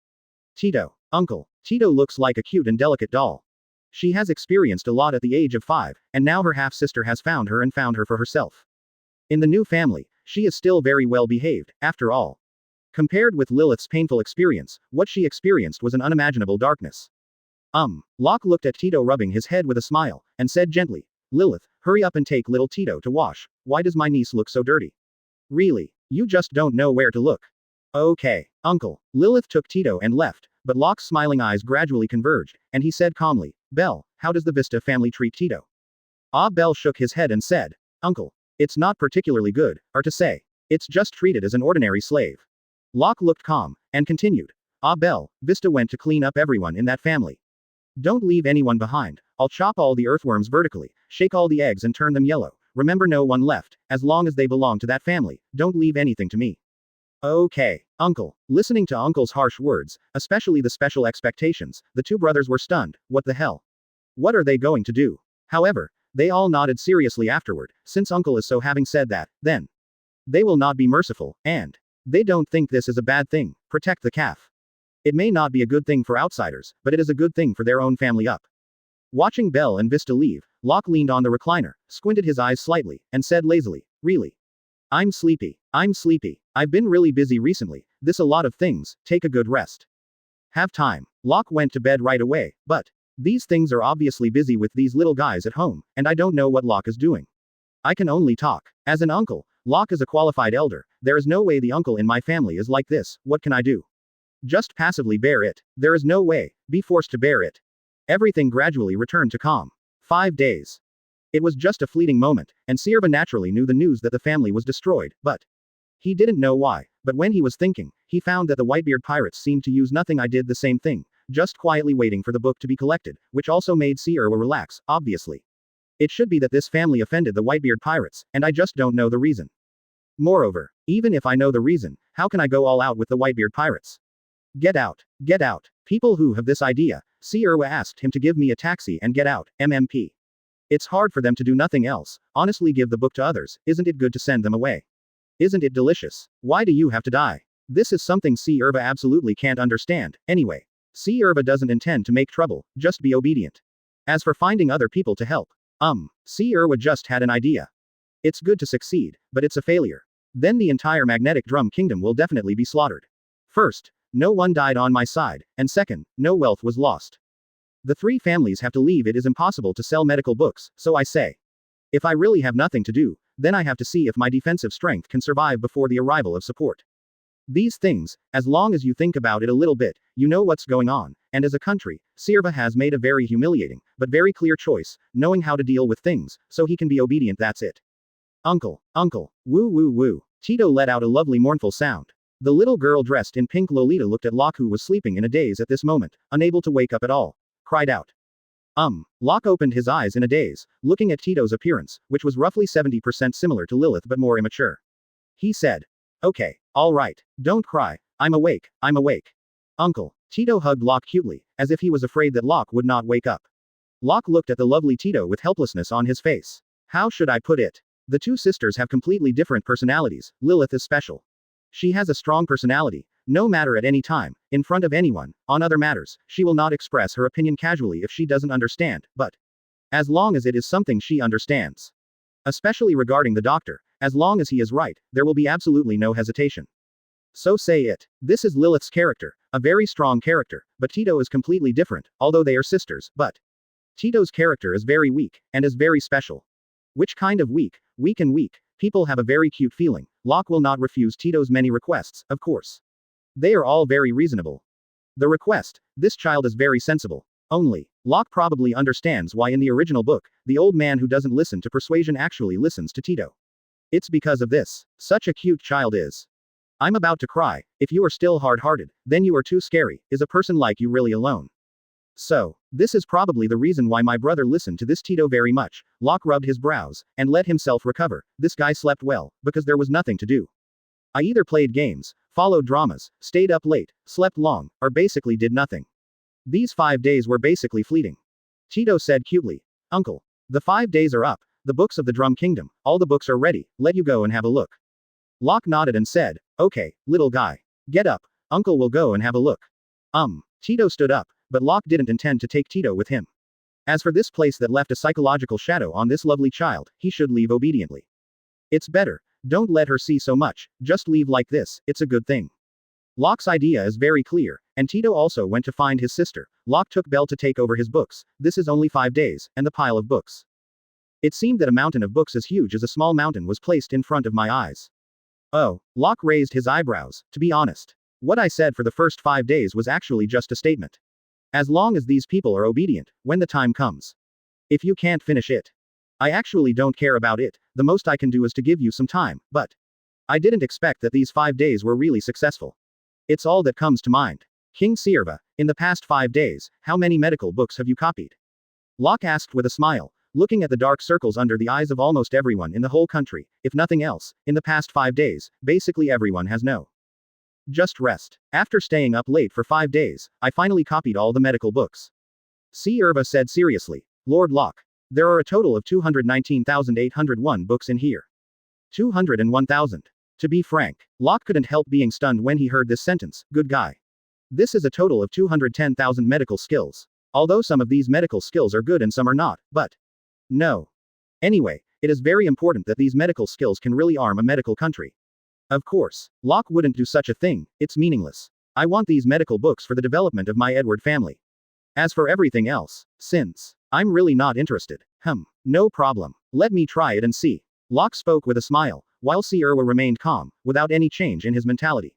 Tito. Uncle. Tito looks like a cute and delicate doll. She has experienced a lot at the age of 5, and now her half-sister has found her and found her for herself. In the new family, she is still very well behaved, after all. Compared with Lilith's painful experience, what she experienced was an unimaginable darkness. Locke looked at Tito rubbing his head with a smile, and said gently, Lilith, hurry up and take little Tito to wash. Why does my niece look so dirty? Really, you just don't know where to look. Okay, uncle. Lilith took Tito and left, but Locke's smiling eyes gradually converged, and he said calmly, Belle, how does the Vista family treat Tito? Belle shook his head and said, Uncle, it's not particularly good, or to say, it's just treated as an ordinary slave. Locke looked calm, and continued, Belle, Vista went to clean up everyone in that family. Don't leave anyone behind. I'll chop all the earthworms vertically, shake all the eggs and turn them yellow. Remember, no one left, as long as they belong to that family. Don't leave anything to me. Okay, uncle. Listening to uncle's harsh words, especially the special expectations, the two brothers were stunned. What the hell? What are they going to do? However, they all nodded seriously afterward, since uncle is so. Having said that, then they will not be merciful, and they don't think this is a bad thing. Protect the calf. It may not be a good thing for outsiders, but it is a good thing for their own family. Watching Belle and Vista leave, Locke leaned on the recliner, squinted his eyes slightly, and said lazily, Really? I'm sleepy. I've been really busy recently, this a lot of things, take a good rest. Have time. Locke went to bed right away, but these things are obviously busy with these little guys at home, and I don't know what Locke is doing. I can only talk. As an uncle, Locke is a qualified elder, there is no way the uncle in my family is like this. What can I do? Just passively bear it. There is no way. Be forced to bear it. Everything gradually returned to calm. 5 days. It was just a fleeting moment, and Sierva naturally knew the news that the family was destroyed, but he didn't know why. But when he was thinking, he found that the Whitebeard pirates seemed to use nothing. I did the same thing, just quietly waiting for the book to be collected, which also made Sierva relax, obviously. It should be that this family offended the Whitebeard pirates, and I just don't know the reason. Moreover, even if I know the reason, how can I go all out with the Whitebeard pirates? Get out. Get out. People who have this idea, Sierva asked him to give me a taxi and get out, MMP. It's hard for them to do nothing else. Honestly, give the book to others. Isn't it good to send them away? Isn't it delicious? Why do you have to die? This is something Sierva absolutely can't understand. Anyway, Sierva doesn't intend to make trouble, just be obedient. As for finding other people to help, Sierva just had an idea. It's good to succeed, but it's a failure. Then the entire magnetic drum kingdom will definitely be slaughtered. First, no one died on my side, and second, no wealth was lost. The 3 families have to leave. It is impossible to sell medical books, so I say. If I really have nothing to do, then I have to see if my defensive strength can survive before the arrival of support. These things, as long as you think about it a little bit, you know what's going on, and as a country, Sierva has made a very humiliating, but very clear choice, knowing how to deal with things, so he can be obedient. That's it. Uncle, woo woo woo. Tito let out a lovely mournful sound. The little girl dressed in pink Lolita looked at Locke, who was sleeping in a daze at this moment, unable to wake up at all. Cried out. Locke opened his eyes in a daze, looking at Tito's appearance, which was roughly 70% similar to Lilith but more immature. He said. Okay, all right, don't cry, I'm awake. Uncle. Tito hugged Locke cutely, as if he was afraid that Locke would not wake up. Locke looked at the lovely Tito with helplessness on his face. How should I put it? The 2 sisters have completely different personalities. Lilith is special. She has a strong personality, no matter at any time, in front of anyone, on other matters, she will not express her opinion casually if she doesn't understand, but as long as it is something she understands. Especially regarding the doctor, as long as he is right, there will be absolutely no hesitation. So say it. This is Lilith's character, a very strong character, but Tito is completely different, although they are sisters, but Tito's character is very weak, and is very special. Which kind of weak? Weak and weak. People have a very cute feeling. Locke will not refuse Tito's many requests, of course. They are all very reasonable. The request, this child is very sensible. Only, Locke probably understands why in the original book, the old man who doesn't listen to persuasion actually listens to Tito. It's because of this. Such a cute child is. I'm about to cry. If you are still hard-hearted, then you are too scary. Is a person like you really alone? So, this is probably the reason why my brother listened to this Tito very much. Locke rubbed his brows, and let himself recover. This guy slept well, because there was nothing to do. I either played games, followed dramas, stayed up late, slept long, or basically did nothing. These 5 days were basically fleeting. Tito said cutely. Uncle. The 5 days are up. The books of the Drum Kingdom, all the books are ready, let you go and have a look. Locke nodded and said, okay, little guy. Get up. Uncle will go and have a look. Tito stood up, but Locke didn't intend to take Tito with him. As for this place that left a psychological shadow on this lovely child, he should leave obediently. It's better. Don't let her see so much, just leave like this, it's a good thing. Locke's idea is very clear, and Tito also went to find his sister. Locke took Bell to take over his books. This is only 5 days, and the pile of books. It seemed that a mountain of books as huge as a small mountain was placed in front of my eyes. Oh, Locke raised his eyebrows. To be honest, what I said for the first 5 days was actually just a statement. As long as these people are obedient, when the time comes. If you can't finish it, I actually don't care about it, the most I can do is to give you some time, but I didn't expect that these 5 days were really successful. It's all that comes to mind. King Sierva, in the past 5 days, how many medical books have you copied? Locke asked with a smile, looking at the dark circles under the eyes of almost everyone in the whole country. If nothing else, in the past 5 days, basically everyone has no. Just rest. After staying up late for 5 days, I finally copied all the medical books. Sierva said seriously. Lord Locke, there are a total of 219,801 books in here. 201,000. To be frank, Locke couldn't help being stunned when he heard this sentence. Good guy. This is a total of 210,000 medical skills. Although some of these medical skills are good and some are not, but no. Anyway, it is very important that these medical skills can really arm a medical country. Of course, Locke wouldn't do such a thing, it's meaningless. I want these medical books for the development of my Edward family. As for everything else, since I'm really not interested, no problem. Let me try it and see. Locke spoke with a smile, while Sierva remained calm, without any change in his mentality.